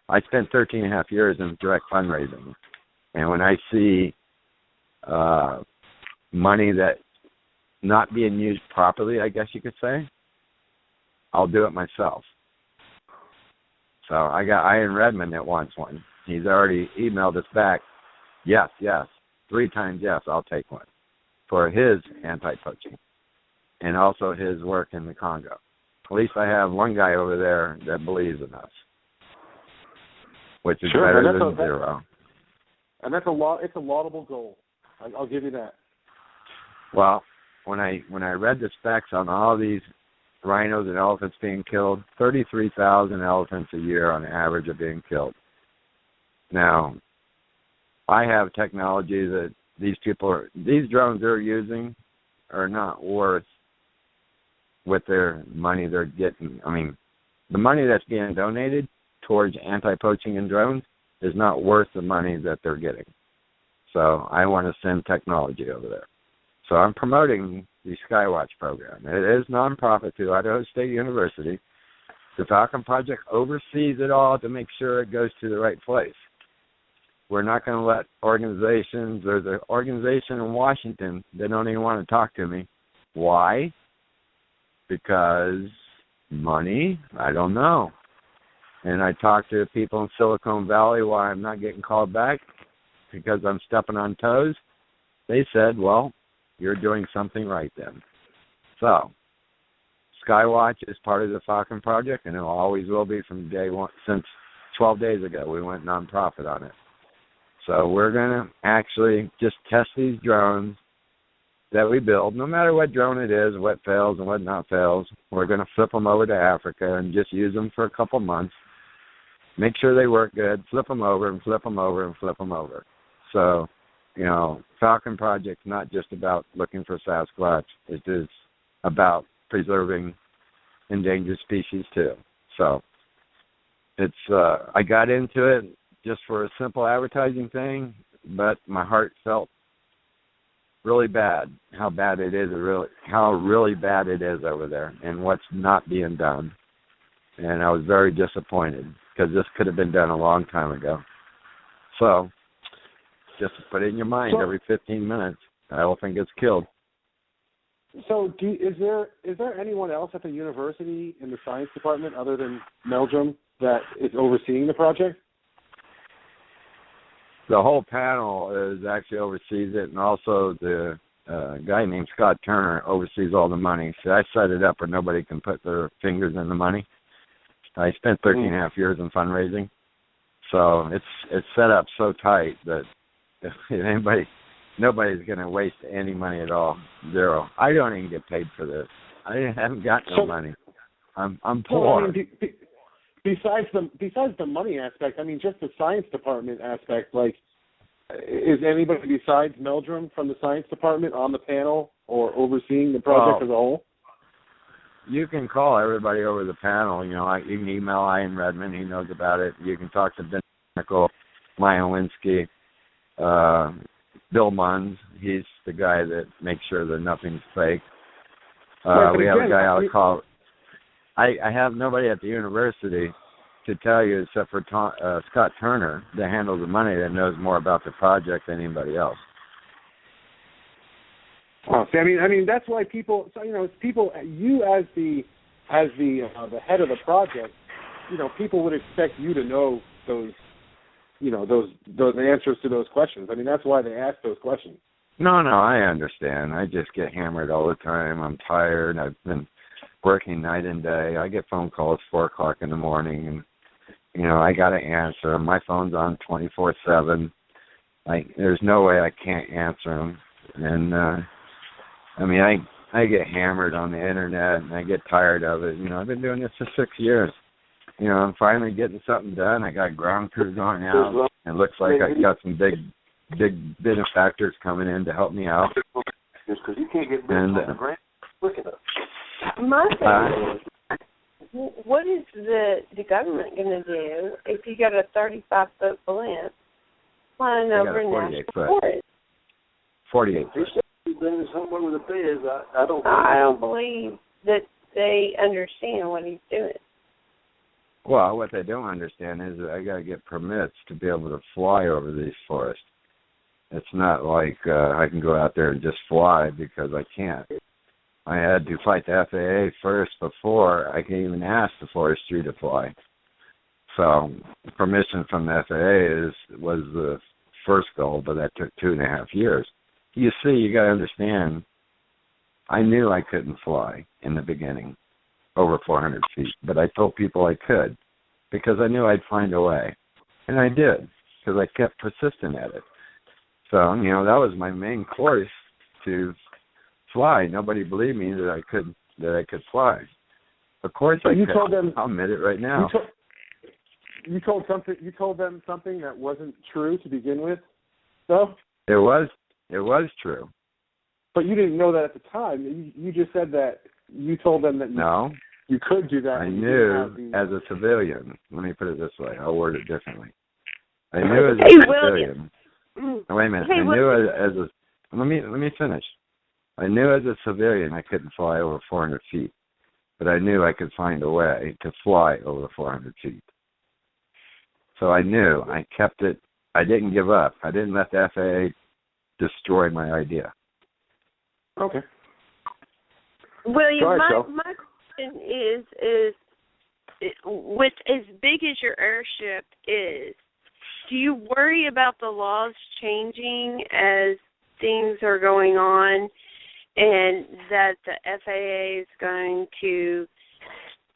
I spent 13 and a half years in direct fundraising. And when I see money that's not being used properly, I guess you could say, I'll do it myself. So I got Ian Redmond that wants one. He's already emailed us back, yes, 3 times yes, I'll take one for his anti-poaching and also his work in the Congo. At least I have one guy over there that believes in us, which is better than zero. And that's it's a laudable goal. I'll give you that. Well, when I read the specs on all these rhinos and elephants being killed, 33,000 elephants a year on average are being killed. Now, I have technology that these drones they're using are not worth what their money they're getting. I mean, the money that's being donated towards anti-poaching and drones is not worth the money that they're getting. So I want to send technology over there. So I'm promoting the Skywatch program. It is nonprofit through Idaho State University. The Falcon Project oversees it all to make sure it goes to the right place. We're not going to let organizations, there's an organization in Washington that don't even want to talk to me. Why? Because money? I don't know. And I talked to people in Silicon Valley why I'm not getting called back because I'm stepping on toes. They said, well, you're doing something right then. So, Skywatch is part of the Falcon Project, and it always will be from day one. Since 12 days ago, we went nonprofit on it. So we're going to actually just test these drones that we build, no matter what drone it is, what fails and what not fails. We're going to flip them over to Africa and just use them for a couple months, make sure they work good, flip them over and flip them over and flip them over. So, you know, Falcon Project's not just about looking for Sasquatch. It is about preserving endangered species too. So it's I got into it just for a simple advertising thing, but my heart felt really bad how really bad it is over there and what's not being done. And I was very disappointed because this could have been done a long time ago. So just put it in your mind, every 15 minutes, an elephant gets killed. So is there anyone else at the university in the science department other than Meldrum that is overseeing the project? The whole panel is actually oversees it, and also the guy named Scott Turner oversees all the money. So I set it up where nobody can put their fingers in the money. I spent 13 and a half years in fundraising. So it's set up so tight that if nobody's going to waste any money at all. Zero. I don't even get paid for this. I haven't got no money. I'm poor. Well, I mean, besides the money aspect, I mean, just the science department aspect. Like, is anybody besides Meldrum from the science department on the panel or overseeing the project as a whole? You can call everybody over the panel. You know, you can email Ian Redmond. He knows about it. You can talk to Ben Nickel, Maya Lewinsky, Bill Munns. He's the guy that makes sure that nothing's fake. We have a guy I'll call. I have nobody at the university to tell you except for Scott Turner that handles the money that knows more about the project than anybody else. Oh, see, I mean that's why people. So, you know, it's people. You as the head of the project, you know, people would expect you to know those answers to those questions. I mean, that's why they ask those questions. No, I understand. I just get hammered all the time. I'm tired. I've been working night and day. I get phone calls 4 o'clock in the morning, and you know I got to answer. My phone's on 24/7. there's no way I can't answer them. And I mean, I get hammered on the internet, and I get tired of it. You know, I've been doing this for 6 years. You know, I'm finally getting something done. I got ground crew going out. It looks like I got some big benefactors coming in to help me out. Just because you can't get on the ground quick enough. My thing is, what is the government going to do if you got a 35-foot blimp flying over a national forest? 48 foot. Somewhere with the feds, I don't believe that they understand what he's doing. Well, what they don't understand is that I got to get permits to be able to fly over these forests. It's not like I can go out there and just fly, because I can't. I had to fight the FAA first before I can even ask the forestry to fly. So permission from the FAA was the first goal, but that took 2.5 years. You see, you got to understand, I knew I couldn't fly in the beginning over 400 feet, but I told people I could because I knew I'd find a way. And I did, because I kept persistent at it. So, you know, that was my main course, to fly. Nobody believed me that I could fly. Of course I could. Told them, I'll admit it right now. You told them something that wasn't true to begin with, though? It was true. But you didn't know that at the time. You just said that you told them that you could do that. I knew as a civilian. Let me put it this way. I'll word it differently. I knew as a civilian. Wait a minute. I knew as a. Let me finish. I knew as a civilian I couldn't fly over 400 feet, but I knew I could find a way to fly over 400 feet. So I knew. I kept it. I didn't give up. I didn't let the FAA destroy my idea. Okay. William, my question is with as big as your airship is, do you worry about the laws changing as things are going on, and that the FAA is going to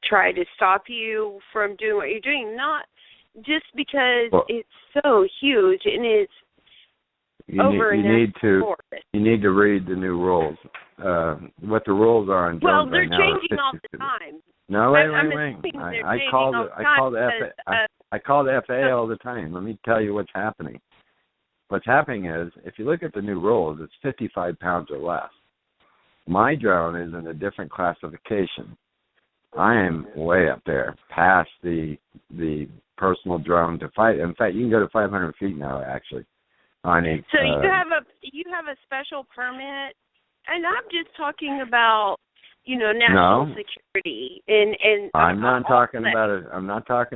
try to stop you from doing what you're doing? Not just because it's so huge and it's you need to read the new rules. What the rules are on drones they're right now changing all the time. No, wait. I call the FAA all the time. Let me tell you what's happening. What's happening is, if you look at the new rules, it's 55 pounds or less. My drone is in a different classification. I am way up there, past the personal drone to fight. In fact, you can go to 500 feet now, actually. So you have a special permit, and I'm just talking about, national security and I'm not talking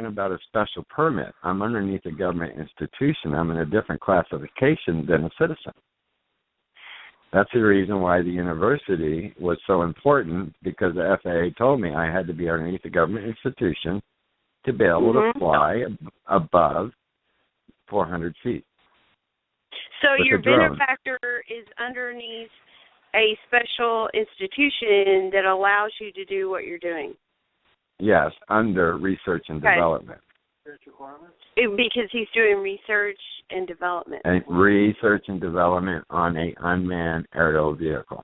about a special permit. I'm underneath a government institution. I'm in a different classification than a citizen. That's the reason why the university was so important, because the FAA told me I had to be underneath a government institution to be able to fly above 400 feet. So your benefactor is underneath a special institution that allows you to do what you're doing? Yes, under research and development. Because he's doing research and development. And research and development on an unmanned aerial vehicle.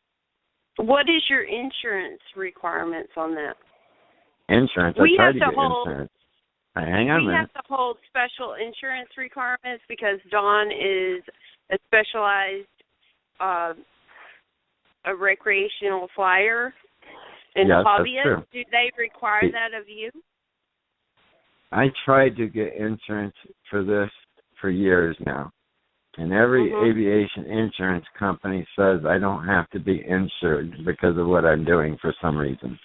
What is your insurance requirements on that? Insurance? I tried to get insurance. Hang on a minute. We have to hold special insurance requirements because Don is a specialized a recreational flyer and hobbyist. That's true. Do they require that of you? I tried to get insurance for this for years now. And every aviation insurance company says I don't have to be insured because of what I'm doing for some reason.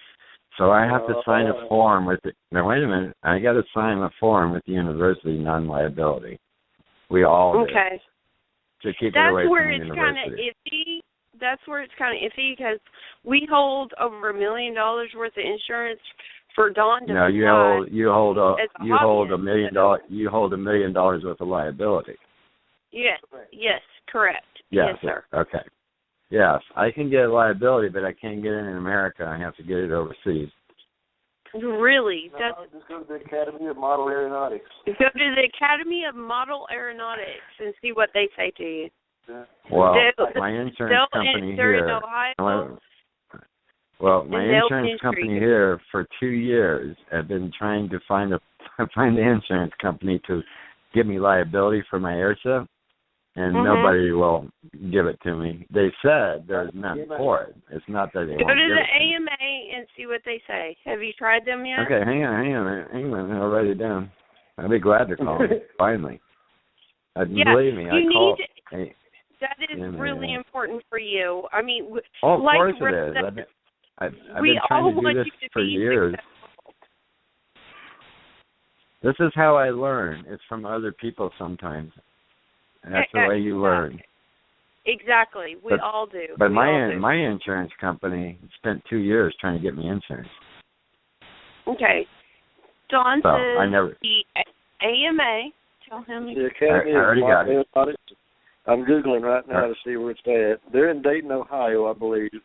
So I have to sign a form with it. Now, wait a minute. I got to sign a form with the university, non-liability. We all do. Okay. To keep it away from the university. That's where it's kind of iffy. That's where it's kind of iffy because we hold over $1 million worth of insurance for Don to fly. No, you hold $1 million. You hold $1 million worth of liability. Yes, correct. Yes, sir. Okay. Yes, I can get liability, but I can't get it in America. I have to get it overseas. Really? No, just go to the Academy of Model Aeronautics. Go to the Academy of Model Aeronautics and see what they say to you. Yeah. Well, my insurance company here. In Ohio. Well, my insurance company here for 2 years have been trying to find the insurance company to give me liability for my airship, and nobody will give it to me. They said there's none for it. It's not that they won't give it. Go to the AMA and see what they say. Have you tried them yet? Okay, hang on. I'll write it down. I'll be glad to call them, finally. Believe me, I call. That is really important for you. I mean, of like course it is. I've been trying to do this for years. Successful. This is how I learn. It's from other people sometimes. And that's the way you learn. Exactly. We all do. But my insurance company spent 2 years trying to get me insurance. Okay. Don so says the AMA. Tell him. The Academy I already got it. I'm Googling right now to see where it's at. They're in Dayton, Ohio, I believe.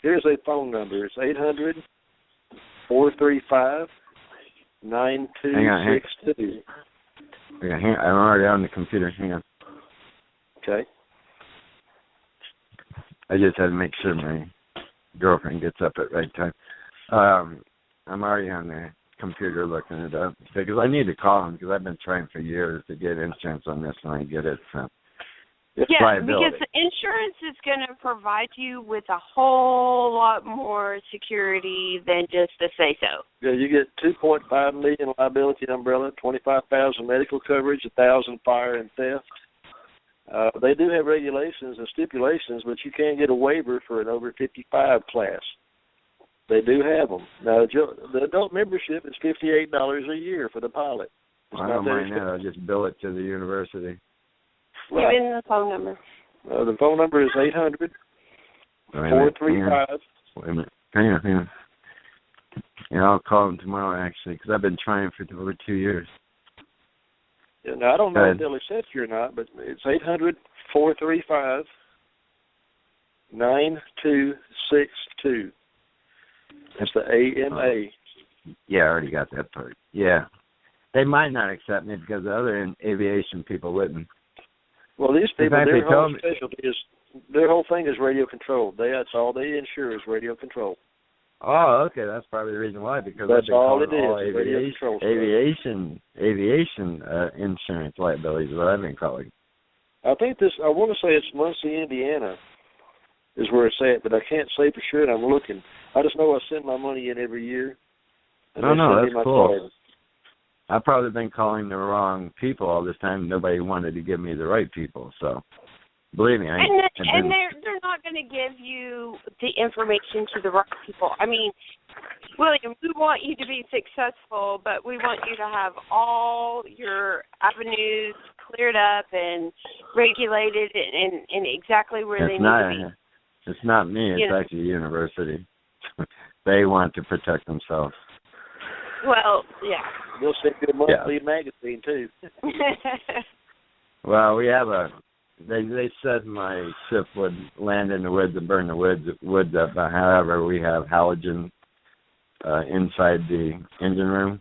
Here's a phone number. It's 800-435-9262. Hang on. I'm already on the computer. Hang on. Okay. I just had to make sure my girlfriend gets up at the right time. I'm already on the computer looking it up because I need to call them because I've been trying for years to get insurance on this and I get it. So. Yeah, because the insurance is going to provide you with a whole lot more security than just a say-so. Yeah, you get $2.5 million liability umbrella, $25,000 medical coverage, $1,000 fire and theft. They do have regulations and stipulations, but you can get a waiver for an over 55 class. They do have them. Now, the adult membership is $58 a year for the pilot. I don't mind that. I'll just bill it to the university. Give in the phone number. The phone number is 800-435. Wait a minute. Hang on. Yeah, I'll call them tomorrow, actually, because I've been trying for over 2 years. Yeah, now, I don't know if they'll accept you or not, but it's 800-435-9262. That's the AMA. Yeah, I already got that part. Yeah. They might not accept me because the other aviation people wouldn't. Well, these people, their whole specialty is, their whole thing is radio controlled. That's all they insure is radio control. Oh, okay, that's probably the reason why. Because that's all it is. Aviation insurance liabilities is what I've been calling. I think I want to say it's Muncie, Indiana, is where it's at, but I can't say for sure. And I'm looking. I just know I send my money in every year. No, that's cool. Card. I've probably been calling the wrong people all this time. Nobody wanted to give me the right people, so believe me. And they're not going to give you the information to the right people. I mean, William, we want you to be successful, but we want you to have all your avenues cleared up and regulated and exactly where they need to be. It's not me. It's actually the university. They want to protect themselves. Well, yeah. They'll send you a monthly magazine, too. Well, we have they said my ship would land in the woods and burn the woods up. However, we have halogen inside the engine room.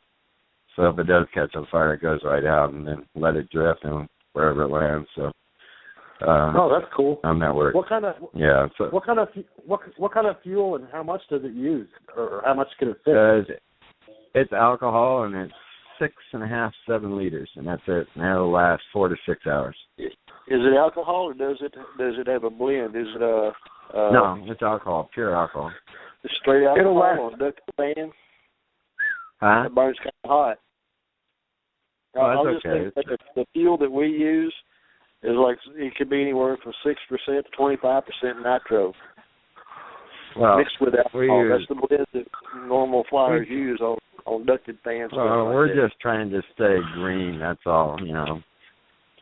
So if it does catch on fire, it goes right out and then let it drift and wherever it lands. So. That's cool. On that work. What kind of fuel and how much does it use, or how much can it fit? It's alcohol and it's 6.5, 7 liters, and that's it. And that'll last 4 to 6 hours. Is it alcohol or does it have a blend? Is it No, it's alcohol, pure alcohol. It's straight alcohol on a ducted fan. Huh? It burns kind of hot. Oh, that's okay. The fuel that we use is like it could be anywhere from 6% to 25% nitro. Well, mixed with alcohol. That's the blend that normal flyers use on ducted fans. We're just trying to stay green. That's all.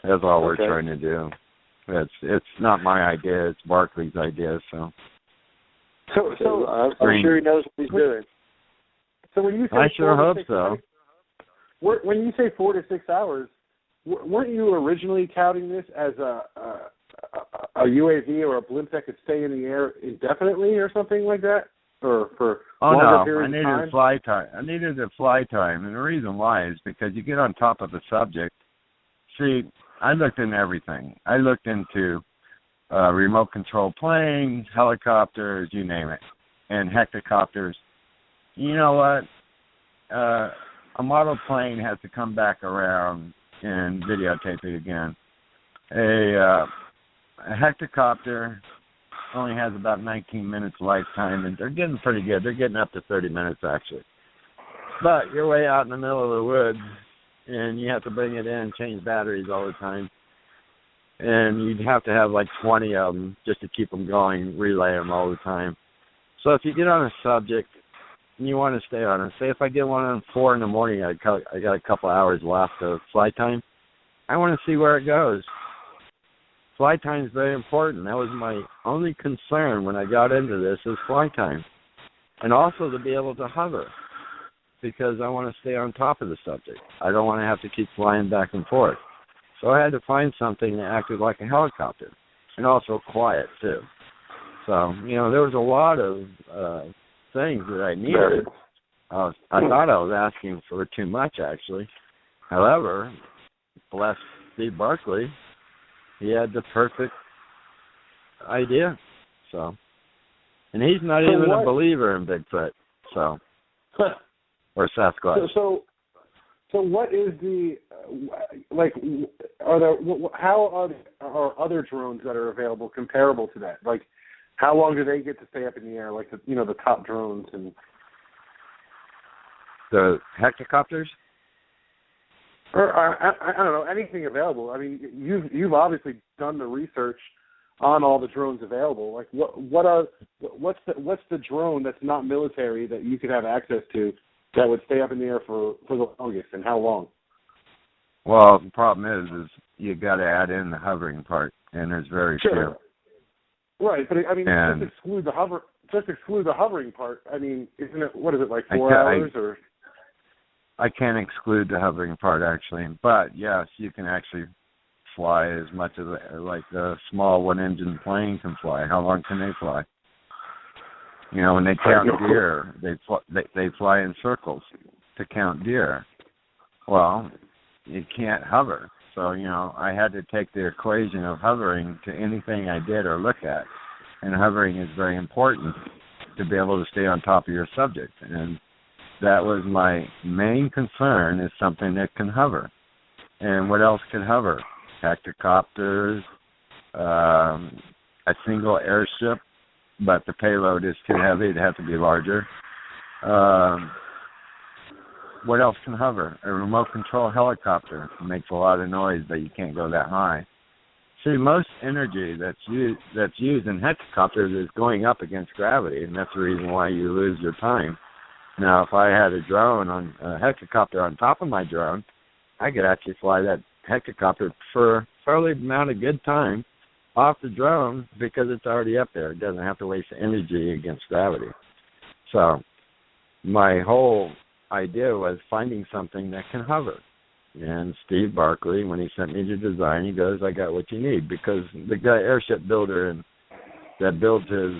That's all we're trying to do. It's not my idea. It's Barclay's idea. So I'm sure he knows what he's doing. So when you say I sure hope so. When you say 4 to 6 hours, weren't you originally touting this as a UAV or a blimp that could stay in the air indefinitely or something like that? or for longer periods of time? I needed fly time. I needed the fly time, and the reason why is because you get on top of the subject. See, I looked into everything. I looked into remote control planes, helicopters, you name it, and hectocopters. You know what? A model plane has to come back around and videotape it again. A hectocopter only has about 19 minutes lifetime, and they're getting pretty good. They're getting up to 30 minutes, actually. But you're way out in the middle of the woods, and you have to bring it in, change batteries all the time. And you'd have to have like 20 of them just to keep them going, relay them all the time. So if you get on a subject and you want to stay on it, say if I get one on 4 in the morning, I got a couple hours left of flight time, I want to see where it goes. Flight time is very important. That was my only concern when I got into this, is flight time. And also to be able to hover, because I want to stay on top of the subject. I don't want to have to keep flying back and forth. So I had to find something that acted like a helicopter, and also quiet, too. So, there was a lot of things that I needed. I thought I was asking for too much, actually. However, bless Steve Barkley, he had the perfect idea. So, and he's not even a believer in Bigfoot, so, or Sasquatch. So what is the how are other drones that are available comparable to that? Like, how long do they get to stay up in the air? Like the top drones and the hectocopters. Or I don't know, anything available. I mean, you've obviously done the research on all the drones available. Like, what's the drone that's not military that you could have access to that would stay up in the air for the longest, and how long? Well, the problem is you got to add in the hovering part, and there's very few. Right, but I mean, just exclude the hovering part. I mean, isn't it? What is it, like 4 hours or? I can't exclude the hovering part, actually. But, yes, you can actually fly as much as, like, the small one-engine plane can fly. How long can they fly? When they count deer, they fly in circles to count deer. Well, you can't hover. So, I had to take the equation of hovering to anything I did or look at. And hovering is very important to be able to stay on top of your subject. And that was my main concern, is something that can hover. And what else can hover? Hectocopters, a single airship, but the payload is too heavy. It'd have to be larger. What else can hover? A remote control helicopter. It makes a lot of noise, but you can't go that high. See, most energy that's used in hectocopters is going up against gravity, and that's the reason why you lose your time. Now, if I had a hectocopter on top of my drone, I could actually fly that hectocopter for a fairly amount of good time off the drone, because it's already up there. It doesn't have to waste energy against gravity. So my whole idea was finding something that can hover. And Steve Barkley, when he sent me the design, he goes, I got what you need, because the guy, airship builder that builds his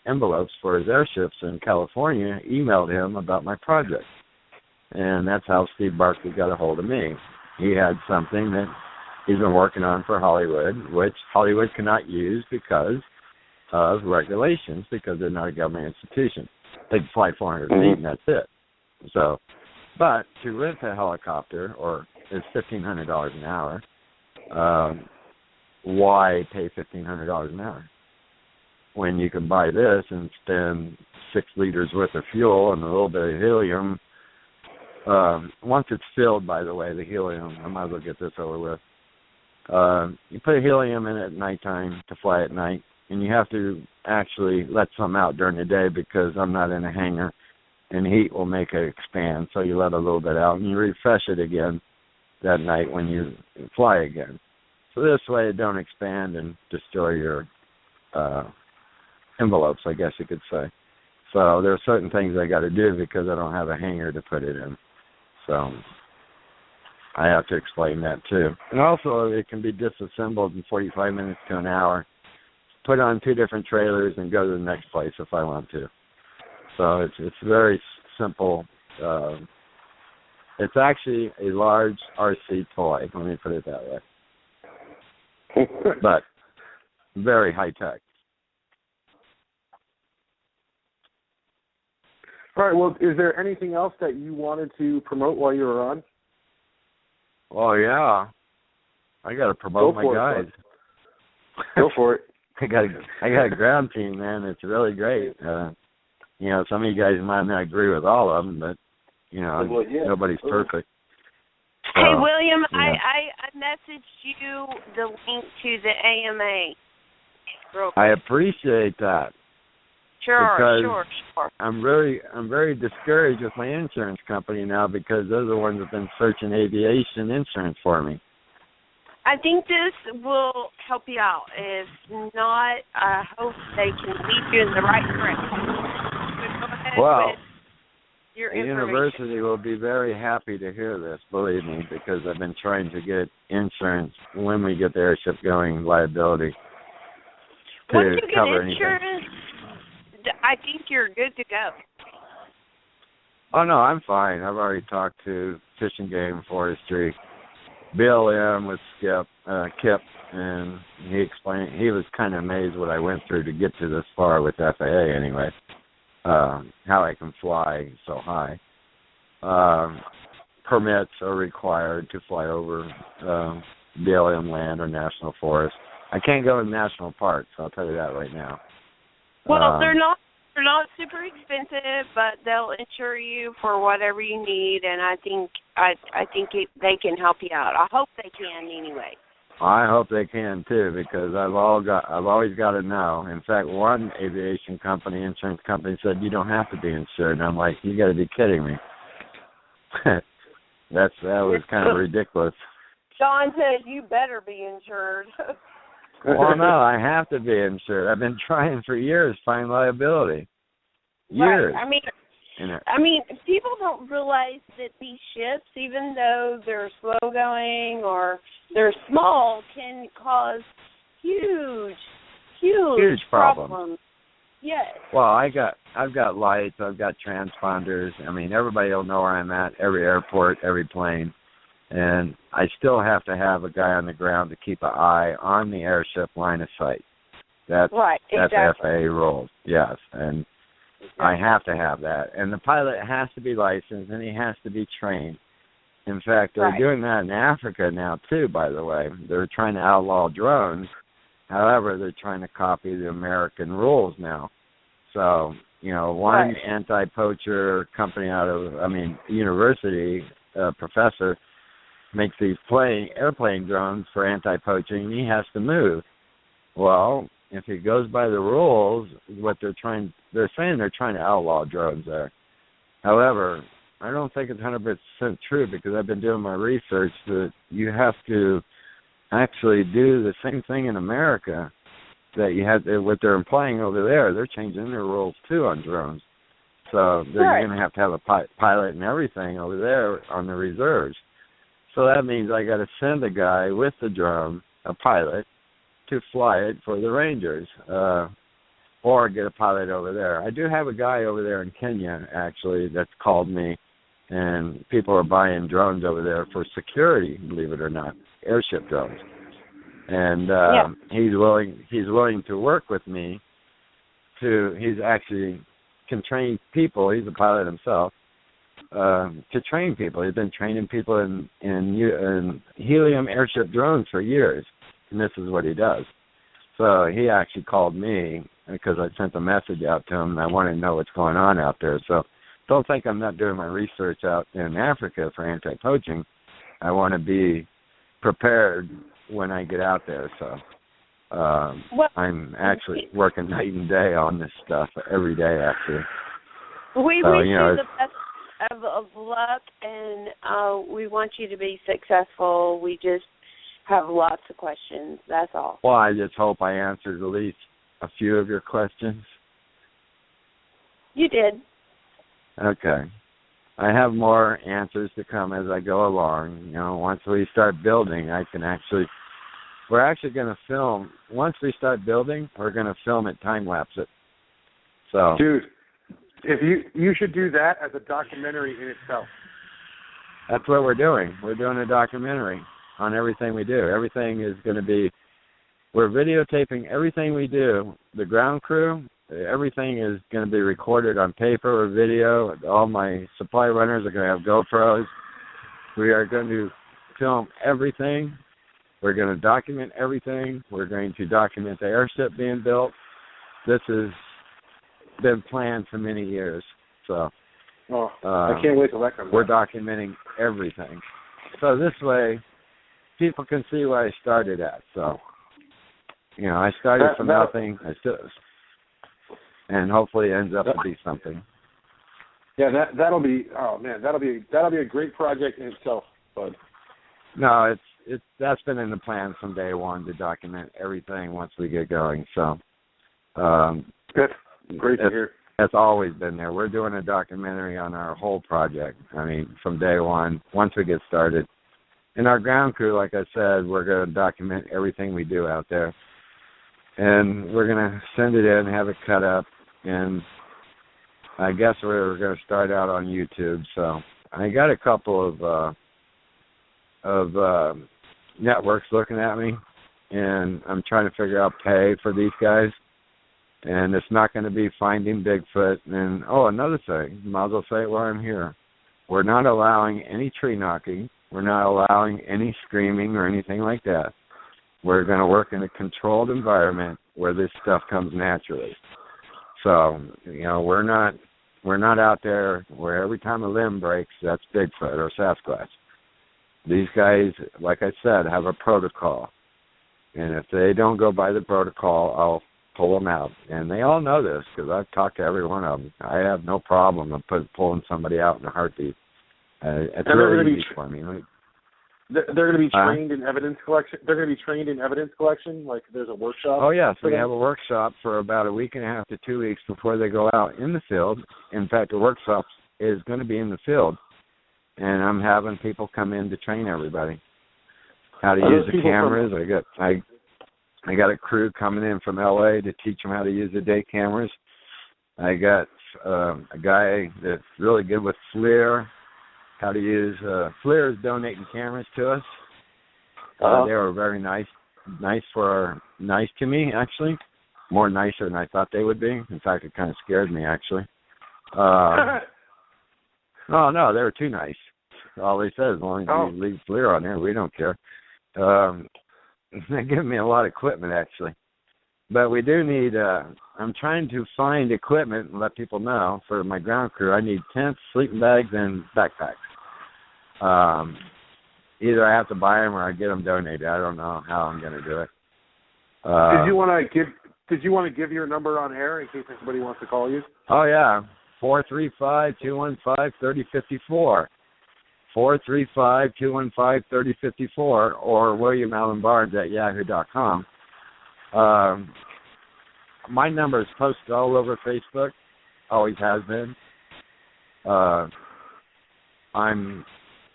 envelopes for his airships in California, emailed him about my project. And that's how Steve Barkley got a hold of me. He had something that he's been working on for Hollywood, which Hollywood cannot use because of regulations, because they're not a government institution. They can fly 400 feet and that's it. So, but to rent a helicopter, or it's $1,500 an hour, why pay $1,500 an hour when you can buy this and spend 6 liters worth of fuel and a little bit of helium? Once it's filled, by the way, the helium, I might as well get this over with. You put helium in it at nighttime to fly at night, and you have to actually let some out during the day, because I'm not in a hangar, and heat will make it expand. So you let a little bit out, and you refresh it again that night when you fly again. So this way it don't expand and destroy your envelopes, I guess you could say. So there are certain things I got to do because I don't have a hangar to put it in. So I have to explain that too. And also it can be disassembled in 45 minutes to an hour, put on 2 different trailers, and go to the next place if I want to. So it's very simple. It's actually a large RC toy. Let me put it that way. But very high tech. All right. Well, is there anything else that you wanted to promote while you were on? Oh yeah, I got to promote my guys. Go for it. I got a ground team, man. It's really great. You know, some of you guys might not agree with all of them, but you know, nobody's perfect. Hey, William, yeah. I messaged you the link to the AMA. I appreciate that. Sure. I'm very discouraged with my insurance company now because they're the ones that've been searching aviation insurance for me. I think this will help you out. If not, I hope they can lead you in the right direction. Go ahead with your the university will be very happy to hear this, believe me, because I've been trying to get insurance when we get the airship going, liability, to Once you get cover insurance, anything. I think you're good to go. Oh, no, I'm fine. I've already talked to Fish and Game, Forestry, BLM with Kip, and he explained, he was kind of amazed what I went through to get to this far with FAA anyway, how I can fly so high. Permits are required to fly over BLM land or national forest. I can't go in national parks, I'll tell you that right now. Well, they're not super expensive, but they'll insure you for whatever you need, and I think they can help you out. I hope they can anyway. I hope they can too, because I've always got to know. In fact, one aviation company, insurance company, said you don't have to be insured, and I'm like, you got to be kidding me. that was kind of ridiculous. John said you better be insured. Well, no, I have to be insured. I've been trying for years to find liability. Years. Right. I mean, people don't realize that these ships, even though they're slow going or they're small, can cause huge problems. Yes. Well, I've got lights. I've got transponders. I mean, everybody will know where I'm at. Every airport, every plane. And I still have to have a guy on the ground to keep an eye on the airship line of sight. That's right, exactly. That's FAA rules, yes. And I have to have that. And the pilot has to be licensed, and he has to be trained. In fact, they're doing that in Africa now, too, by the way. They're trying to outlaw drones. However, they're trying to copy the American rules now. So, you know, one anti-poacher company university professor makes these airplane drones for anti-poaching, he has to move. Well, if he goes by the rules, they're saying they're trying to outlaw drones there. However, I don't think it's 100% true, because I've been doing my research that you have to actually do the same thing in America that you have to, what they're implying over there. They're changing their rules too on drones. So they're going to have a pilot and everything over there on the reserves. So that means I got to send a guy with the drone, a pilot, to fly it for the Rangers, or get a pilot over there. I do have a guy over there in Kenya, actually, that's called me, and people are buying drones over there for security, believe it or not, airship drones. And he's willing to work with me. He's actually can train people. He's a pilot himself. To train people. He's been training people in helium airship drones for years, and this is what he does. So he actually called me because I sent a message out to him, and I wanted to know what's going on out there. So don't think I'm not doing my research out in Africa for anti-poaching. I want to be prepared when I get out there. So I'm actually working night and day on this stuff every day, actually. We wish you the best of luck, and we want you to be successful. We just have lots of questions, that's all. Well, I just hope I answered at least a few of your questions. You did. Okay. I have more answers to come as I go along. You know, once we start building, we're actually going to film. Once we start building, we're going to film it, time-lapse it. So, dude, If you should do that as a documentary in itself. That's what we're doing. We're doing a documentary on everything we do. Everything is going to be, we're videotaping everything we do. The ground crew, everything is going to be recorded on paper or video. All my supply runners are going to have GoPros. We are going to film everything. We're going to document everything. We're going to document the airship being built. This has been planned for many years. So I can't wait till that comes out. We're documenting everything. So this way, people can see where I started at. So, I started from nothing. And hopefully it ends up to be something. Yeah, that'll be a great project in itself, bud. No, that's been in the plan from day one to document everything once we get going. So, good, great to hear. That's always been there. We're doing a documentary on our whole project. I mean, from day one, once we get started. And our ground crew, like I said, we're going to document everything we do out there. And we're going to send it in, have it cut up, and I guess we're going to start out on YouTube. So I got a couple of networks looking at me, and I'm trying to figure out pay for these guys. And it's not going to be finding Bigfoot. And, another thing, might as well say it while I'm here. We're not allowing any tree knocking. We're not allowing any screaming or anything like that. We're going to work in a controlled environment where this stuff comes naturally. So, we're not out there where every time a limb breaks, that's Bigfoot or Sasquatch. These guys, like I said, have a protocol. And if they don't go by the protocol, I'll pull them out. And they all know this because I've talked to every one of them. I have no problem with pulling somebody out in a heartbeat. It's really easy for me. They're going to be trained in evidence collection. They're going to be trained in evidence collection. Like there's a workshop. Oh yes, we have a workshop for about a week and a half to 2 weeks before they go out in the field. In fact, the workshop is going to be in the field, and I'm having people come in to train everybody how to use the cameras. I got a crew coming in from LA to teach them how to use the day cameras. I got a guy that's really good with FLIR. How to use FLIR is donating cameras to us. They were very nice to me, actually. More nicer than I thought they would be. In fact, it kind of scared me, actually. No, they were too nice. All they said, as long as you leave FLIR on there, we don't care. They give me a lot of equipment, actually. But we do need, I'm trying to find equipment and let people know for my ground crew. I need tents, sleeping bags, and backpacks. Either I have to buy them or I get them donated. I don't know how I'm going to do it. Did you want to give your number on air in case anybody wants to call you? Oh, yeah. 435-215-3054. 435-215-3054 or William Allen Barnes at yahoo.com. My number is posted all over Facebook. Always has been.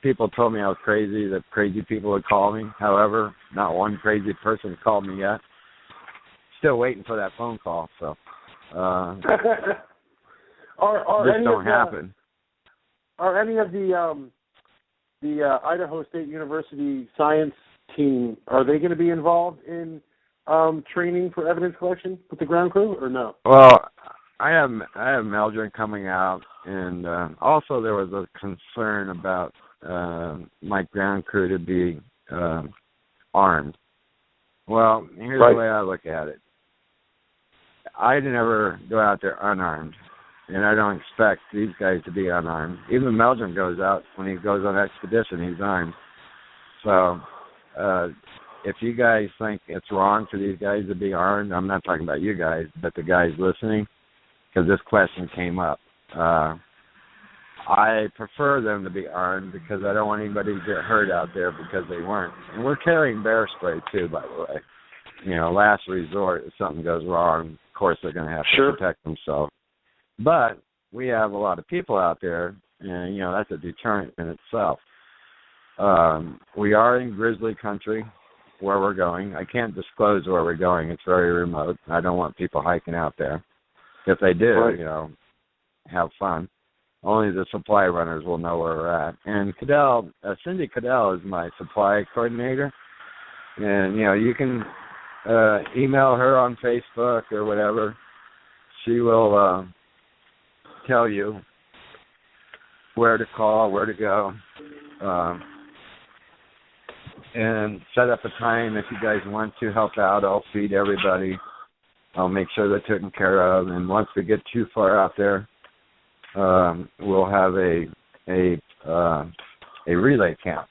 People told me I was crazy, that crazy people would call me. However, not one crazy person called me yet. Still waiting for that phone call, so this don't happen. Are any of the Idaho State University science team, are they going to be involved in training for evidence collection with the ground crew, or no? Well, I have Meldrin coming out, and also there was a concern about my ground crew to be armed. Well, here's the way I look at it. I'd never go out there unarmed, and I don't expect these guys to be unarmed. Even Meldrin goes out, when he goes on expedition, he's armed. So if you guys think it's wrong for these guys to be armed, I'm not talking about you guys, but the guys listening, because this question came up. I prefer them to be armed because I don't want anybody to get hurt out there because they weren't. And we're carrying bear spray, too, by the way. Last resort, if something goes wrong, of course they're going to have to protect themselves. But we have a lot of people out there, and, that's a deterrent in itself. We are in grizzly country where we're going. I can't disclose where we're going. It's very remote. I don't want people hiking out there. If they do, have fun. Only the supply runners will know where we're at. And Cadell, Cindy Cadell is my supply coordinator. And, you can email her on Facebook or whatever. She will tell you where to call, where to go, and set up a time if you guys want to help out. I'll feed everybody. I'll make sure they're taken care of. And once we get too far out there, we'll have a relay camp.